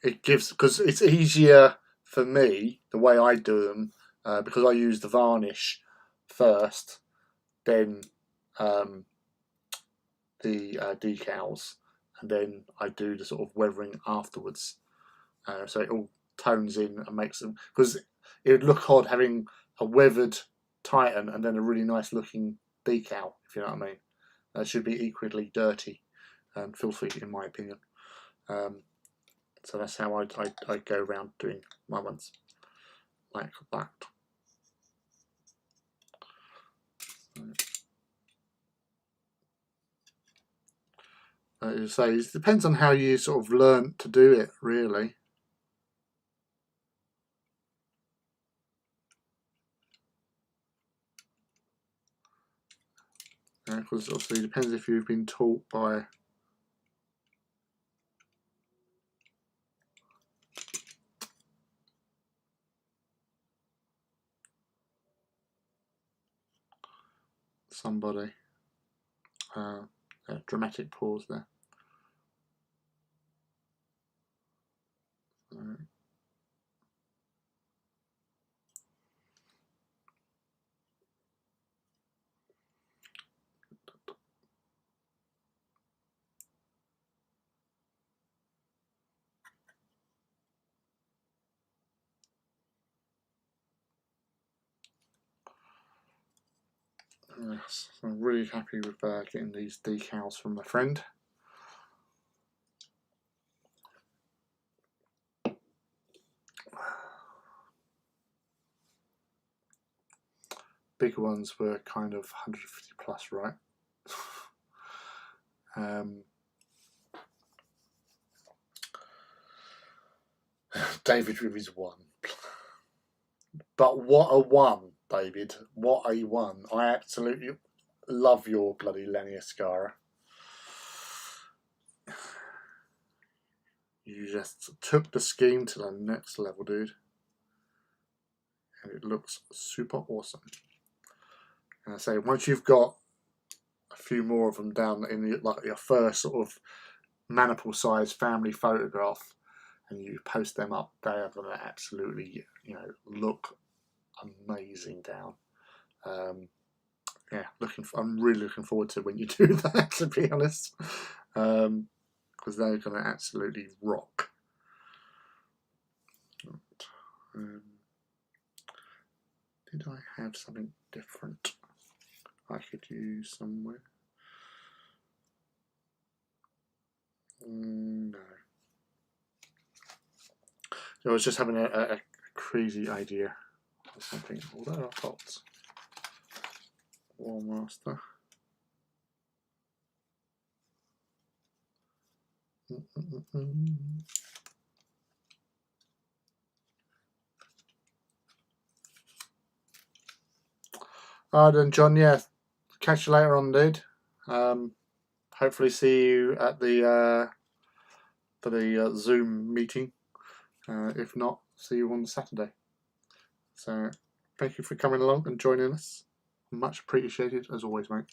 It gives, because it's easier for me the way I do them, because I use the varnish first, then the decals, and then I do the sort of weathering afterwards. So it all tones in and makes them, because it would look odd having a weathered Titan and then a really nice looking decal, if you know what I mean. That should be equally dirty and filthy, in my opinion. So that's how I go around doing my ones, like that. So it depends on how you sort of learn to do it, really. Because obviously it depends if you've been taught by somebody. Dramatic pause there. Yes, I'm really happy with getting these decals from my friend. Bigger ones were kind of 150 plus, right? David with his 1. But what a 1, David. What a 1. I absolutely love your bloody Laniuscara. You just took the scheme to the next level, dude. And it looks super awesome. And I say, once you've got a few more of them down in like your first sort of maniple size family photograph, and you post them up, they are going to absolutely, you know, look amazing down. Yeah, I'm really looking forward to when you do that, to be honest, because they're going to absolutely rock. did I have something different I could use somewhere? No. I was just having a crazy idea or something. Although I've got Warmaster. Alright then, John, yeah, catch you later on, dude. Hopefully see you at the for the Zoom meeting. If not, see you on Saturday. So thank you for coming along and joining us. Much appreciated as always, mate.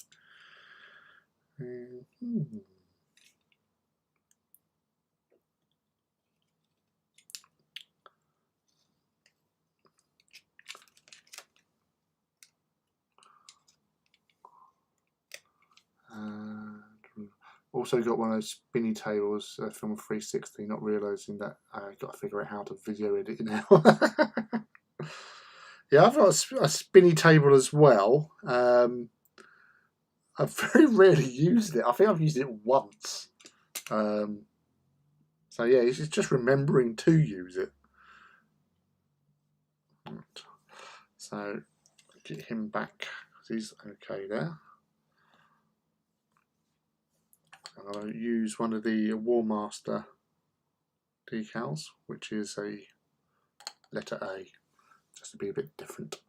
Also got one of those spinny tables from 360, not realising that I've got to figure out how to video edit it now. Yeah, I've got a spinny table as well. I've very rarely used it. I think I've used it once. So yeah, it's just remembering to use it. Right. So get him back. He's okay there. I'll use one of the Warmaster decals, which is a letter A, just to be a bit different.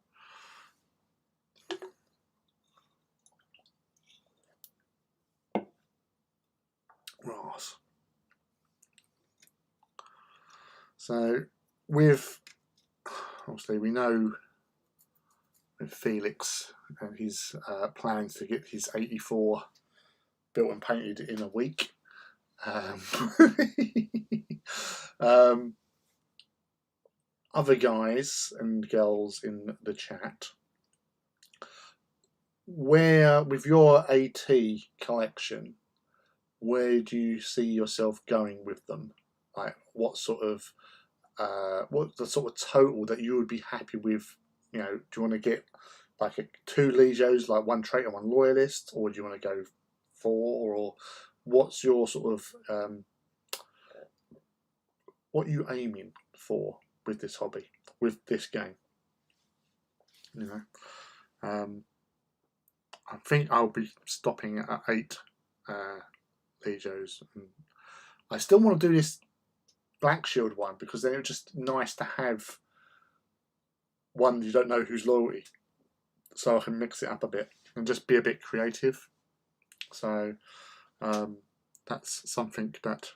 Right. So with, obviously we know with Felix and his plans to get his 84 built and painted in a week. Other guys and girls in the chat, where with your AT collection, where do you see yourself going with them? Like what sort of what's the sort of total that you would be happy with? You know, do you want to get like 2 Legios, like 1 traitor, 1 loyalist, or do you want to go 4, or what's your sort of what are you aiming for with this hobby, with this game? You know, I think I'll be stopping at 8 Legios. I still want to do this Black Shield one because then it's just nice to have one you don't know who's loyalty, so I can mix it up a bit and just be a bit creative. So that's something that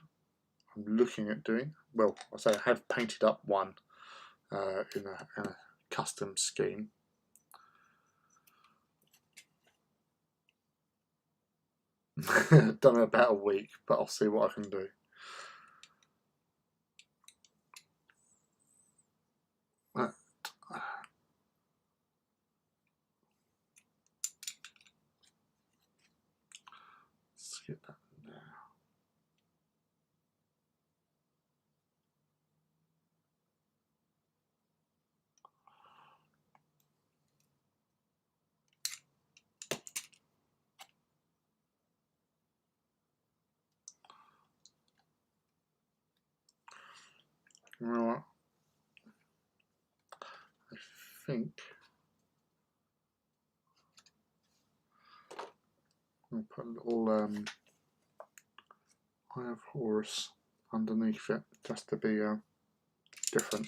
I'm looking at doing. Well, I say I have painted up one in a custom scheme. Done it about a week, but I'll see what I can do. Let's get that now. Right. I think I'll put a little Eye of Horus underneath it just to be different.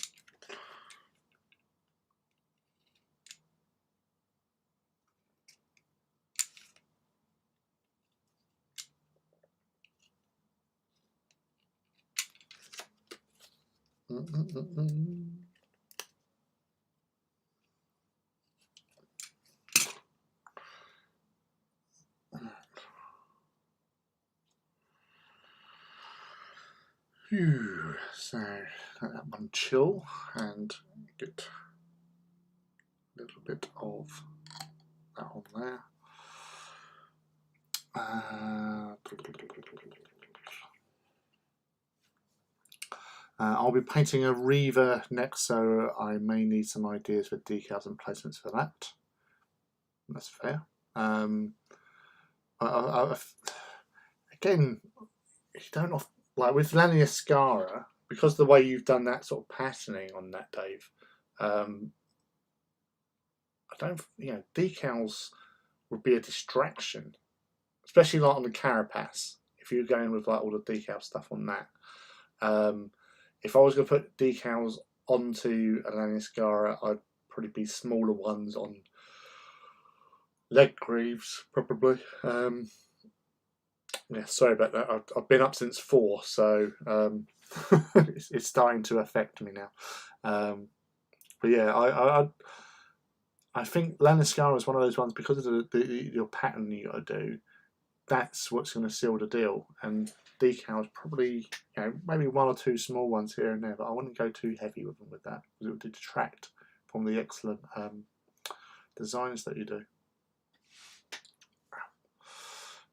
Phew. So let that one chill and get a little bit of that on there. I'll be painting a Reaver next, so I may need some ideas for decals and placements for that. That's fair. Again, you don't like with Laniuscara, because the way you've done that sort of patterning on that, Dave. I don't, decals would be a distraction, especially like on the carapace. If you're going with like all the decal stuff on that. If I was going to put decals onto a Laniuscara, I'd probably be smaller ones on leg greaves, probably. Yeah, sorry about that. I've been up since 4, so it's starting to affect me now. But yeah, I think Laniuscara is one of those ones, because of your pattern you got to do. That's what's going to seal the deal. And decals probably, maybe 1 or 2 small ones here and there, but I wouldn't go too heavy with them with that, because it would detract from the excellent designs that you do.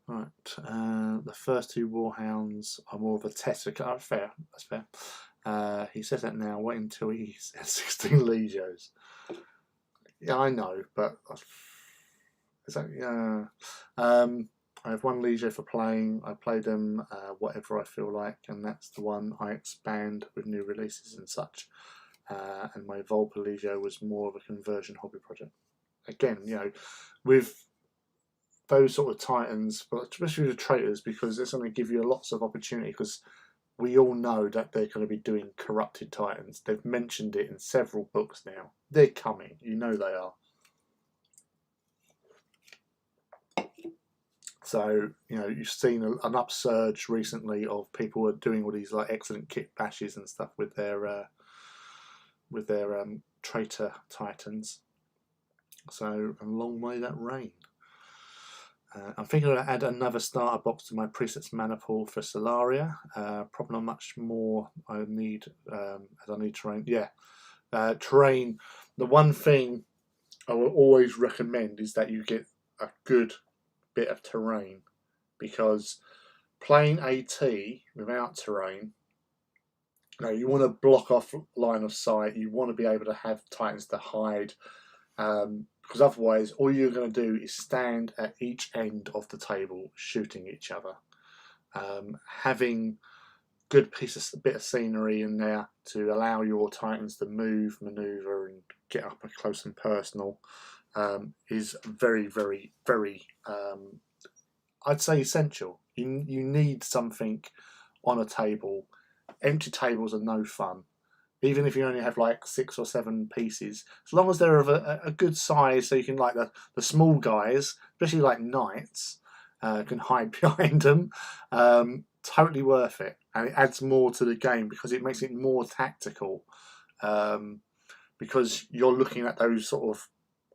Right, the first 2 Warhounds are more of a test. Oh, fair, that's fair. He says that now. Wait until he says 16 Legios. Yeah, I know, but is that, I have 1 Legio for playing. I play them whatever I feel like, and that's the one I expand with new releases and such. And my Volpa Legio was more of a conversion hobby project. Again, with those sort of Titans, but especially the traitors, because it's going to give you lots of opportunity, because we all know that they're going to be doing corrupted Titans. They've mentioned it in several books now. They're coming. You know they are. So, you've seen an upsurge recently of people doing all these like excellent kit bashes and stuff with their traitor Titans. So, and long may that reign. I'm thinking of add another starter box to my presets mana pool for Solaria. Probably not much more I need, as I need terrain. Yeah, terrain. The one thing I will always recommend is that you get a good bit of terrain, because playing AT without terrain, you want to block off line of sight. You want to be able to have Titans to hide. Because otherwise all you're going to do is stand at each end of the table shooting each other. Having good bit of scenery in there to allow your Titans to move, maneuver and get up close and personal is very, very, very, I'd say essential. You need something on a table. Empty tables are no fun. Even if you only have like 6 or 7 pieces, as long as they're of a good size, so you can, like the small guys, especially like knights, can hide behind them. Totally worth it, and it adds more to the game because it makes it more tactical. Because you're looking at those sort of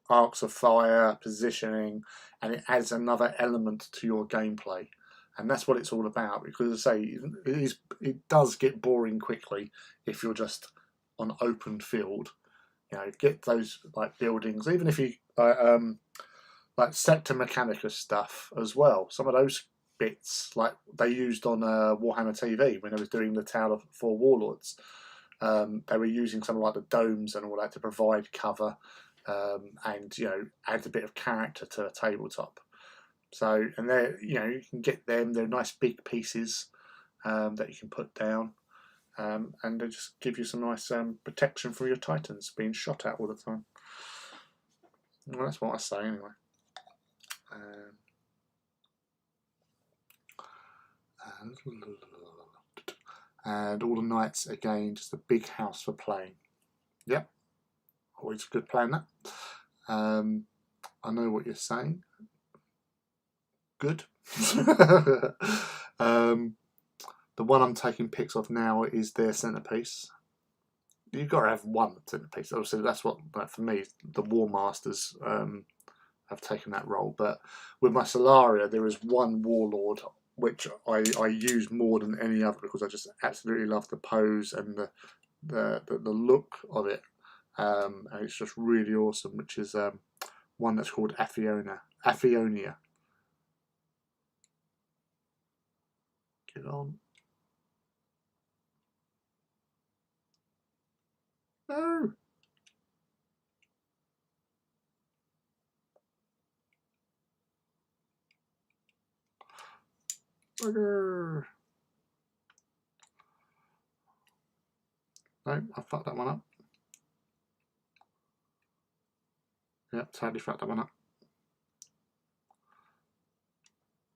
arcs of fire, positioning, and it adds another element to your gameplay. And that's what it's all about, because as I say, it does get boring quickly if you're just on open field. Get those like buildings, even if you like Sector Mechanicus stuff as well. Some of those bits, like they used on Warhammer TV when they was doing the Tale of 4 Warlords. They were using something like the domes and all that to provide cover, and add a bit of character to a tabletop. So, and they're, you can get them, they're nice big pieces that you can put down, and they just give you some nice protection from your Titans being shot at all the time. Well, that's what I say anyway. And all the knights, again, just a big house for playing. Yep, always good playing that. I know what you're saying. Good. The one I'm taking pics of now is their centerpiece. You've got to have one centerpiece. Obviously, that's what, for me, the War Masters have taken that role. But with my Solaria, there is one Warlord which I use more than any other, because I just absolutely love the pose and the look of it. And it's just really awesome, which is one that's called Aphionia. Get on. No. Bugger. No, I fucked that one up. Yep, totally fucked that one up.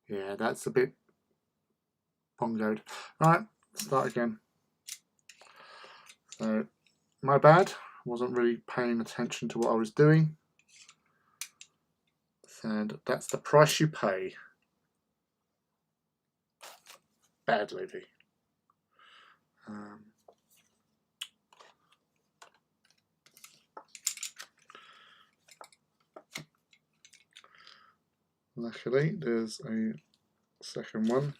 Yeah, that's a bit pongoed. Alright, start again. So, my bad. Wasn't really paying attention to what I was doing. And that's the price you pay. Bad levy. Luckily, there's a second one.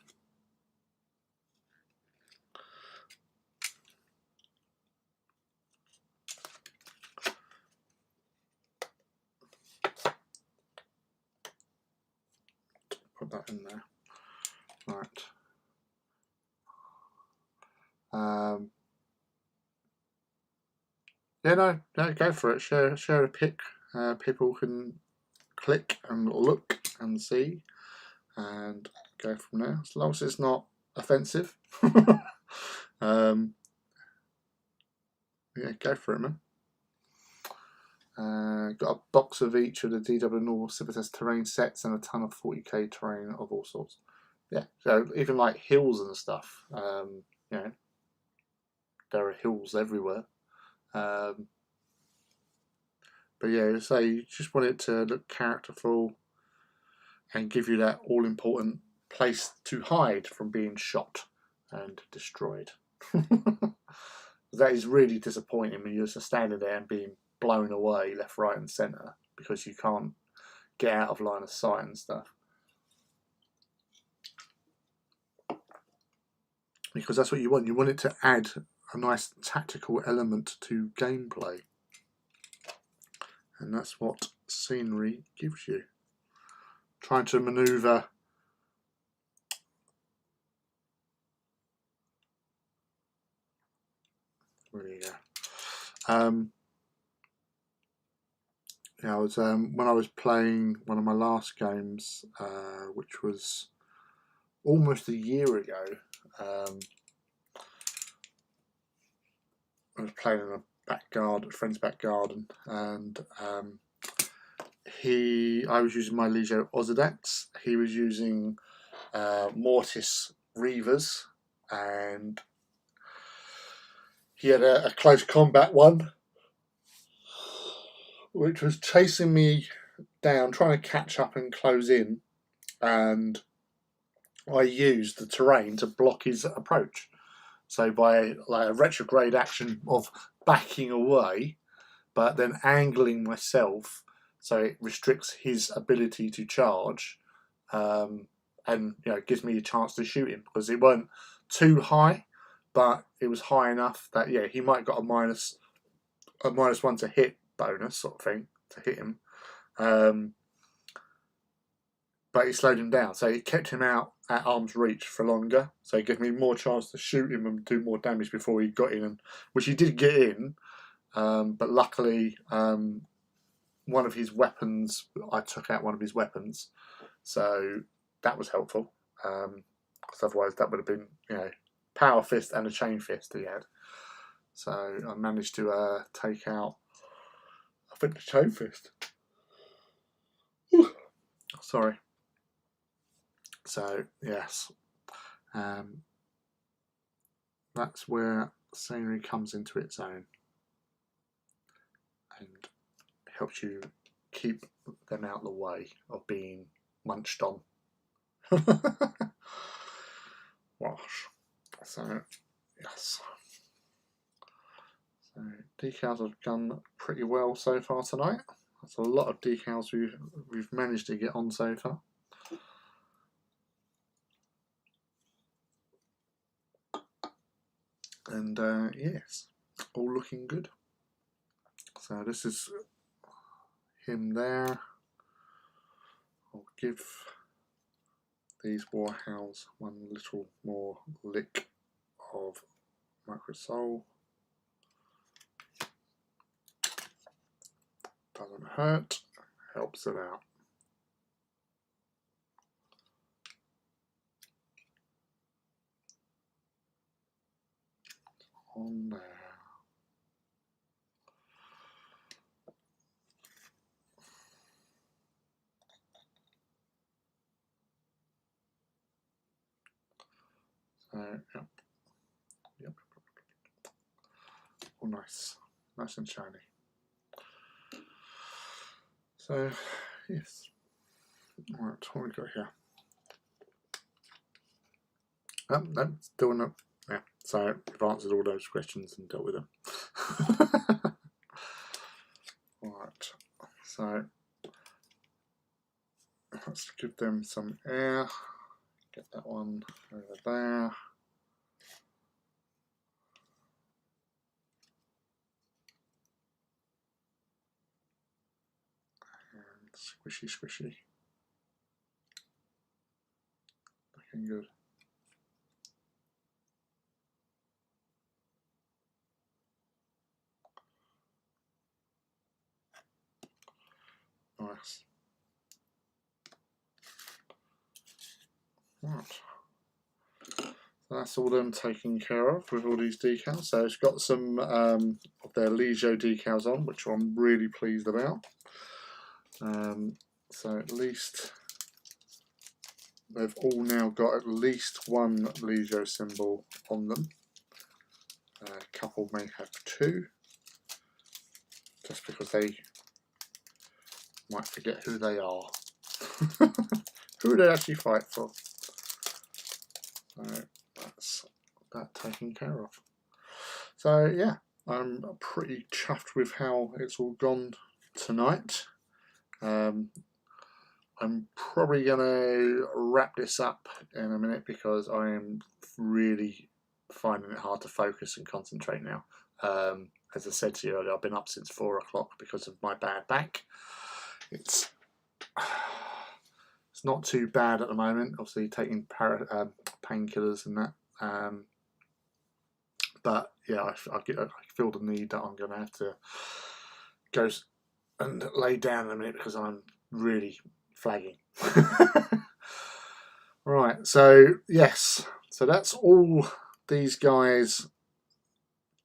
Put that in there. Right. Yeah, no, go for it. Share a pic. People can click and look and see and go from there. As long as it's not offensive. Yeah, go for it, man. Got a box of each of the DW Normal Civitas terrain sets and a ton of 40k terrain of all sorts. Yeah, so even like hills and stuff. You know, there are hills everywhere. But yeah, so you just want it to look characterful and give you that all-important place to hide from being shot and destroyed. That is really disappointing when you're just standing there and being blown away left, right and centre because you can't get out of line of sight and stuff. Because that's what you want. You want it to add a nice tactical element to gameplay. And that's what scenery gives you. Trying to manoeuvre there you go. Yeah, I was when I was playing one of my last games, which was almost a year ago. I was playing in a a friend's back garden, and I was using my Legio Ozodats. He was using Mortis Reavers, and he had a close combat one, which was chasing me down, trying to catch up and close in, and I used the terrain to block his approach. So by like a retrograde action of backing away, but then angling myself so it restricts his ability to charge, and gives me a chance to shoot him because it weren't too high, but it was high enough that he might have got a minus one to hit bonus sort of thing to hit him, but it slowed him down, so it kept him out at arm's reach for longer, so it gave me more chance to shoot him and do more damage before he got in, which he did get in, but luckily one of his weapons, I took out one of his weapons, so that was helpful, because otherwise that would have been power fist and a chain fist he had. So I managed to take out, I think, the chain fist. Sorry. So yes, that's where scenery comes into its own and helps you keep them out of the way of being munched on. Wash. So yes. So decals have gone pretty well so far tonight. That's a lot of decals we've managed to get on so far. And yes, all looking good. So this is him there. I'll give these warhounds one little more lick of Microsol. Doesn't hurt, helps it out. On there. So, yep. Oh, nice and shiny. So, yes. All right, what we got here? No, still not. Yeah, so we've answered all those questions and dealt with them. Right, so let's give them some air. Get that one over there. And squishy, squishy. Looking good. Nice. Right. So that's all them taken care of with all these decals. So it's got some of their Lijo decals on, which I'm really pleased about. So at least they've all now got at least one Lijo symbol on them. A couple may have two, just because they might forget who they are. Who they actually fight for. So that's that taken care of. So yeah, I'm pretty chuffed with how it's all gone tonight. I'm probably going to wrap this up in a minute because I am really finding it hard to focus and concentrate now. As I said to you earlier, I've been up since 4 o'clock because of my bad back. It's not too bad at the moment, obviously taking painkillers and that. But yeah, I feel the need that I'm going to have to go and lay down in a minute because I'm really flagging. Right, so yes, so that's all these guys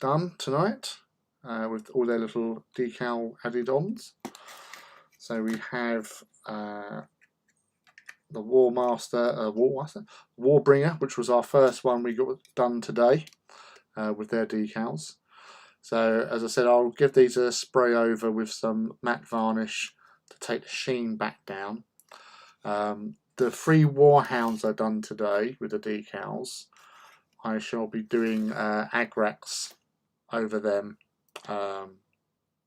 done tonight with all their little decal added-ons. So we have the Warbringer, which was our first one we got done today with their decals. So as I said, I'll give these a spray over with some matte varnish to take the sheen back down. The 3 Warhounds I've done today with the decals, I shall be doing Agrax over them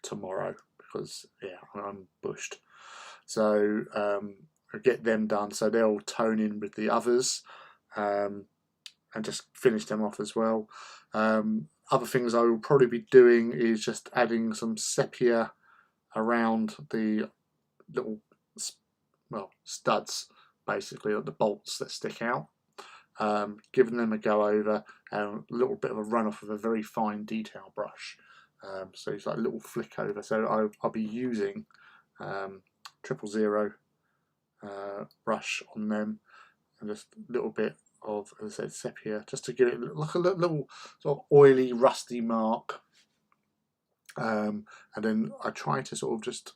tomorrow because yeah, I'm bushed. So I'll get them done so they'll tone in with the others and just finish them off as well. Other things I will probably be doing is just adding some sepia around the little studs, basically, the bolts that stick out, giving them a go over and a little bit of a run off of a very fine detail brush. So it's like a little flick over. So I'll be using 000 brush on them and just a little bit of, as I said, sepia, just to give it like a little sort of oily, rusty mark. And then I try to sort of just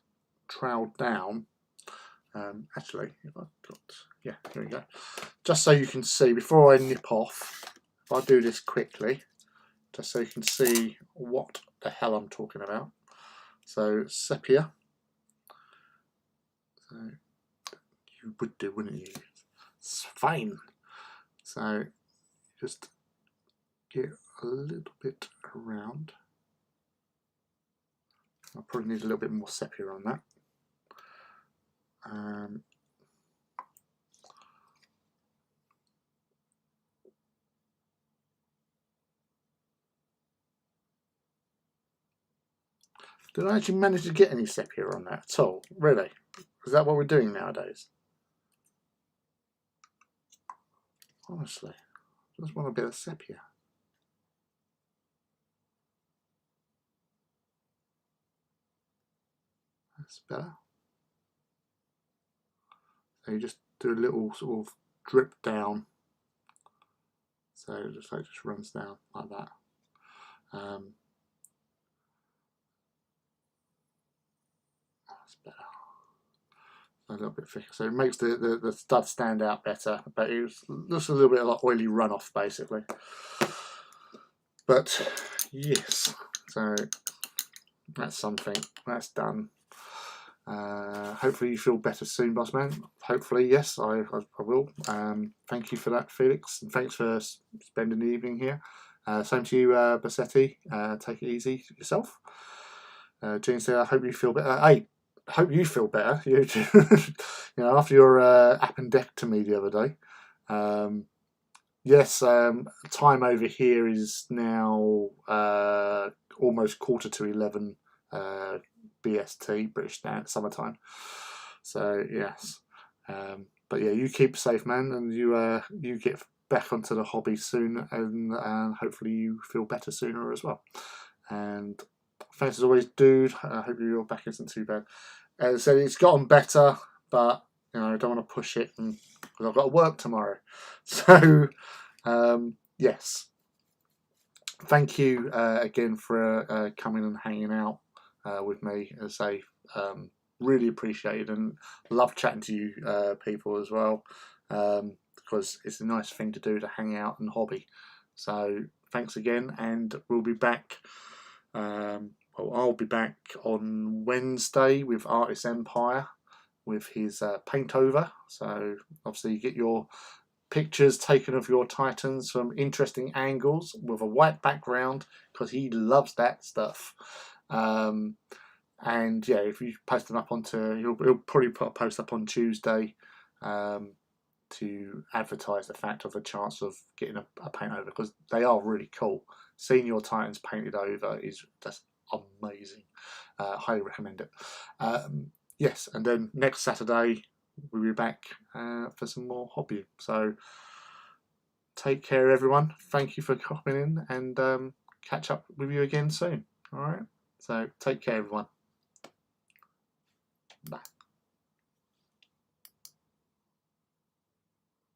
trowel down. Actually, if I've got, yeah, here we go. Just so you can see, before I nip off, if I do this quickly, just so you can see what the hell I'm talking about. So sepia. So you would do, wouldn't you? It's fine. So just get a little bit around. I'll probably need a little bit more sepia on that. Did I actually manage to get any sepia on that at all? Really? Is that what we're doing nowadays? Honestly, I just want a bit of sepia. That's better. So you just do a little sort of drip down. So it just runs down like that. That's better. A little bit thicker, so it makes the stud stand out better, but it looks a little bit like oily runoff basically. But yes, so that's something that's done. Hopefully you feel better soon, boss man. Hopefully, yes, I will. Thank you for that, Felix, and thanks for spending the evening here. Same to you, Bassetti. Take it easy yourself. Jean said, I hope you feel better. Hey, hope you feel better. You know, after your appendectomy the other day. Yes, time over here is now almost 11:15 BST, British Standard Summertime. So yes, but yeah, you keep safe, man, and you get back onto the hobby soon, and hopefully you feel better sooner as well. And thanks as always, dude. I hope your back isn't too bad. As I said, it's gotten better, but you know, I don't want to push it, because I've got to work tomorrow. So yes, thank you again for coming and hanging out with me. As I really appreciate it, and love chatting to you people as well, because it's a nice thing to do, to hang out and hobby. So thanks again, and we'll be back. Well, I'll be back on Wednesday with Artist Empire with his paint over. So obviously you get your pictures taken of your Titans from interesting angles with a white background, because he loves that stuff. And yeah, if you post them up onto, he'll probably put a post up on Tuesday to advertise the fact of the chance of getting a paint over, because they are really cool. Seeing your Titans painted over is just amazing. Highly recommend it. Yes, and then next Saturday we'll be back for some more hobby. So take care, everyone. Thank you for coming in, and catch up with you again soon. All right. So take care, everyone. Bye.